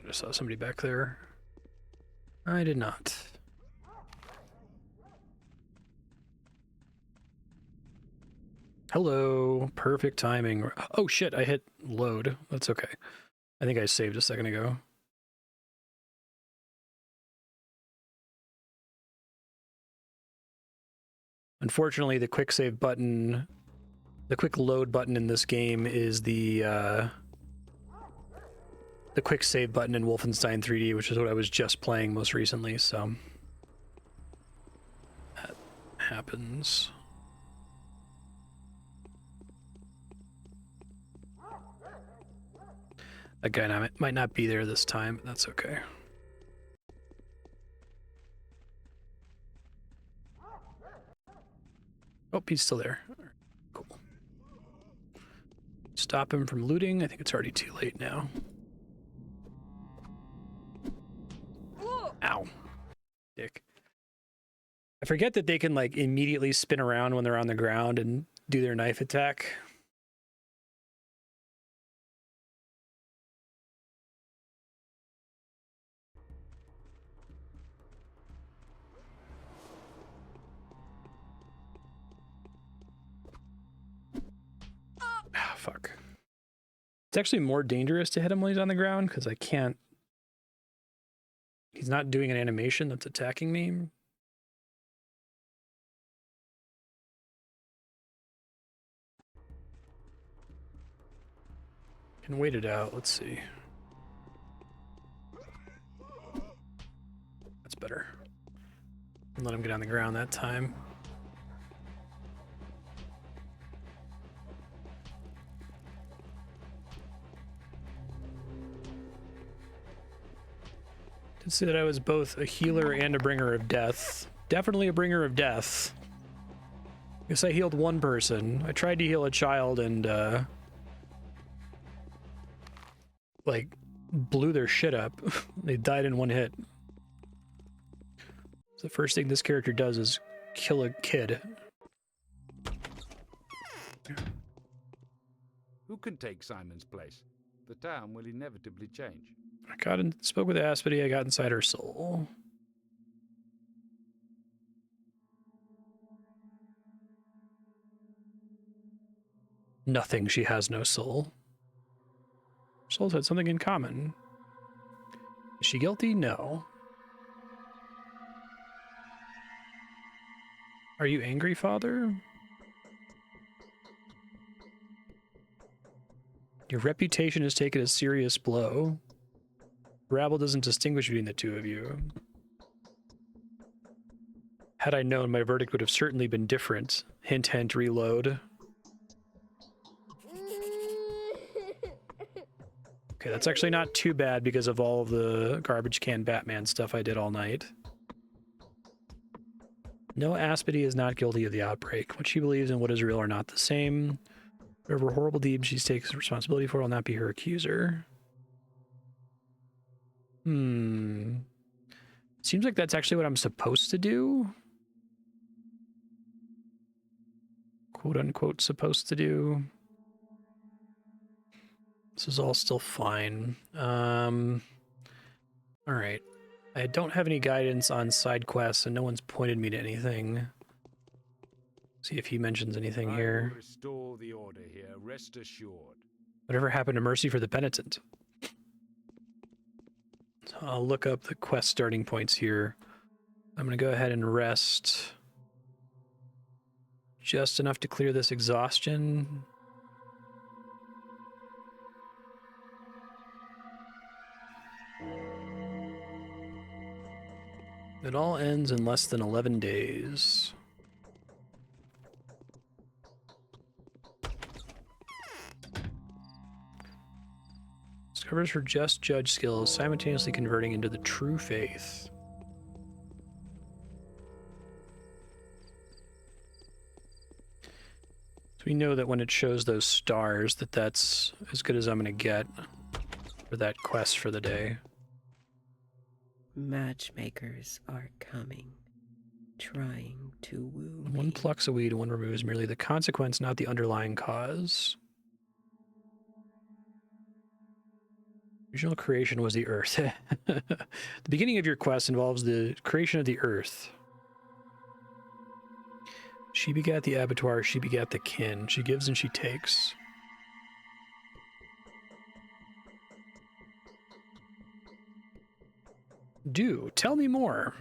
I saw somebody back there. I did not. Hello. Perfect timing. Oh shit, I hit load. That's okay. I think I saved a second ago. Unfortunately, the quick save button, the quick load button in this game is the quick save button in Wolfenstein 3D, which is what I was just playing most recently, so that happens. That guy might not be there this time, but that's okay. Oh, he's still there. Cool. Stop him from looting. I think it's already too late now. Ow. Dick. I forget that they can like immediately spin around when they're on the ground and do their knife attack. Ah, fuck. It's actually more dangerous to hit him while he's on the ground because I can't. He's not doing an animation that's attacking me. Can wait it out. Let's see. That's better. Let him get on the ground that time. Did say that I was both a healer and a bringer of death. Definitely a bringer of death. Guess I healed one person. I tried to heal a child and like blew their shit up. They died in one hit. So the first thing this character does is kill a kid. Who can take Simon's place? The town will inevitably change. I got and spoke with Aspity. I got inside her soul. Nothing. She has no soul. Souls had something in common. Is she guilty? No. Are you angry, Father? Your reputation has taken a serious blow. Ravel doesn't distinguish between the two of you. Had I known, my verdict would have certainly been different. Hint, hint, reload. Okay, that's actually not too bad because of all of the garbage can Batman stuff I did all night. No, Aspity is not guilty of the outbreak. What she believes and what is real are not the same. Whatever horrible deed she takes responsibility for will not be her accuser. Seems like that's actually what I'm supposed to do. quote unquote supposed to do. This is all still fine. All right. I don't have any guidance on side quests, and no one's pointed me to anything. See if he mentions anything here. I will restore the order here, rest assured. Whatever happened to mercy for the penitent? So I'll look up the quest starting points here. I'm going to go ahead and rest just enough to clear this exhaustion. It all ends in less than 11 days. Discovers her just judge skills, simultaneously converting into the true faith. So we know that when it shows those stars, that's as good as I'm going to get for that quest for the day. Matchmakers are coming, trying to woo me. One plucks a weed, one removes merely the consequence, not the underlying cause. Original creation was the earth. The beginning of your quest involves the creation of the earth. She begat the abattoir, she begat the kin. She gives and she takes. Do tell me more.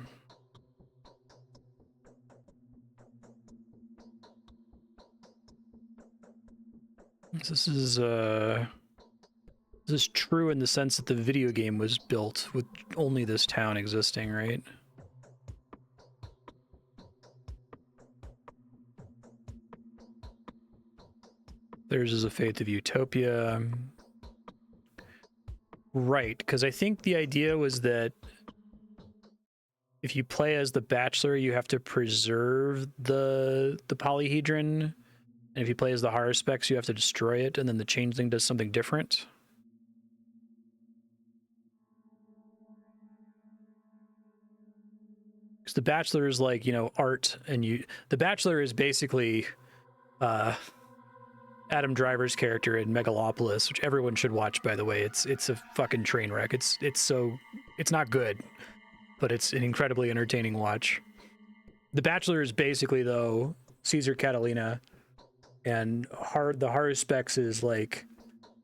This is true in the sense that the video game was built with only this town existing, right? Theirs is a faith of utopia. Right, because I think the idea was that if you play as the Bachelor, you have to preserve the polyhedron, and if you play as the Haruspex, you have to destroy it, and then the Changeling does something different. Because the Bachelor is like, you know, art, and the Bachelor is basically Adam Driver's character in Megalopolis, which everyone should watch, by the way. It's a fucking train wreck. It's not good, but it's an incredibly entertaining watch. The Bachelor is basically, though, Caesar Catalina, and the Haruspex is like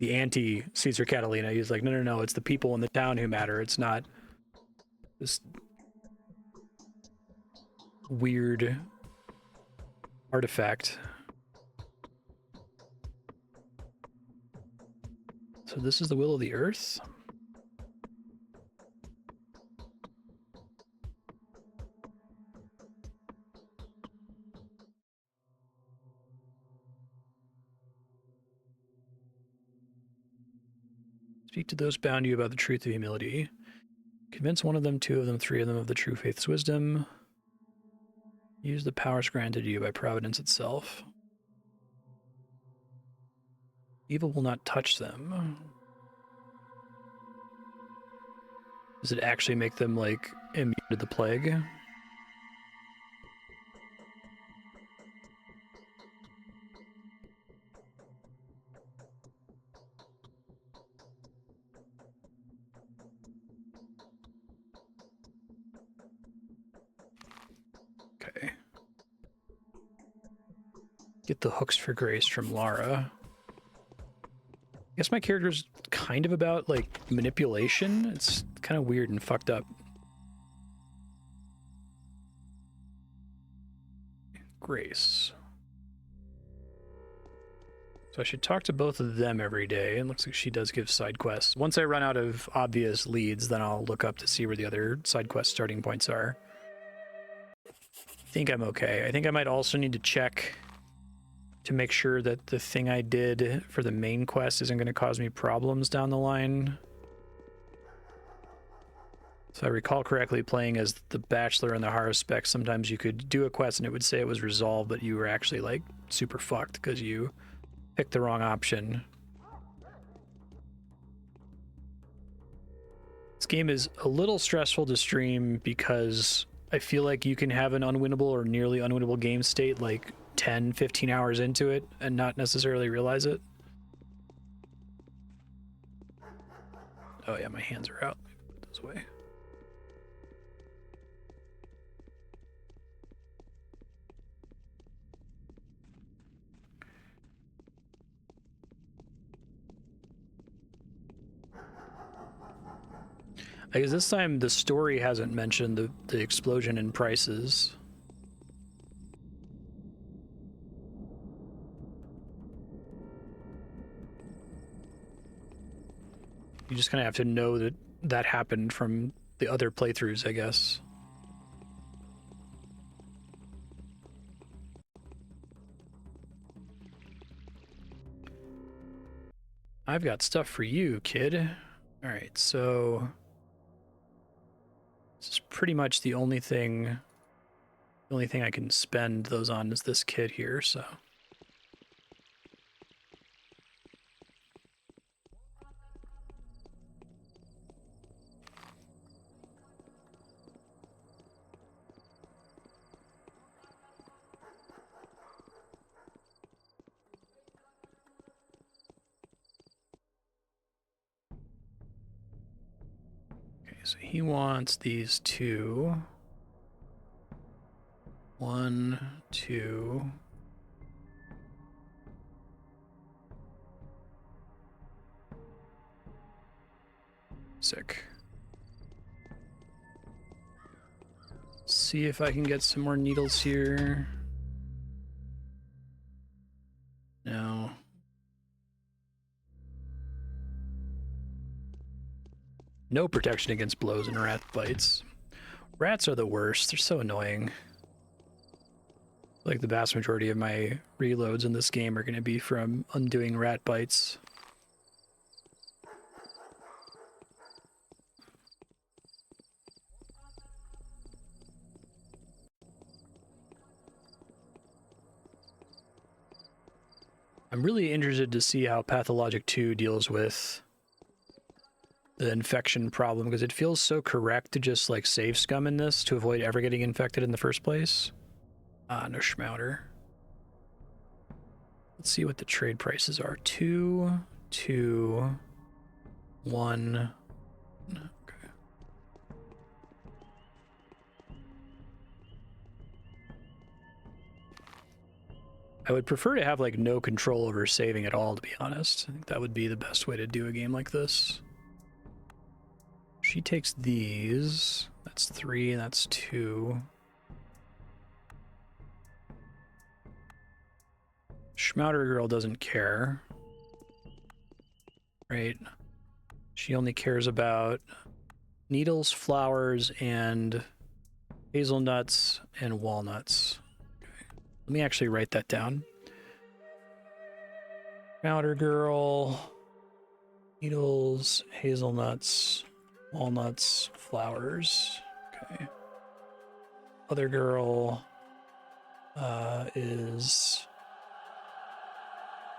the anti-Caesar Catalina. He's like, no, it's the people in the town who matter. It's not this weird artifact. So this is the will of the earth? Speak to those bound you about the truth of humility. Convince one of them, two of them, three of them of the true faith's wisdom. Use the powers granted you by providence itself. Evil will not touch them. Does it actually make them, like, immune to the plague? Okay. Get the hooks for grace from Lara. I guess my character's kind of about, like, manipulation. It's kind of weird and fucked up. Grace. So I should talk to both of them every day. It looks like she does give side quests. Once I run out of obvious leads, then I'll look up to see where the other side quest starting points are. I think I'm okay. I think I might also need to check to make sure that the thing I did for the main quest isn't going to cause me problems down the line. So I recall correctly, playing as the Bachelor and the Haruspex, sometimes you could do a quest and it would say it was resolved, but you were actually, like, super fucked because you picked the wrong option. This game is a little stressful to stream because I feel like you can have an unwinnable or nearly unwinnable game state, like, 10, 15 hours into it and not necessarily realize it. Oh yeah, my hands are out. Put those away. I guess this time the story hasn't mentioned the explosion in prices. You just kind of have to know that that happened from the other playthroughs, I guess. I've got stuff for you, kid. All right, so this is pretty much the only thing I can spend those on is this kid here, so. So he wants these two. 1, 2. Sick. See if I can get some more needles here. No. No protection against blows and rat bites. Rats are the worst. They're so annoying. Like the vast majority of my reloads in this game are going to be from undoing rat bites. I'm really interested to see how Pathologic 2 deals with the infection problem, because it feels so correct to just like save scum in this to avoid ever getting infected in the first place. Ah, no schmouter. Let's see what the trade prices are. 2, 2, 1. Okay. I would prefer to have like no control over saving at all, to be honest. I think that would be the best way to do a game like this. She takes these. That's 3, and that's 2. Schmouter girl doesn't care. Right? She only cares about needles, flowers, and hazelnuts and walnuts. Okay. Let me actually write that down. Schmouter girl, needles, hazelnuts, walnuts, flowers. Okay. Other girl is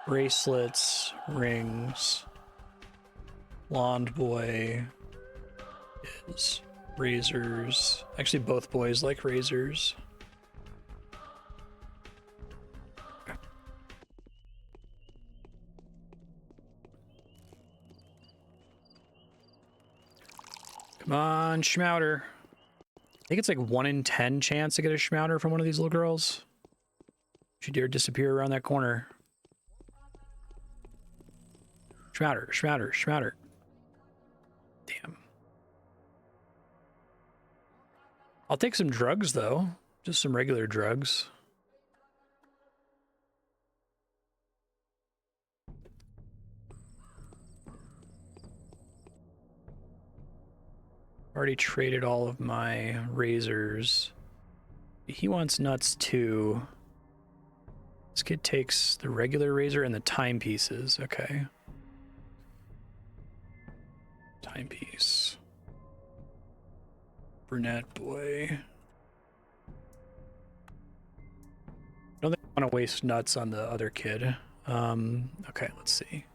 bracelets, rings. Blonde boy is razors. Actually, both boys like razors. Okay. Come on, Schmouter. I think it's like 1 in 10 chance to get a Schmouter from one of these little girls. She dare disappear around that corner. Schmouter, Schmouter, Schmouter. Damn. I'll take some drugs, though. Just some regular drugs. Already traded all of my razors. He wants nuts, too. This kid takes the regular razor and the timepieces. Okay. Timepiece. Brunette boy. I don't think I want to waste nuts on the other kid. Okay, let's see.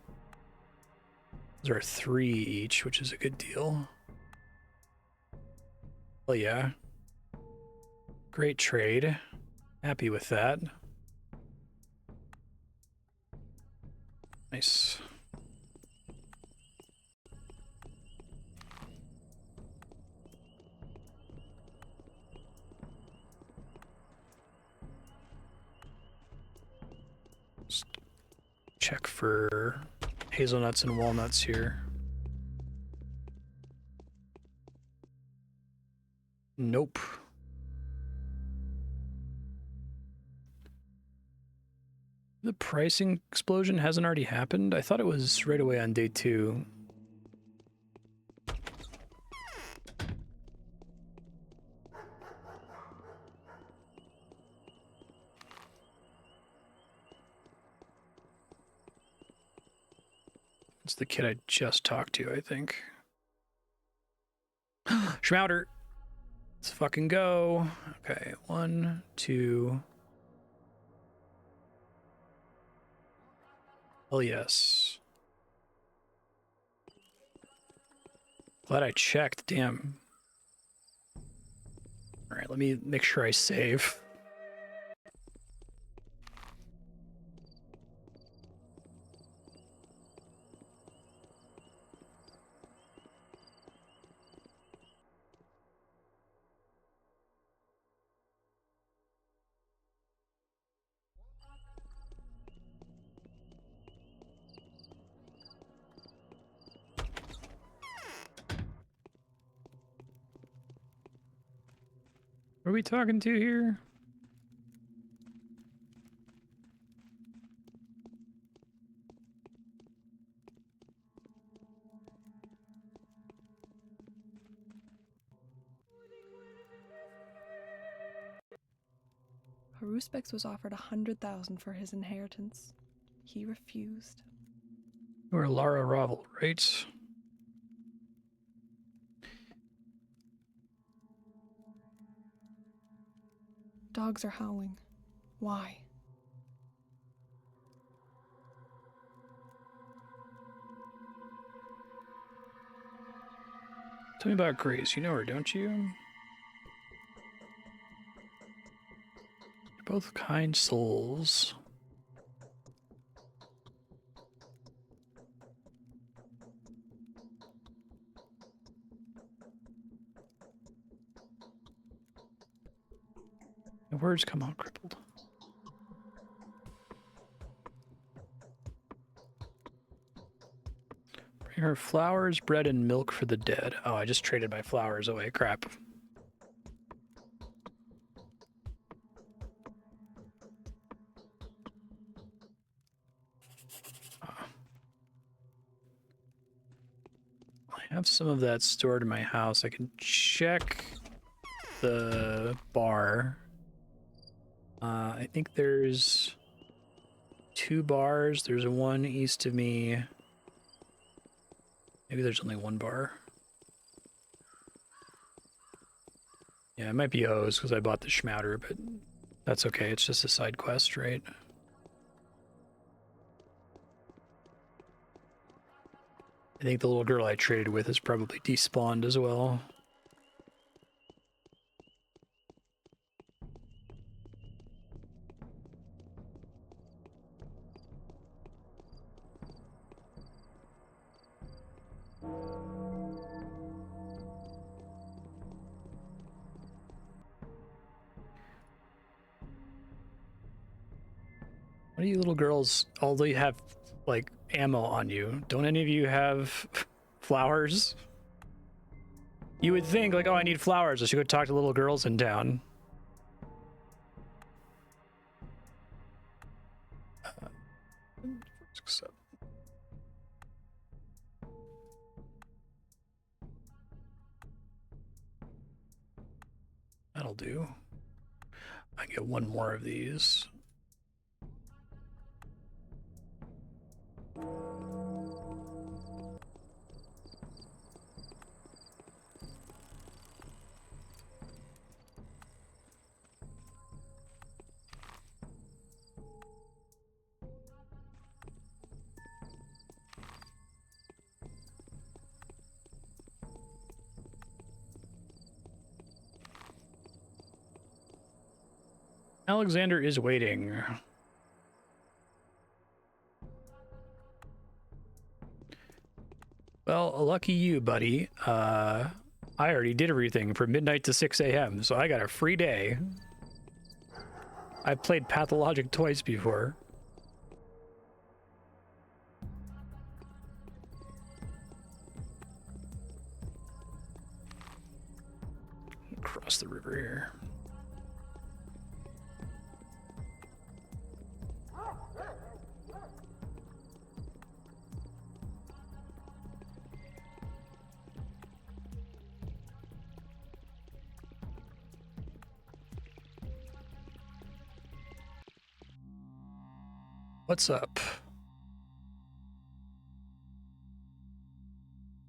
Those are 3 each, which is a good deal. Well, yeah. Great trade. Happy with that. Nice. Just check for hazelnuts and walnuts here. Nope. The pricing explosion hasn't already happened? I thought it was right away on day 2. It's the kid I just talked to, I think. Schmouder! Let's fucking go. Okay, 1, 2. Oh yes. Glad I checked, damn. Alright, let me make sure I save. What are we talking to here? Haruspex was offered 100,000 for his inheritance. He refused. You are Lara Ravel, right? Dogs are howling. Why? Tell me about Grace. You know her, don't you? You're both kind souls. The words come out crippled. Bring her flowers, bread, and milk for the dead. Oh, I just traded my flowers away. Crap. I have some of that stored in my house. I can check the bar. I think there's 2 bars. There's one east of me. Maybe there's only 1 bar. Yeah, it might be O's because I bought the Schmouder, but that's okay. It's just a side quest, right? I think the little girl I traded with is probably despawned as well. What do you little girls, although you have, like, ammo on you, don't any of you have flowers? You would think, like, oh, I need flowers. I should go talk to little girls in town. That'll do. I get 1 more of these. Alexander is waiting. Well, lucky you, buddy. I already did everything from midnight to 6 a.m., so I got a free day. I've played Pathologic twice before. Across the river here. What's up?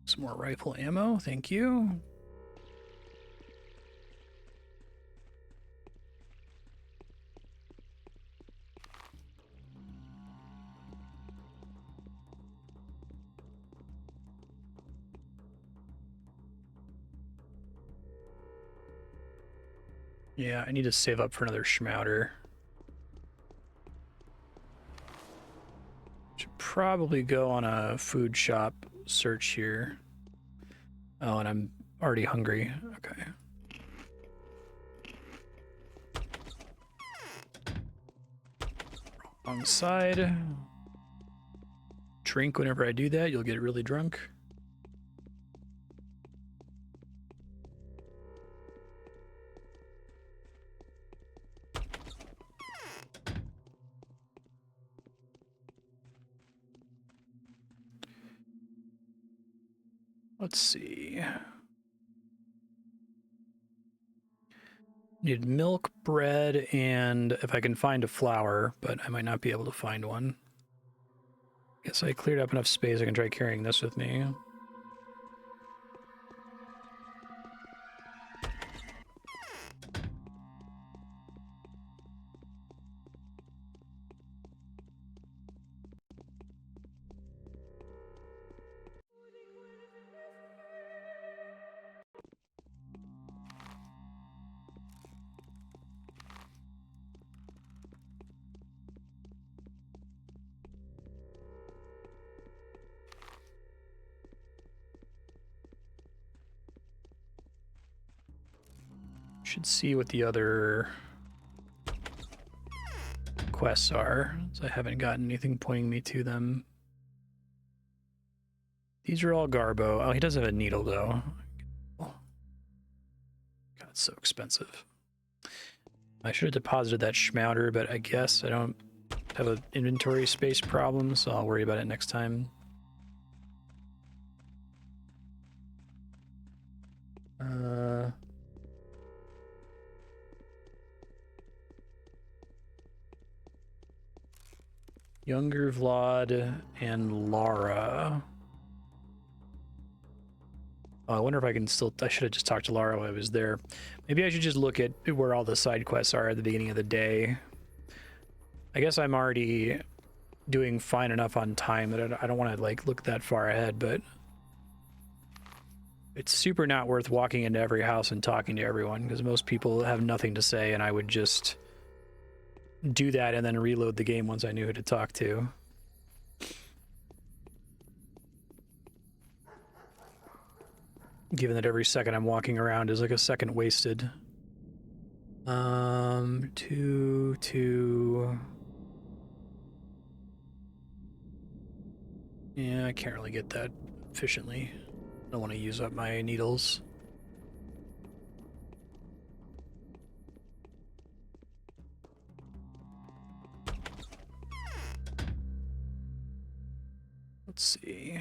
Some more rifle ammo, thank you. Yeah, I need to save up for another schmouter. Should probably go on a food shop search here. Oh, and I'm already hungry. Okay. Wrong side. Drink whenever I do that, you'll get really drunk. Let's see. Need milk, bread, and if I can find a flour, but I might not be able to find one. Guess I cleared up enough space I can try carrying this with me. Should see what the other quests are, so I haven't gotten anything pointing me to them. These are all Garbo. Oh, he does have a needle, though. God, it's so expensive. I should have deposited that schmouter, but I guess I don't have an inventory space problem, so I'll worry about it next time. Younger Vlad and Lara. Oh, I wonder if I can still... I should have just talked to Lara while I was there. Maybe I should just look at where all the side quests are at the beginning of the day. I guess I'm already doing fine enough on time that I don't want to like look that far ahead, but it's super not worth walking into every house and talking to everyone because most people have nothing to say, and I would just do that and then reload the game once I knew who to talk to. Given that every second I'm walking around is like a second wasted. 2. Yeah, I can't really get that efficiently. I don't want to use up my needles. Let's see.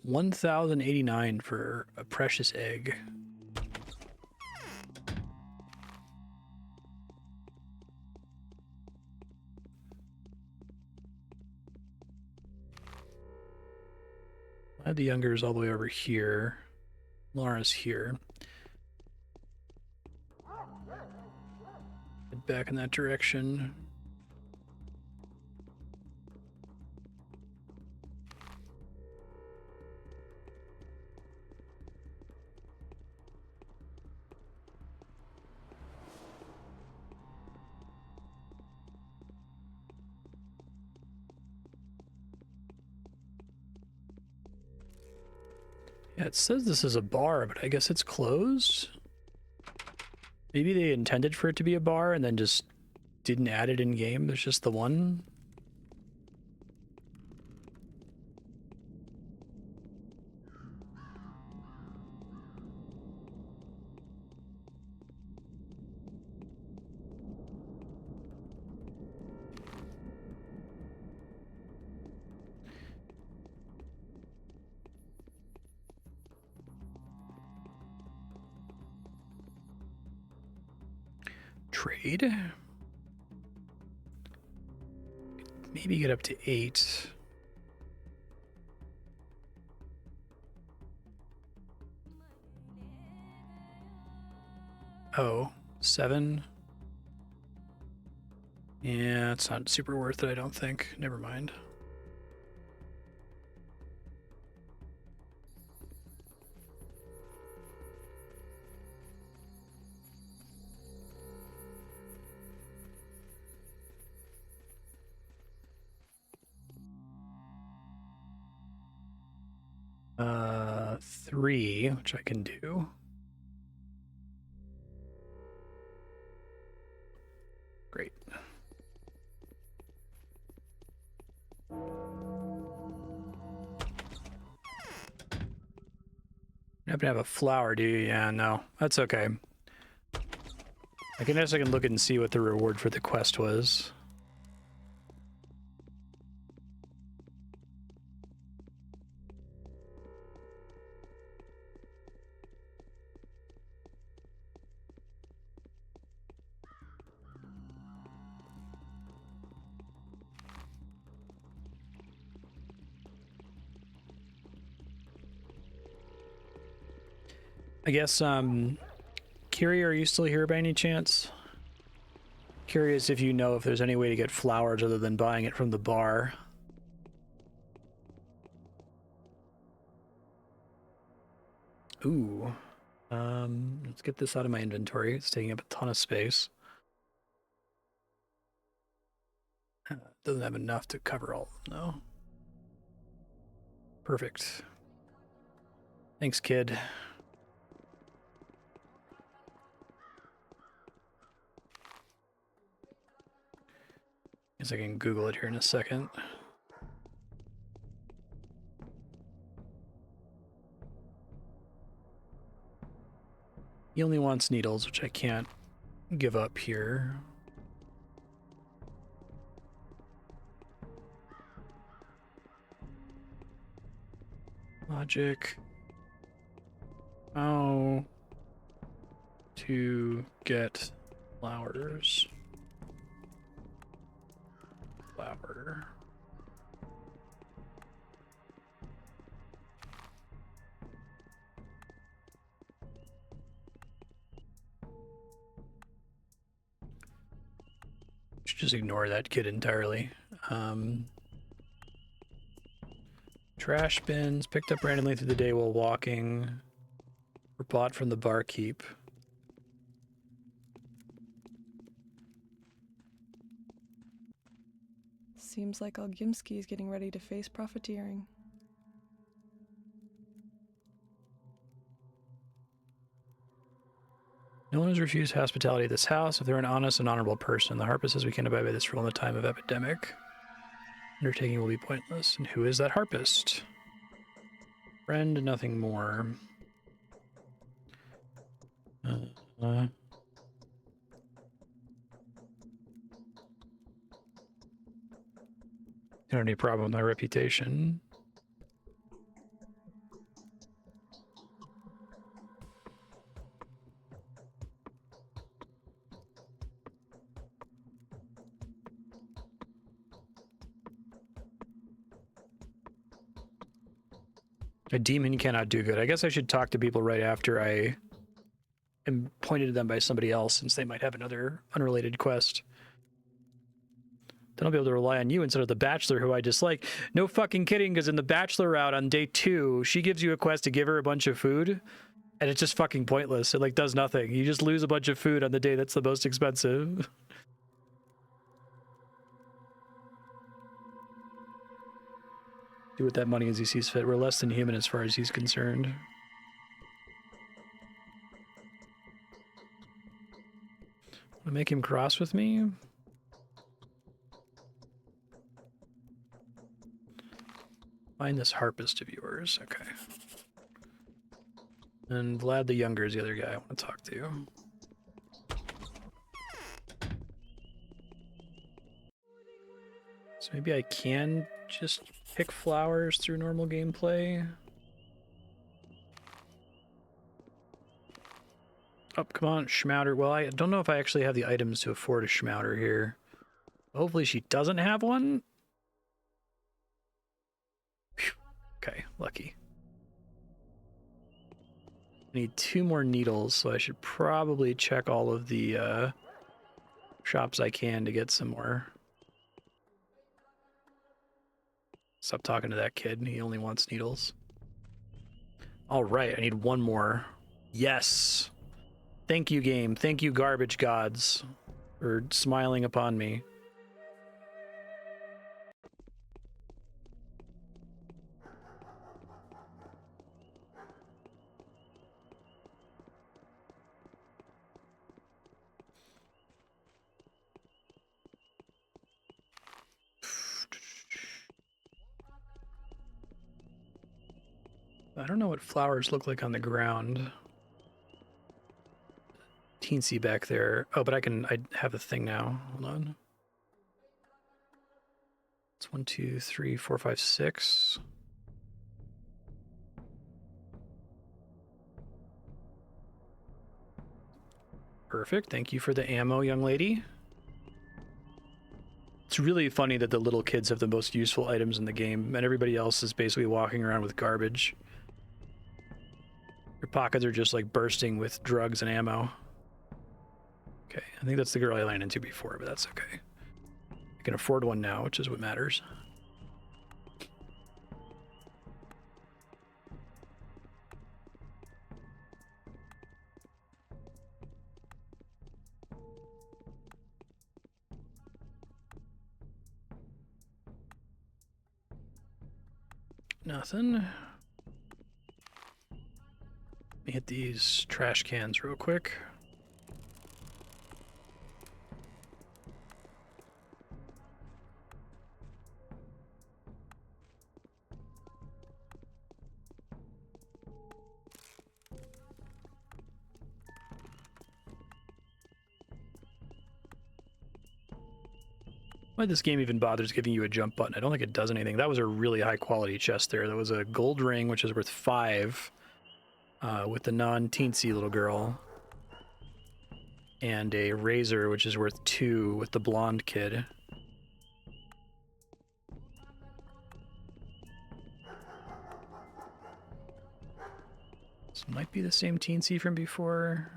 $1,089 for a precious egg. I had the youngers all the way over here. Lara's here. Head back in that direction. Yeah, it says this is a bar, but I guess it's closed. Maybe they intended for it to be a bar and then just didn't add it in game. There's just the one. Trade. Maybe get up to 8. Oh, 7. Yeah, it's not super worth it, I don't think. Never mind. Uh, 3, which I can do. Great. You happen to have a flower, do you? Yeah, no. That's okay. I guess I can look and see what the reward for the quest was. I guess, Kiri, are you still here by any chance? Curious if you know if there's any way to get flowers other than buying it from the bar. Ooh. Let's get this out of my inventory. It's taking up a ton of space. Doesn't have enough to cover all of them, though. Perfect. Thanks, kid. Guess I can Google it here in a second. He only wants needles, which I can't give up here. Logic. How to get flowers. Flower. Should just ignore that kid entirely. Trash bins picked up randomly through the day while walking, were bought from the barkeep. Seems like Olgimsky is getting ready to face profiteering. No one has refused hospitality at this house if they're an honest and honorable person. The harpist says we can't abide by this rule in the time of epidemic. Undertaking will be pointless. And who is that harpist? Friend, nothing more. Don't have any problem with my reputation. A demon cannot do good. I guess I should talk to people right after I am pointed to them by somebody else, since they might have another unrelated quest. Then I'll be able to rely on you instead of the Bachelor, who I dislike. No fucking kidding, because in the Bachelor route on day 2, she gives you a quest to give her a bunch of food, and it's just fucking pointless. It, like, does nothing. You just lose a bunch of food on the day that's the most expensive. Do with that money as he sees fit. We're less than human as far as he's concerned. Want to make him cross with me? Find this harpist of yours. Okay. And Vlad the Younger is the other guy I want to talk to. So maybe I can just pick flowers through normal gameplay. Oh, come on, Schmouter. Well, I don't know if I actually have the items to afford a Schmouter here. Hopefully she doesn't have one. Whew. Okay, lucky. I need 2 more needles, so I should probably check all of the shops I can to get some more. Stop talking to that kid. He only wants needles. All right, I need 1 more. Yes. Thank you, game. Thank you, garbage gods, for smiling upon me. I don't know what flowers look like on the ground. Teensy back there. Oh, but I have the thing now. Hold on. It's 1, 2, 3, 4, 5, 6. Perfect. Thank you for the ammo, young lady. It's really funny that the little kids have the most useful items in the game, and everybody else is basically walking around with garbage. Your pockets are just like bursting with drugs and ammo. Okay, I think that's the girl I ran into before, but that's okay. I can afford one now, which is what matters. Nothing. Let me hit these trash cans real quick. Why this game even bothers giving you a jump button? I don't think it does anything. That was a really high quality chest there. That was a gold ring, which is worth 5, with the non-teensy little girl. And a razor, which is worth 2 with the blonde kid. This might be the same teensy from before.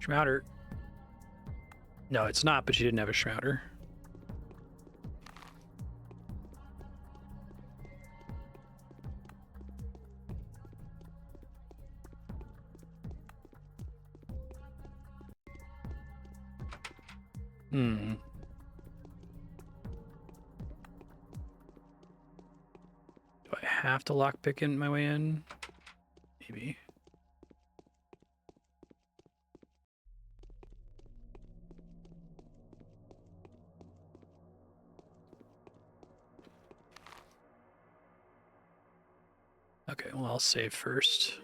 Schmouter. No, it's not, but she didn't have a Schmouter. Do I have to lockpick in my way in? Maybe. Okay, well, I'll save first.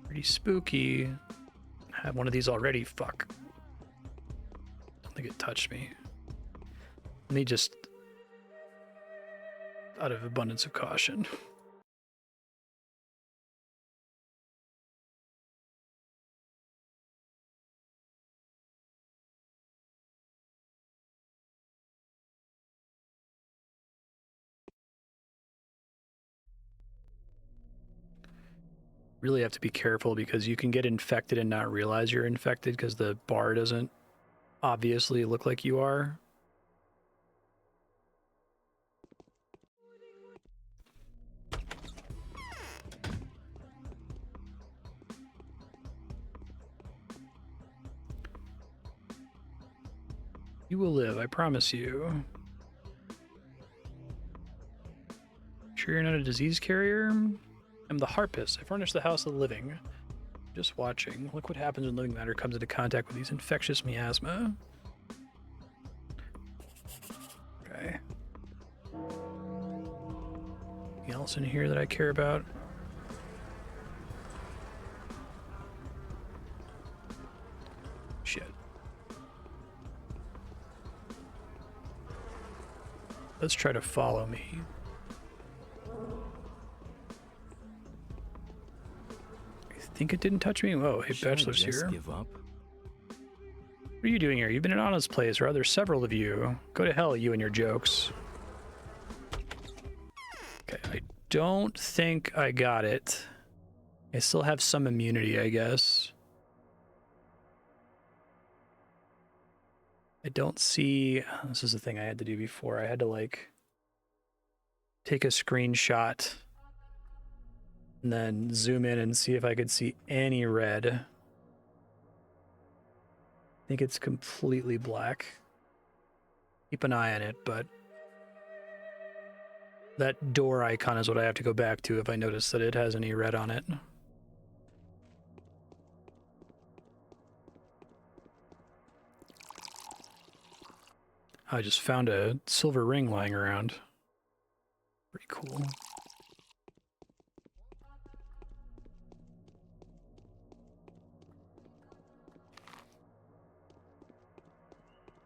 Pretty spooky. I have one of these already. Fuck. Don't think it touched me. Let me just, out of abundance of caution. Really have to be careful because you can get infected and not realize you're infected because the bar doesn't obviously look like you are. You will live, I promise you. Sure you're not a disease carrier? I'm the harpist. I furnish the house of the living. Just watching. Look what happens when living matter comes into contact with these infectious miasma. Okay. Anything else in here that I care about? Shit. Let's try to follow me. I think it didn't touch me. Whoa, hey, Bachelor's here. Give up? What are you doing here? You've been in Anna's place, or are there several of you? Go to hell, you and your jokes. Okay, I don't think I got it. I still have some immunity, I guess. I don't see... This is the thing I had to do before. I had to, like, take a screenshot and then zoom in and see if I could see any red. I think it's completely black. Keep an eye on it, but that door icon is what I have to go back to if I notice that it has any red on it. I just found a silver ring lying around. Pretty cool.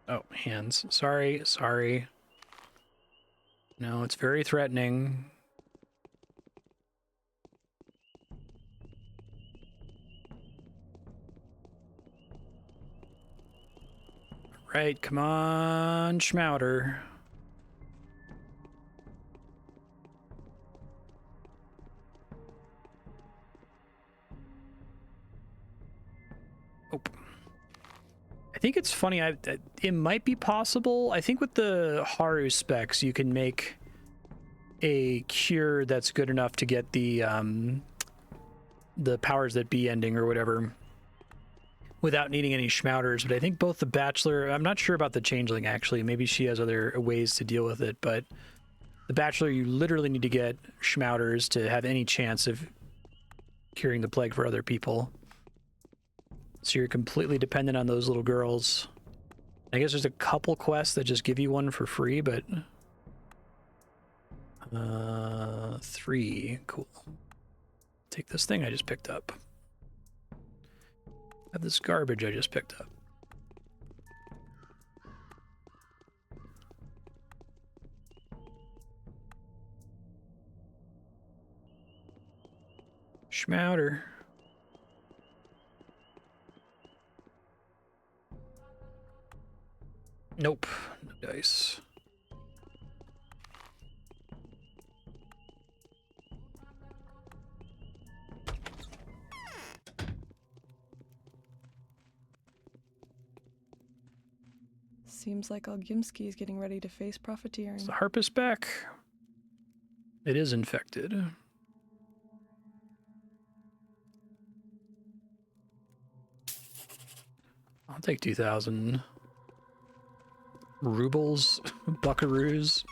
Oh, hands. Sorry, sorry. No, it's very threatening. Right, come on, Schmouter. Oh. I think it's funny, it might be possible. I think with the Haruspex, you can make a cure that's good enough to get the powers that be ending or whatever without needing any Schmouters. But I think both the Bachelor, I'm not sure about the Changeling actually, maybe she has other ways to deal with it, but the Bachelor, you literally need to get Schmouters to have any chance of curing the plague for other people. So you're completely dependent on those little girls. I guess there's a couple quests that just give you one for free, but 3, cool. Take this thing I just picked up. Have this garbage I just picked up. Schmouter. Nope, no dice. Seems like Algimsky is getting ready to face profiteering. Is the Harpist back? It is infected. I'll take 2,000 rubles, buckaroos,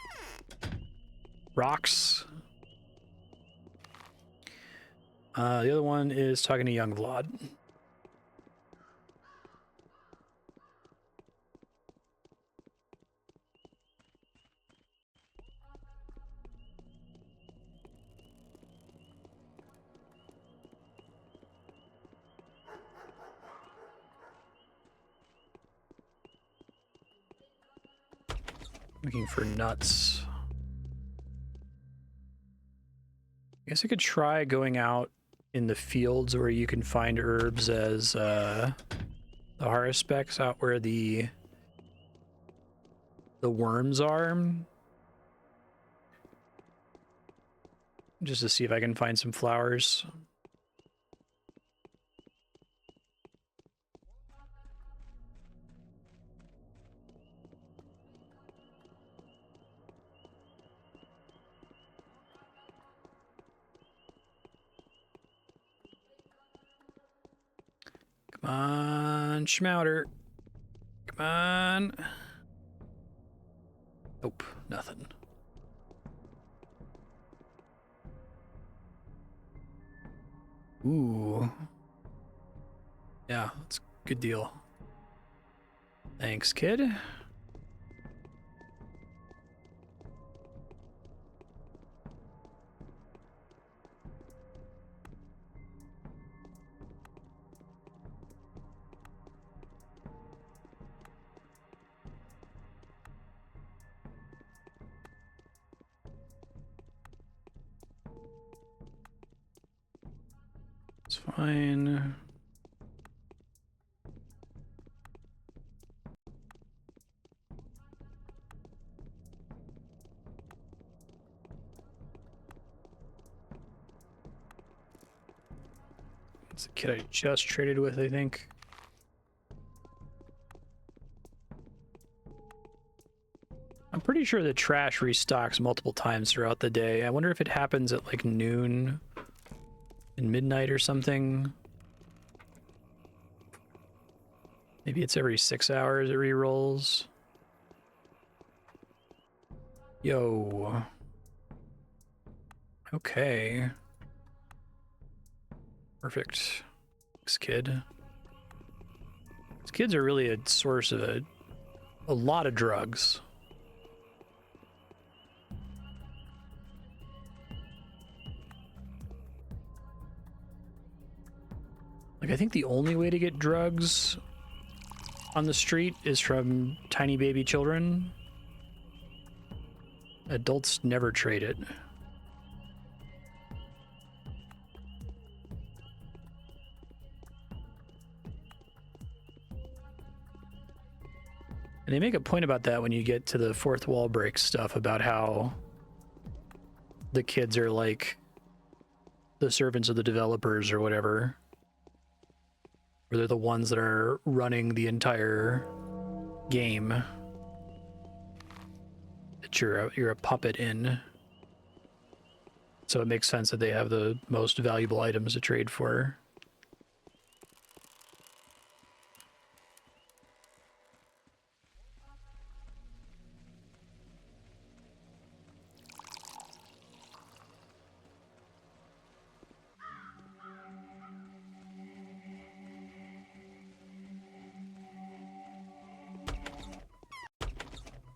rocks. The other one is talking to young Vlad. Looking for nuts. I guess I could try going out in the fields where you can find herbs as the Haruspex, out where the worms are. Just to see if I can find some flowers. on, Schmouter. Come on. Nope, nothing. Ooh. Yeah, that's a good deal. Thanks, kid. It's fine. It's the kid I just traded with, I think. I'm pretty sure the trash restocks multiple times throughout the day. I wonder if it happens at like noon and midnight or something. Maybe it's every 6 hours it re-rolls. Yo. Okay. Perfect. This kid. These kids are really a source of a lot of drugs. Like, I think the only way to get drugs on the street is from tiny baby children. Adults never trade it. And they make a point about that when you get to the fourth wall break stuff about how the kids are like the servants of the developers or whatever. Or they're the ones that are running the entire game that you're a puppet in. So it makes sense that they have the most valuable items to trade for.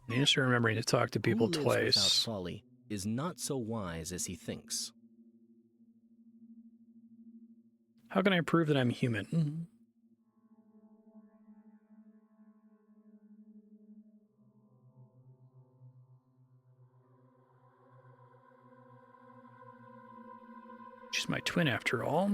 You just remembering to talk to people Who lives without twice. folly is not so wise as he thinks. How can I prove that I'm human? She's my twin after all.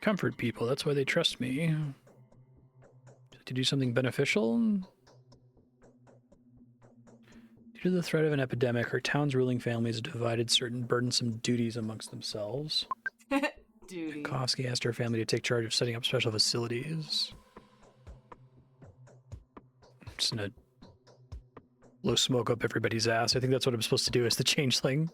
Comfort people, that's why they trust me. To do something beneficial? Due to the threat of an epidemic, our town's ruling families have divided certain burdensome duties amongst themselves. Duty. Kofsky asked our family to take charge of setting up special facilities. Just gonna blow smoke up everybody's ass. I think that's what I'm supposed to do as the changeling.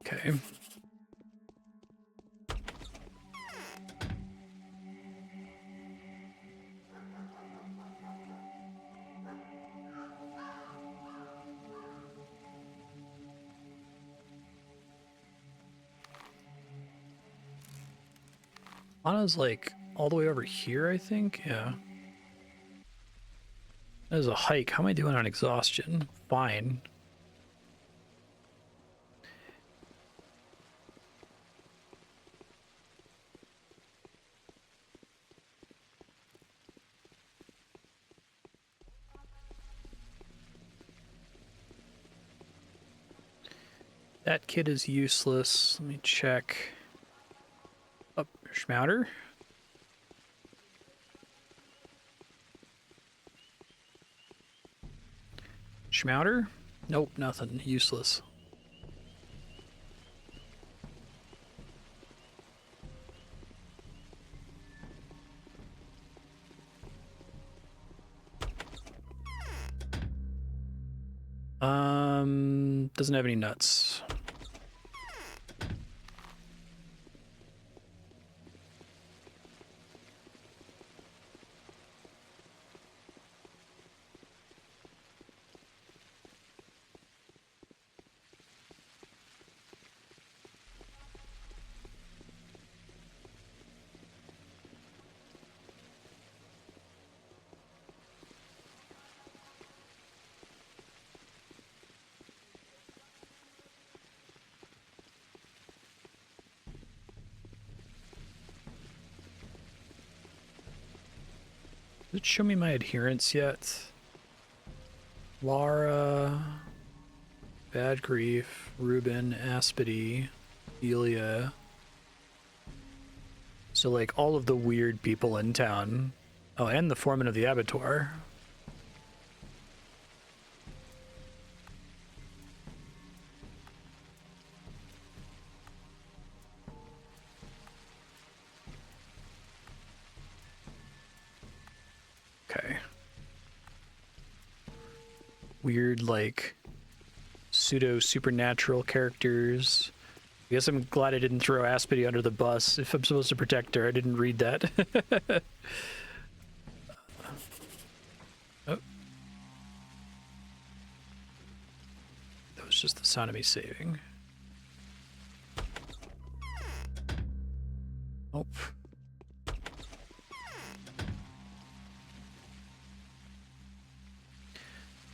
Okay. Anna's like all the way over here, I think. Yeah. That is a hike. How am I doing on exhaustion? Fine. That kid is useless. Let me check. Up, Schmouter. Schmouter? Nope, nothing. Useless. Doesn't have any nuts. Does it show me my adherents yet? Lara, Bad Grief, Ruben, Aspity, Delia. So like all of the weird people in town. Oh, and the foreman of the abattoir. Okay. Weird, like, pseudo-supernatural characters. I guess I'm glad I didn't throw Aspity under the bus. If I'm supposed to protect her, I didn't read that. Oh. That was just the sound of me saving. Nope.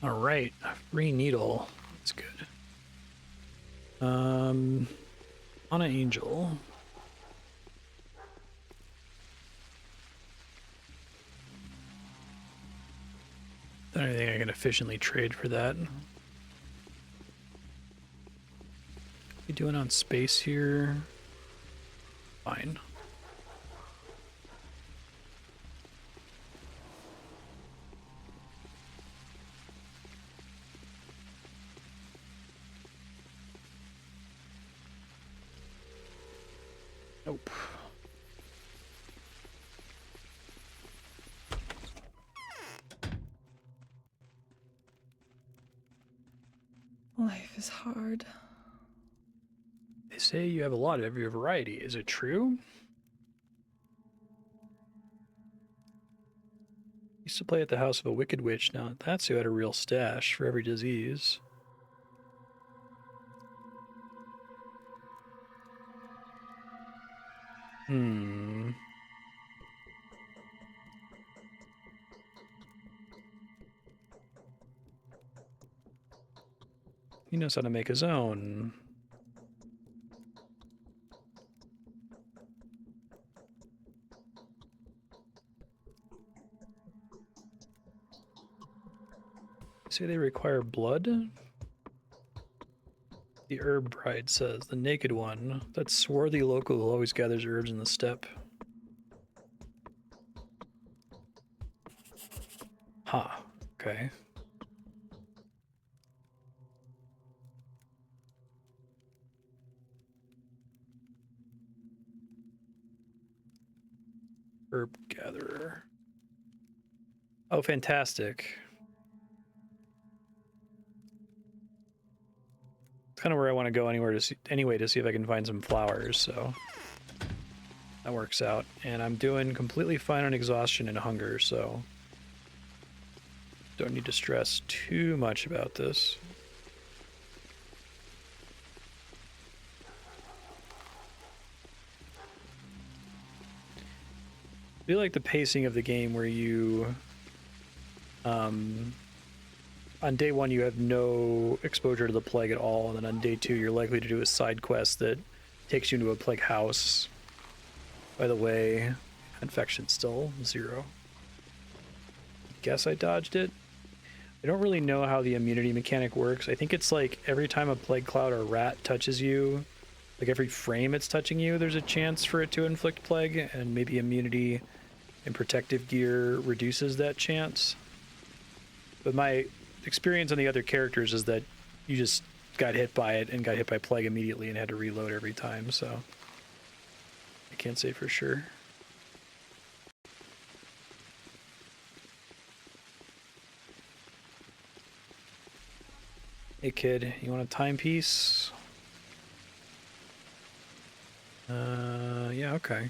All right, free needle. That's good. On an angel. I don't think I can efficiently trade for that. What are we doing on space here? Fine. Nope. Life is hard. They say you have a lot of every variety. Is it true? Used to play at the house of a wicked witch. Now that's who had a real stash for every disease. He knows how to make his own. Say they require blood? The herb bride says, the naked one. That swarthy local who always gathers herbs in the steppe. Huh, okay. Herb gatherer. Oh, fantastic. It's kind of where I want to go anyway to see if I can find some flowers, so that works out. And I'm doing completely fine on exhaustion and hunger, so don't need to stress too much about this. I feel like the pacing of the game where you on day one you have no exposure to the plague at all, and then on day two you're likely to do a side quest that takes you into a plague house. By the way, infection still 0. Guess I dodged it. I don't really know how the immunity mechanic works. I think it's like every time a plague cloud or rat touches you, like every frame it's touching you, there's a chance for it to inflict plague, and maybe immunity and protective gear reduces that chance. But my experience on the other characters is that you just got hit by it and got hit by plague immediately and had to reload every time, so I can't say for sure. Hey kid, you want a timepiece? Yeah, okay.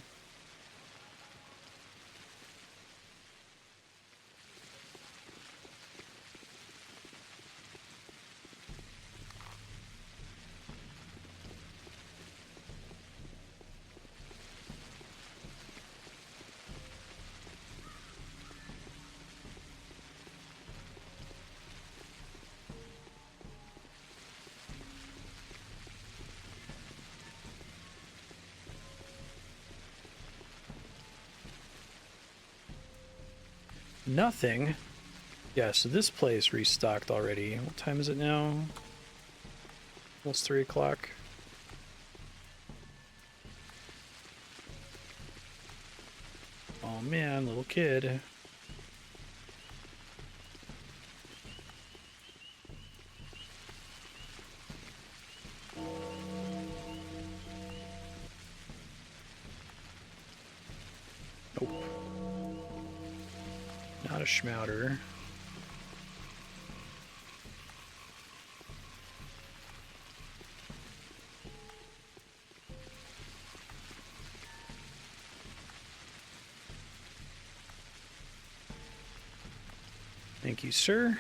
Nothing. Yeah, so this place restocked already. What time is it now? Almost 3 o'clock. Oh man, little kid. Nope. Not a schmouter. Thank you, sir.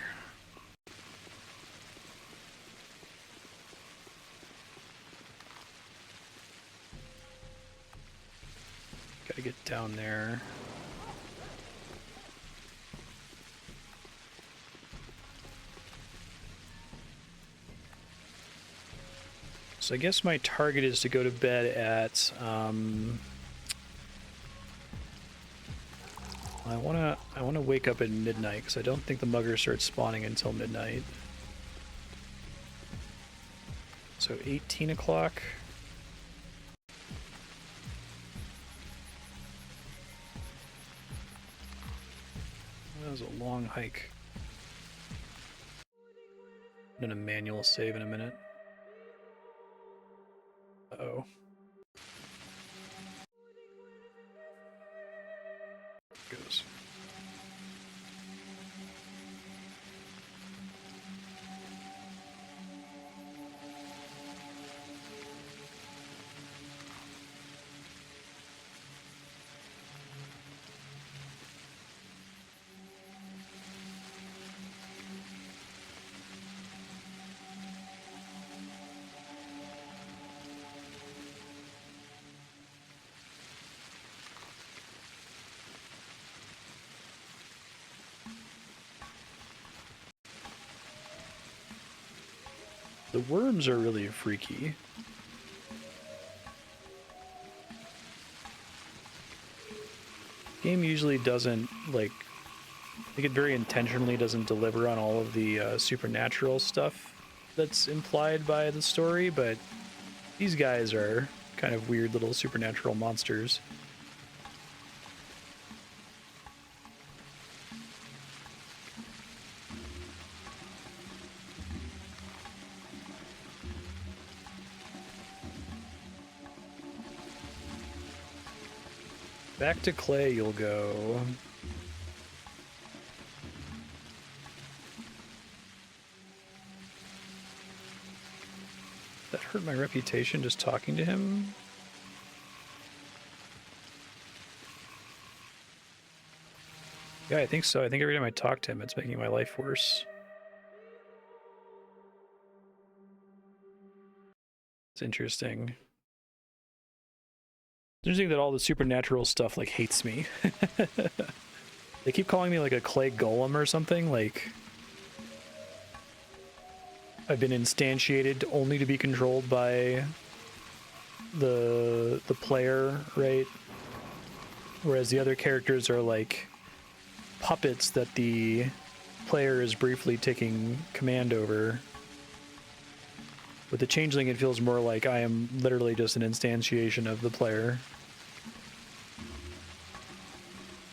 Gotta get down there. So I guess my target is to go to bed at, I wanna wake up at midnight because I don't think the mugger starts spawning until midnight. So 18 o'clock. That was a long hike. I'm gonna manual save in a minute. Uh-oh. Goes. The worms are really freaky. Game usually doesn't, like, I think it very intentionally doesn't deliver on all of the supernatural stuff that's implied by the story, but these guys are kind of weird little supernatural monsters. Back to clay you'll go. That hurt my reputation just talking to him? Yeah, I think so. I think every time I talk to him, it's making my life worse. It's interesting. It's interesting that all the supernatural stuff, like, hates me. They keep calling me, like, a clay golem or something, like... I've been instantiated only to be controlled by the player, right? Whereas the other characters are, like, puppets that the player is briefly taking command over. With the Changeling, it feels more like I am literally just an instantiation of the player.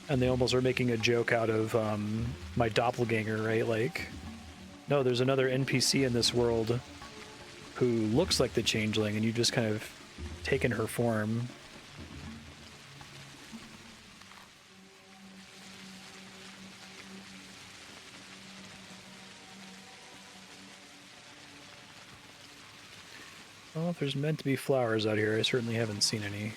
And they almost are making a joke out of my doppelganger, right? Like, No, there's another NPC in this world who looks like the Changeling, and you just kind of taken her form. Well, if there's meant to be flowers out here, I certainly haven't seen any.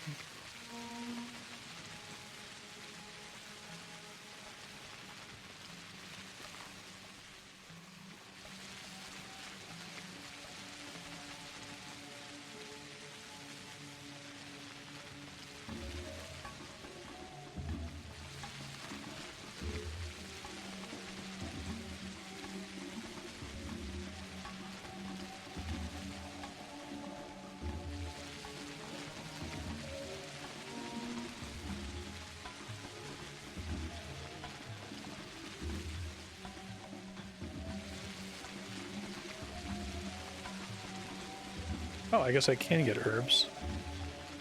Oh, I guess I can get herbs.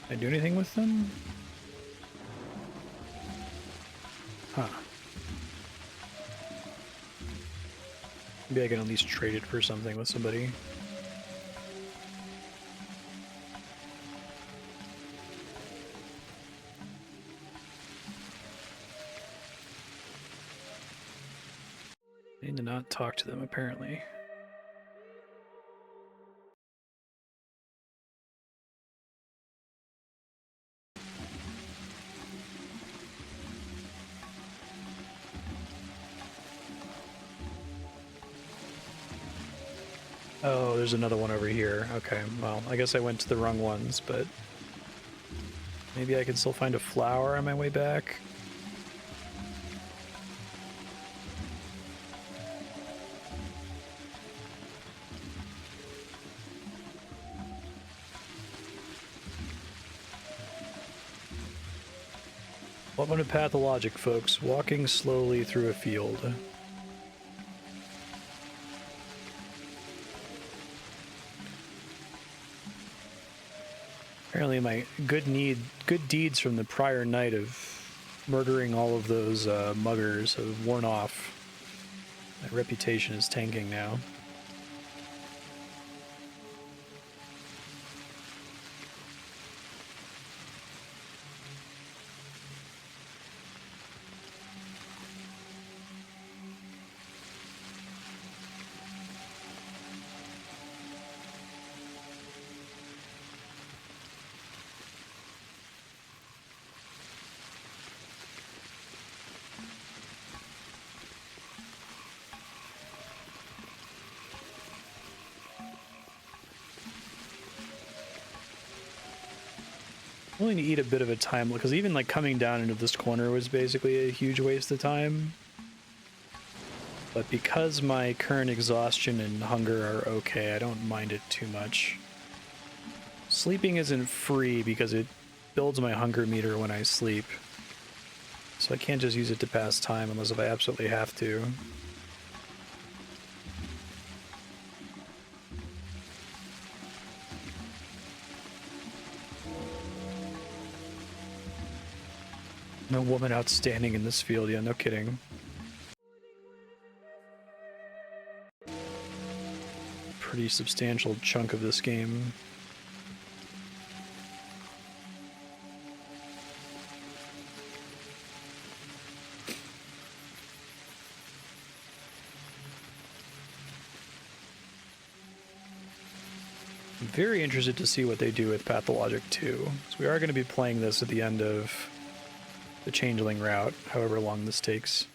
Can I do anything with them? Huh. Maybe I can at least trade it for something with somebody. I need to not talk to them, apparently. Oh, there's another one over here. Okay, well, I guess I went to the wrong ones, but maybe I can still find a flower on my way back. Welcome to Pathologic, folks. Walking slowly through a field. Apparently my good deeds from the prior night of murdering all of those muggers have worn off. My reputation is tanking now. I'm willing to eat a bit of a time, because even like coming down into this corner was basically a huge waste of time. But because my current exhaustion and hunger are okay, I don't mind it too much. Sleeping isn't free because it builds my hunger meter when I sleep. So I can't just use it to pass time unless if I absolutely have to. No woman outstanding in this field, yeah, no kidding. Pretty substantial chunk of this game. I'm very interested to see what they do with Pathologic 2. So we are going to be playing this at the end of the Changeling route, however long this takes.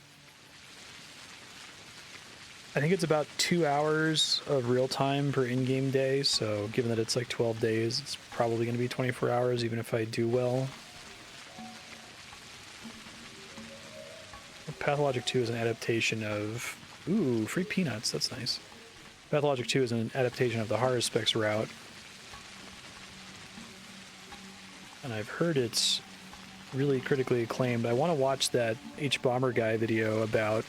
I think it's about 2 hours of real time per in-game day, so given that it's like 12 days, it's probably going to be 24 hours even if I do well. Pathologic 2 is an adaptation of... Ooh, free peanuts, that's nice. Pathologic 2 is an adaptation of the Haruspex route. And I've heard it's really critically acclaimed. I want to watch that H-Bomber guy video about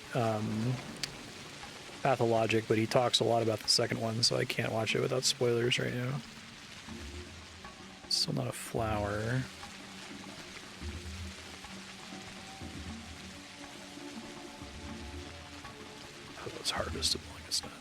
Pathologic, but he talks a lot about the second one, so I can't watch it without spoilers right now. Still not a flower. Oh, that's harvestable, I guess not.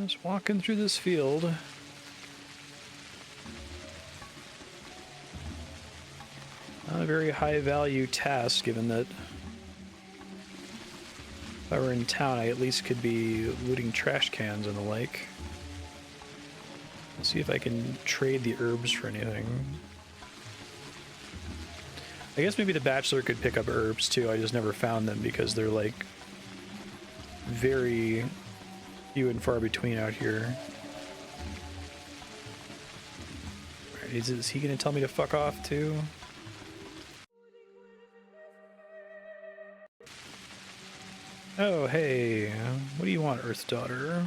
Just walking through this field. Not a very high value task, given that if I were in town, I at least could be looting trash cans and the like. Let's see if I can trade the herbs for anything. I guess maybe the bachelor could pick up herbs too. I just never found them because they're like very few and far between out here. Is he gonna tell me to fuck off too? Oh, hey. What do you want, Earth Daughter?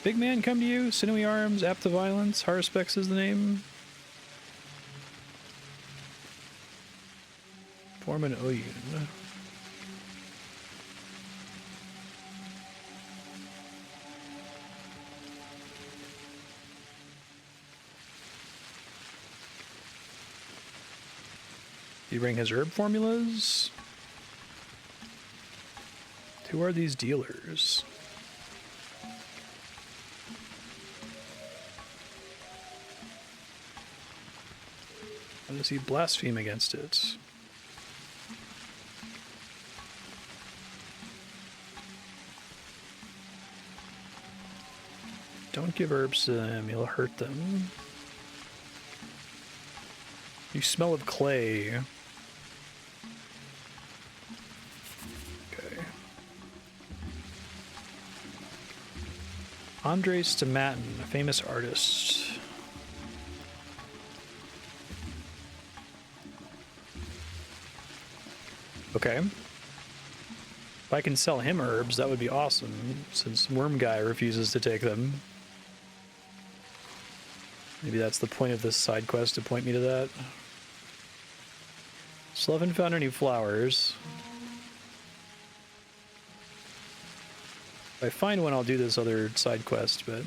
Big man come to you? Sinewy arms, apt to violence. Haruspex is the name. Form an Oyun. Did he bring his herb formulas? Who are these dealers? How does he blaspheme against it? Don't give herbs to them, you'll hurt them. You smell of clay. Okay. Andrey Stamatin, a famous artist. Okay. If I can sell him herbs, that would be awesome, since Worm Guy refuses to take them. Maybe that's the point of this side quest, to point me to that. Still haven't found any flowers. If I find one, I'll do this other side quest, but...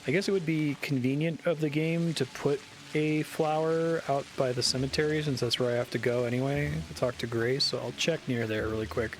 I guess it would be convenient of the game to put a flower out by the cemetery, since that's where I have to go anyway to talk to Grace, so I'll check near there really quick.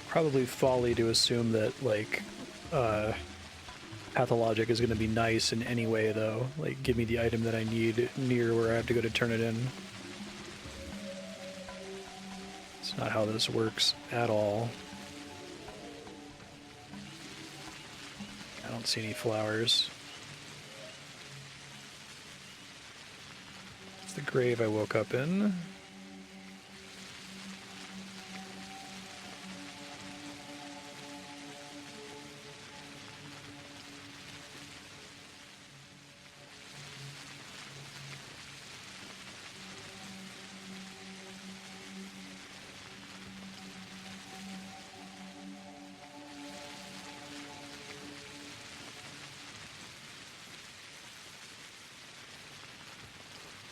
Probably folly to assume that, like, Pathologic is going to be nice in any way, though. Like, give me the item that I need near where I have to go to turn it in. It's not how this works at all. I don't see any flowers. It's the grave I woke up in.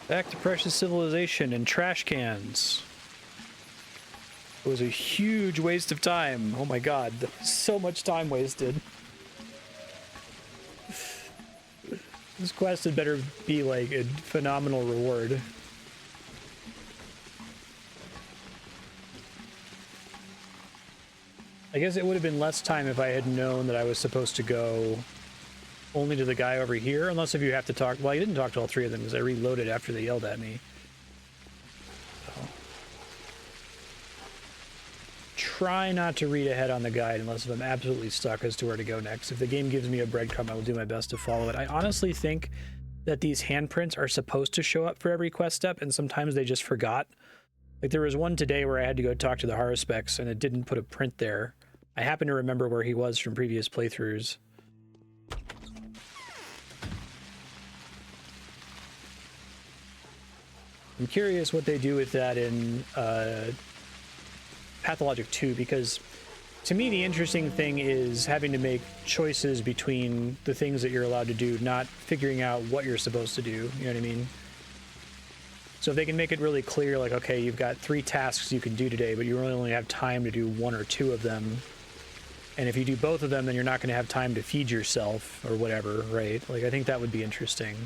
Back to precious civilization and trash cans. It was a huge waste of time. Oh my god, so much time wasted. This quest had better be like a phenomenal reward. I guess it would have been less time if I had known that I was supposed to go only to the guy over here, unless if you have to talk. Well, I didn't talk to all three of them because I reloaded after they yelled at me. So. Try not to read ahead on the guide unless if I'm absolutely stuck as to where to go next. If the game gives me a breadcrumb, I will do my best to follow it. I honestly think that these handprints are supposed to show up for every quest step, and sometimes they just forgot. Like, there was one today where I had to go talk to the Haruspex, and it didn't put a print there. I happen to remember where he was from previous playthroughs. I'm curious what they do with that in Pathologic 2, because To me, the interesting thing is having to make choices between the things that you're allowed to do, not figuring out what you're supposed to do. You know what I mean? So if they can make it really clear, like, okay, you've got 3 tasks you can do today, but you really only have time to do 1 or 2 of them. And if you do both of them, then you're not going to have time to feed yourself or whatever, right? Like, I think that would be interesting.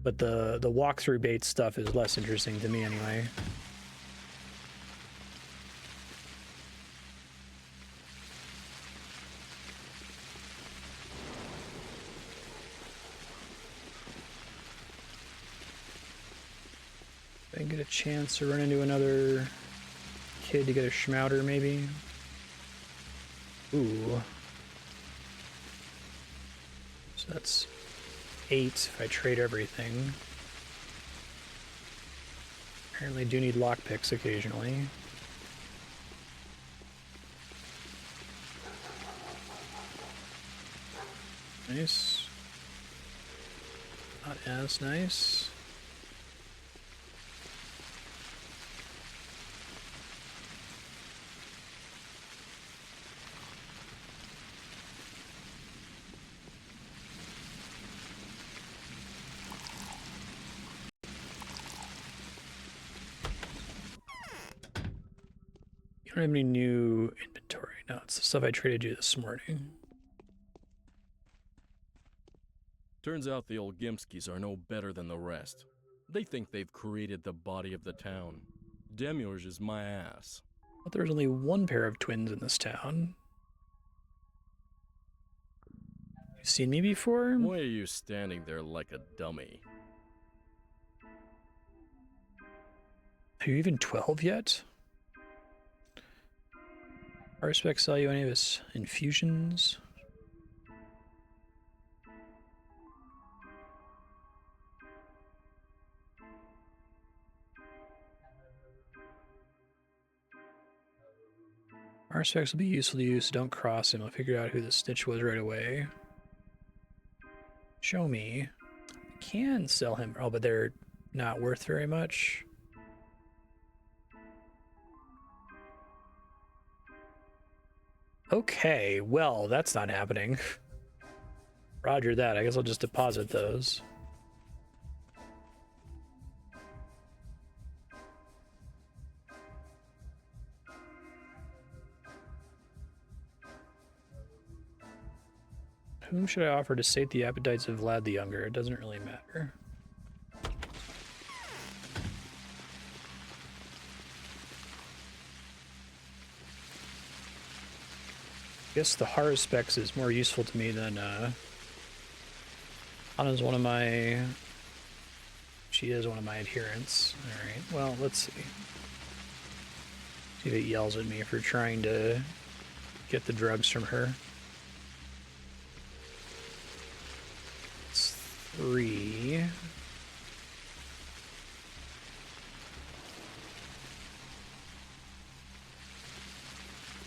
But the walkthrough bait stuff is less interesting to me anyway. If I get a chance to run into another kid to get a schmouter, maybe. Ooh. So that's 8 if I trade everything. Apparently do need lockpicks occasionally. Nice. Not as nice. You don't have any new inventory. No, it's the stuff I traded you this morning. Turns out the old Gimskis are no better than the rest. They think they've created the body of the town. Demiurge is my ass. But there's only 1 pair of twins in this town. You seen me before? Why are you standing there like a dummy? Are you even 12 yet? Haruspex sell you any of his infusions? Marstead will be useful to you, so don't cross him. I'll figure out who the snitch was right away. Show me. I can sell him. Oh, but they're not worth very much. Okay, well, that's not happening. Roger that. I guess I'll just deposit those. Whom should I offer to sate the appetites of Vlad the Younger? It doesn't really matter. I guess the Haruspex is more useful to me than Anna's one of my... She is one of my adherents. Alright, well, let's see. See if it yells at me for trying to get the drugs from her. It's 3.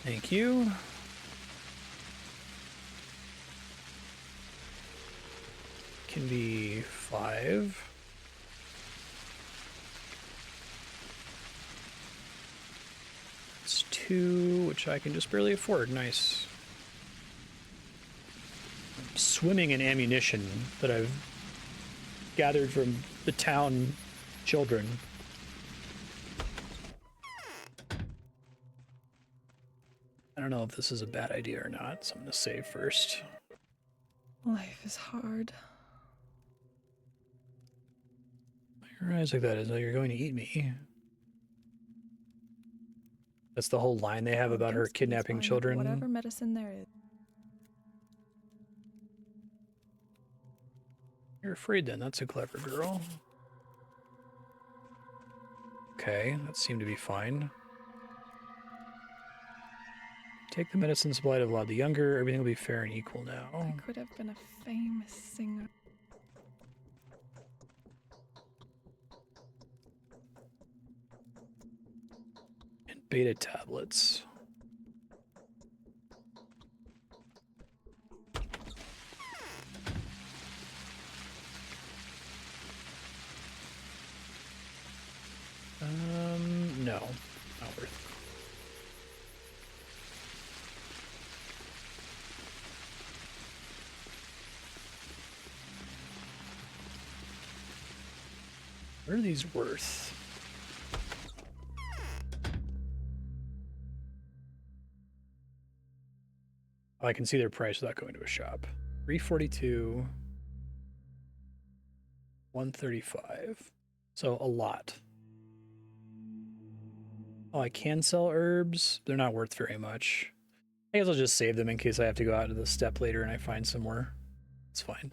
Thank you. Can be 5. It's 2, which I can just barely afford. Nice. I'm swimming in ammunition that I've gathered from the town children. I don't know if this is a bad idea or not, so I'm gonna save first. Life is hard. Your eyes like that as though you're going to eat me. That's the whole line they have about her kidnapping children. Whatever medicine there is. You're afraid then, that's a clever girl. Okay, that seemed to be fine. Take the medicine supplied of Vlad the Younger, everything will be fair and equal now. I could have been a famous singer. And beta tablets. No. Not worth it. What are these worth? Oh, I can see their price without going to a shop. 342, 135. So a lot. Oh, I can sell herbs. They're not worth very much. I guess I'll just save them in case I have to go out to the step later and I find some more. It's fine.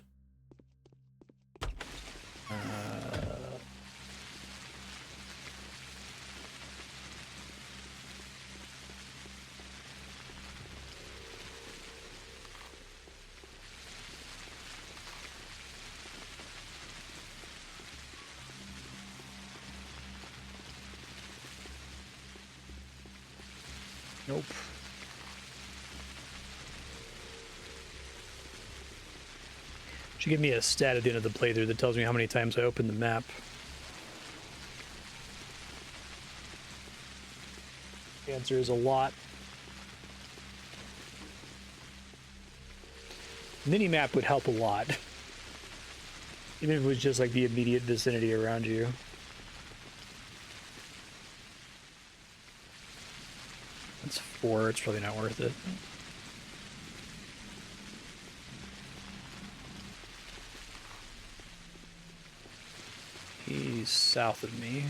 Nope. Should give me a stat at the end of the playthrough that tells me how many times I opened the map. The answer is a lot. Minimap would help a lot. Even if it was just like the immediate vicinity around you. That's 4, it's probably not worth it. He's south of me.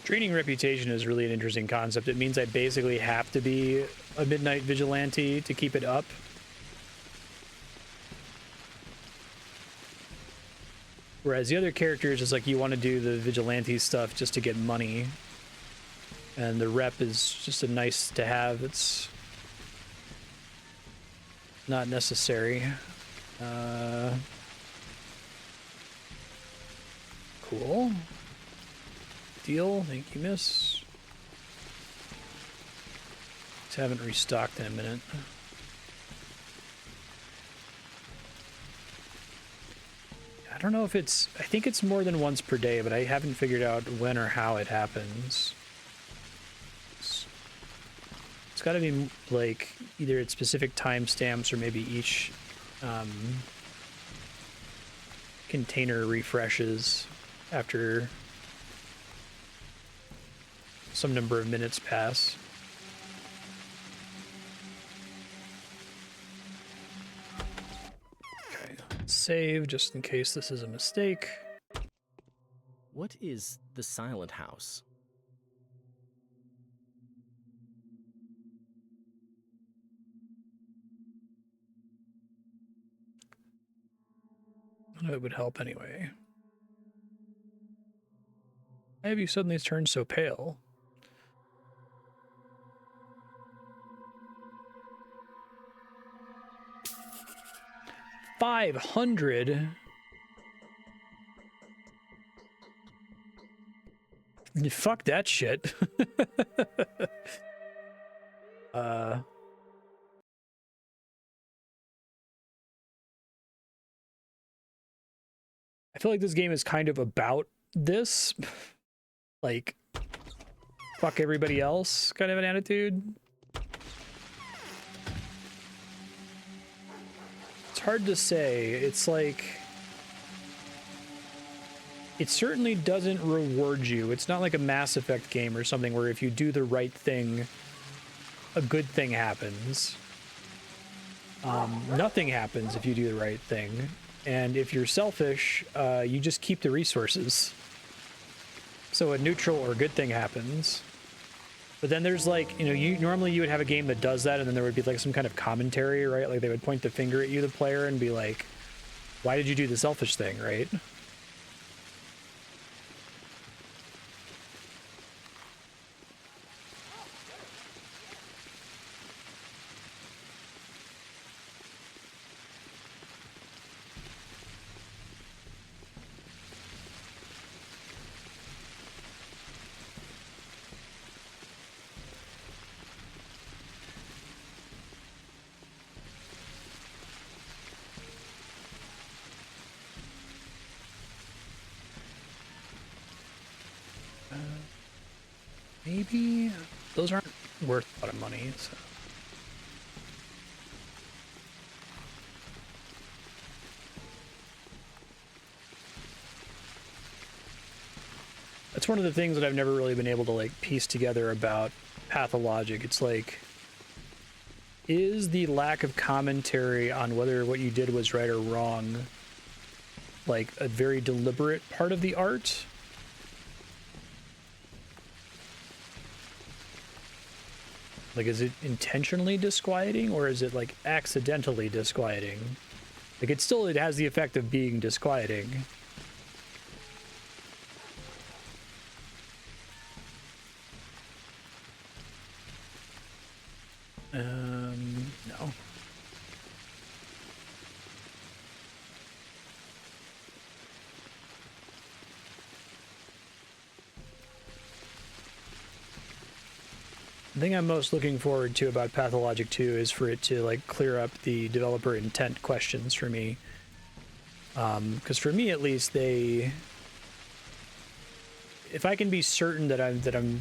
Draining reputation is really an interesting concept. It means I basically have to be a midnight vigilante to keep it up. Whereas the other characters is like you want to do the vigilante stuff just to get money. And the rep is just a nice to have. It's not necessary. Cool. Deal. Thank you, miss. Just haven't restocked in a minute. I don't know if it's... I think it's more than once per day, but I haven't figured out when or how it happens. It's got to be, like, either at specific timestamps or maybe each container refreshes after some number of minutes pass. Okay, save just in case this is a mistake. What is the Silent House? It would help anyway. Why have you suddenly turned so pale? $500. Fuck that shit. I feel like this game is kind of about this. Like, fuck everybody else kind of an attitude. It's hard to say. It's like... It certainly doesn't reward you. It's not like a Mass Effect game or something where if you do the right thing, a good thing happens. Nothing happens if you do the right thing. And if you're selfish, you just keep the resources. So a neutral or good thing happens. But then there's like, you know, normally you would have a game that does that and then there would be like some kind of commentary, right? Like they would point the finger at you, the player, and be like, why did you do the selfish thing, right? maybe those aren't worth a lot of money. So. That's one of the things that I've never really been able to like piece together about Pathologic. It's like, is the lack of commentary on whether what you did was right or wrong like a very deliberate part of the art? Like, is it intentionally disquieting, or is it like accidentally disquieting? Like, it has the effect of being disquieting. No. The thing I'm most looking forward to about Pathologic 2 is for it to like clear up the developer intent questions for me. Because for me at least, if I can be certain that I'm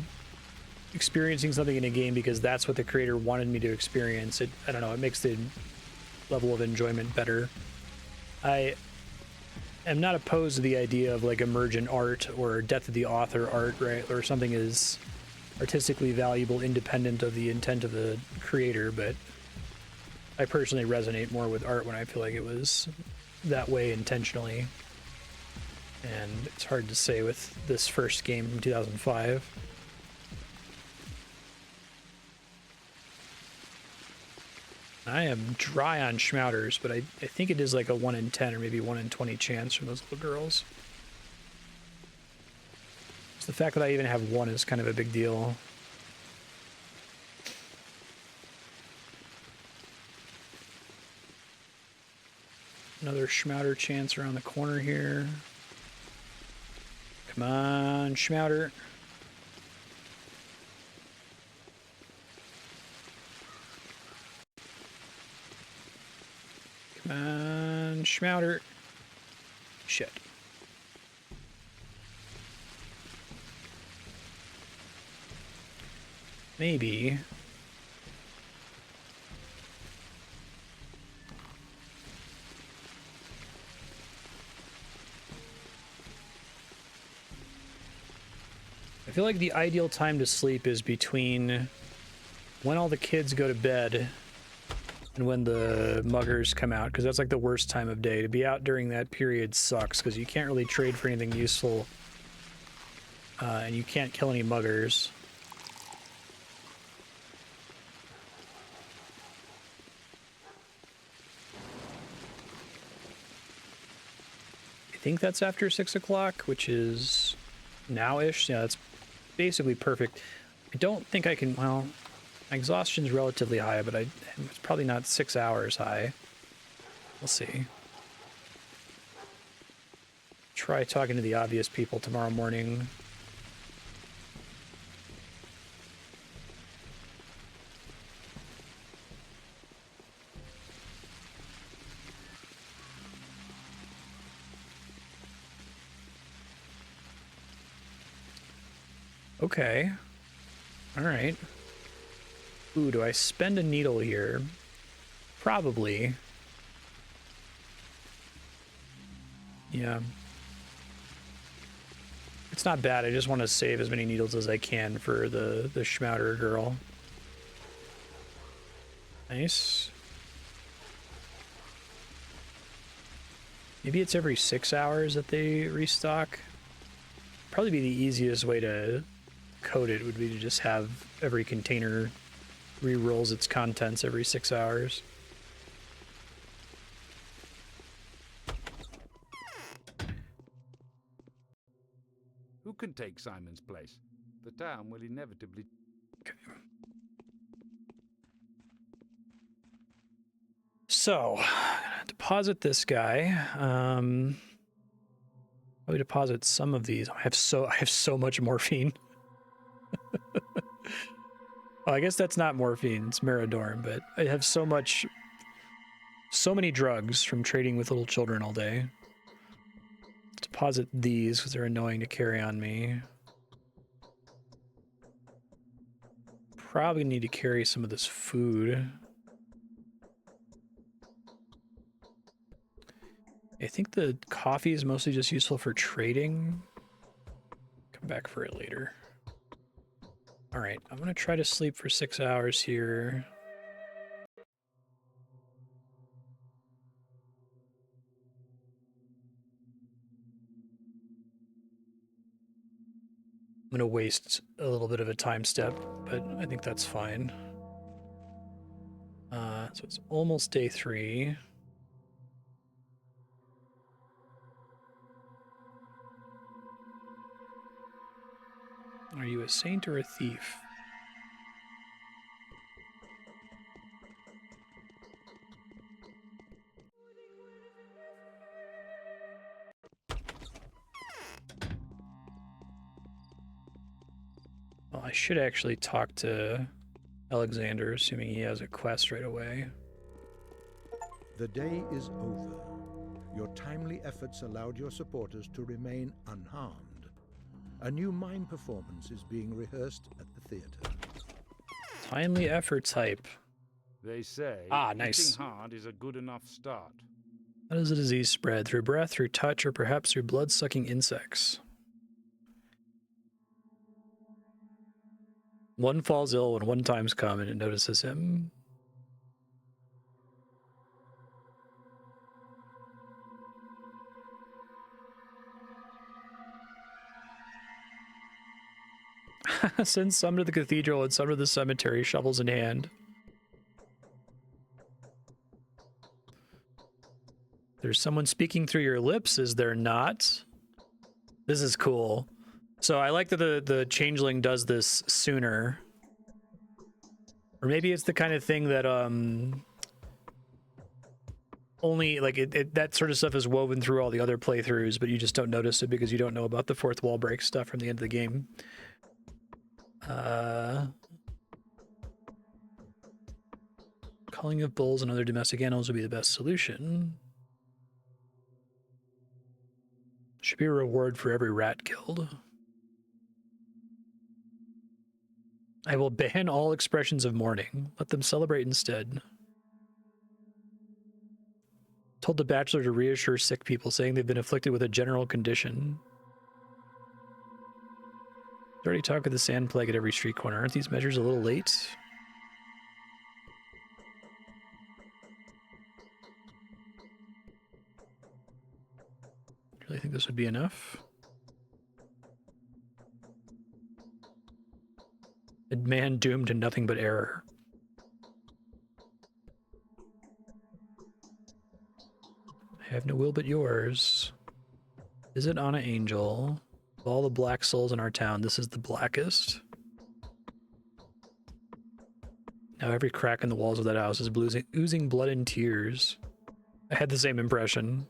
experiencing something in a game because that's what the creator wanted me to experience, I don't know, it makes the level of enjoyment better. I am not opposed to the idea of like emergent art or death of the author art, right? Or something is artistically valuable independent of the intent of the creator, but I personally resonate more with art when I feel like it was that way intentionally. And it's hard to say with this first game from 2005. I am dry on schmouters, but I think it is like a 1 in 10 or maybe 1 in 20 chance from those little girls. So the fact that I even have one is kind of a big deal. Another schmouter chance around the corner here. Come on, schmouter. Come on, schmouter. Shit. Maybe. I feel like the ideal time to sleep is between when all the kids go to bed and when the muggers come out, because that's like the worst time of day. To be out during that period sucks, because you can't really trade for anything useful, and you can't kill any muggers. I think that's after 6 o'clock, which is now-ish. Yeah, that's basically perfect. I don't think I can, well, my exhaustion's relatively high, but it's probably not 6 hours high. We'll see. Try talking to the obvious people tomorrow morning. Okay. All right. Ooh, do I spend a needle here? Probably. Yeah. It's not bad. I just want to save as many needles as I can for the schmouter girl. Nice. Maybe it's every 6 hours that they restock. Probably be the easiest way to code it would be to just have every container re-rolls its contents every 6 hours. Who can take Simon's place? The town will inevitably... Okay. So, I'm gonna deposit this guy. Probably deposit some of these. I have so much morphine. Well, I guess that's not morphine, it's Meridorm, but I have so many drugs from trading with little children all day. Let's deposit these because they're annoying to carry on me. probably need to carry some of this food. I think the coffee is mostly just useful for trading. Come back for it later. All right, I'm gonna try to sleep for 6 hours here. I'm gonna waste a little bit of a time step, but I think that's fine. So it's almost day 3. Are you a saint or a thief? Well, I should actually talk to Alexander, assuming he has a quest right away. The day is over. Your timely efforts allowed your supporters to remain unharmed. A new mime performance is being rehearsed at the theater. Timely efforts hype. They say nice. eating hard is a good enough start. How does the disease spread? Through breath, through touch, or perhaps through blood-sucking insects? One falls ill when one time's come and it notices him. Send some to the cathedral and some to the cemetery, shovels in hand. There's someone speaking through your lips, is there not? This is cool. So I like that the Changeling does this sooner. Or maybe it's the kind of thing that only like that sort of stuff is woven through all the other playthroughs, but you just don't notice it because you don't know about the fourth wall break stuff from the end of the game. Culling of bulls and other domestic animals would be the best solution. Should be a reward for every rat killed. I will ban all expressions of mourning. Let them celebrate instead. Told the bachelor to reassure sick people, saying they've been afflicted with a general condition. Already talk of the sand plague at every street corner. Aren't these measures a little late? Really think this would be enough? A man doomed to nothing but error. I have no will but yours. Visit Anna Angel. Of all the black souls in our town, this is the blackest. Now every crack in the walls of that house is oozing blood and tears. I had the same impression.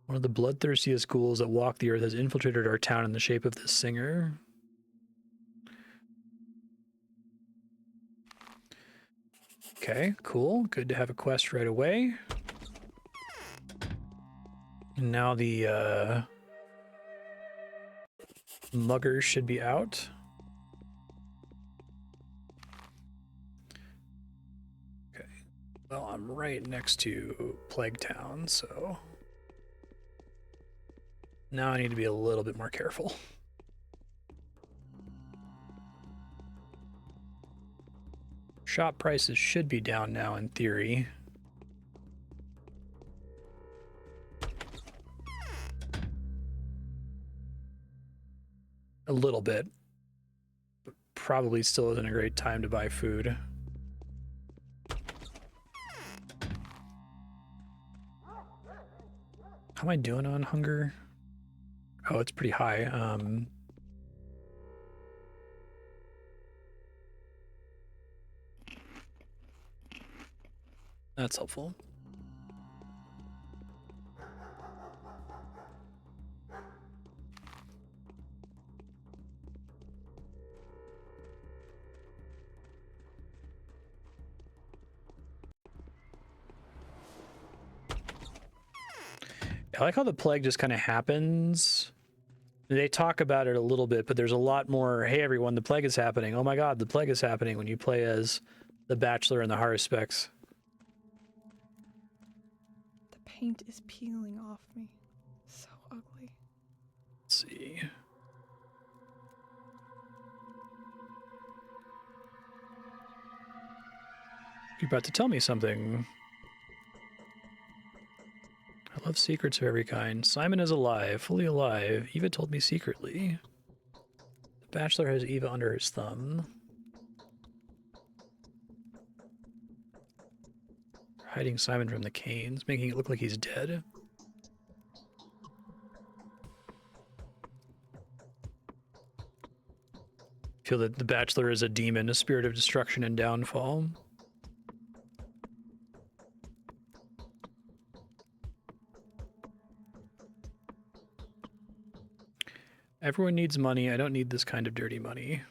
One of the bloodthirstiest ghouls that walk the earth has infiltrated our town in the shape of this singer. Okay, cool. Good to have a quest right away. And now the muggers should be out. Okay. Well, I'm right next to Plague Town, so now I need to be a little bit more careful. Shop prices should be down now in theory. A little bit. But probably still isn't a great time to buy food. How am I doing on hunger? Oh, it's pretty high. That's helpful. I like how the plague just kind of happens They talk about it a little bit, but there's a lot more, hey everyone, the plague is happening. Oh my god, the plague is happening when you play as the Bachelor and the Haruspex. The paint is peeling off me. So ugly. Let's see. You're about to tell me something. I love secrets of every kind. Simon is alive, fully alive. Eva told me secretly. The Bachelor has Eva under his thumb. Hiding Simon from the Kains, making it look like he's dead. Feel that the Bachelor is a demon, a spirit of destruction and downfall. Everyone needs money. I don't need this kind of dirty money.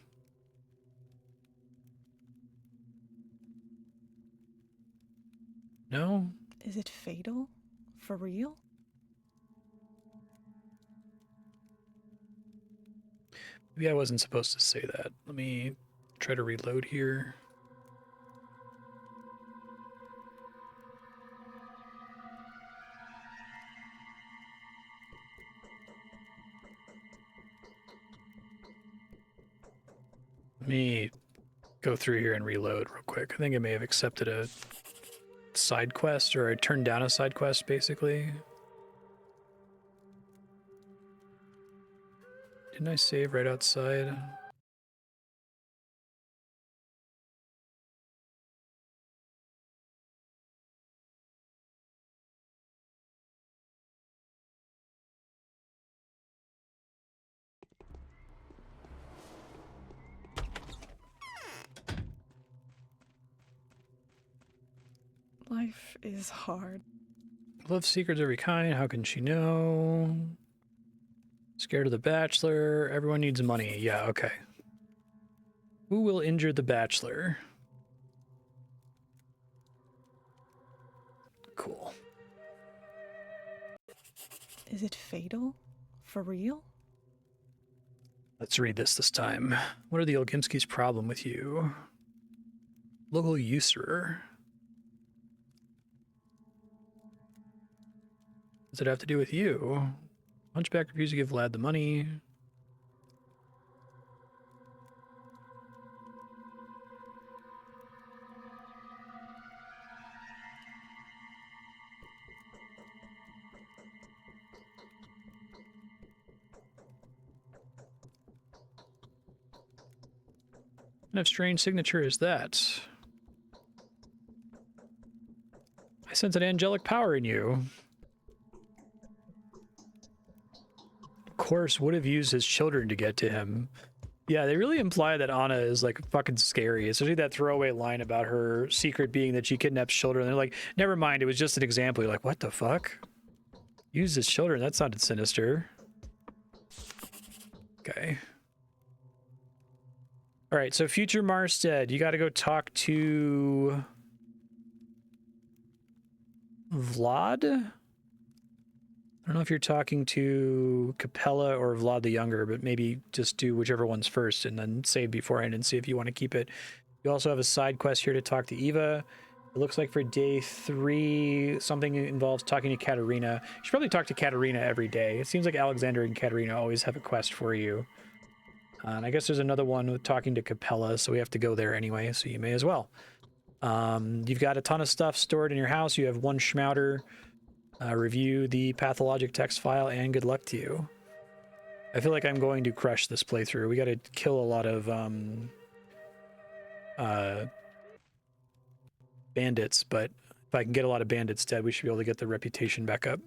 No? Is it fatal? For real? Maybe I wasn't supposed to say that. Let me try to reload here. Let me go through here and reload real quick. I think I may have accepted a side quest, or I turned down a side quest, basically. Didn't I save right outside? Life is hard. Love secrets of every kind. How can she know? Scared of the Bachelor. Everyone needs money. Yeah, okay. Who will injure the Bachelor? Cool. Is it fatal? For real? Let's read this time. What are the Olgimski's problem with you? Local usurer. What does it have to do with you? Hunchback refused to give Vlad the money. What kind of strange signature is that? I sense an angelic power in you. Of course, would have used his children to get to him. Yeah, they really imply that Anna is like fucking scary, especially that throwaway line about her secret being that she kidnaps children. They're like, never mind, it was just an example. You're like, what the fuck? Used his children? That sounded sinister. Okay. All right, so future Marstead, you got to go talk to Vlad? I don't know if you're talking to Capella or Vlad the Younger, but maybe just do whichever one's first and then save beforehand and see if you want to keep it. You also have a side quest here to talk to Eva. It looks like for day 3, something involves talking to Katerina. You should probably talk to Katerina every day. It seems like Alexander and Katerina always have a quest for you. And I guess there's another one with talking to Capella, so we have to go there anyway, so you may as well. You've got a ton of stuff stored in your house. You have 1 schmouter. Review the Pathologic text file, and good luck to you. I feel like I'm going to crush this playthrough. We got to kill a lot of bandits, but if I can get a lot of bandits dead, we should be able to get the reputation back up.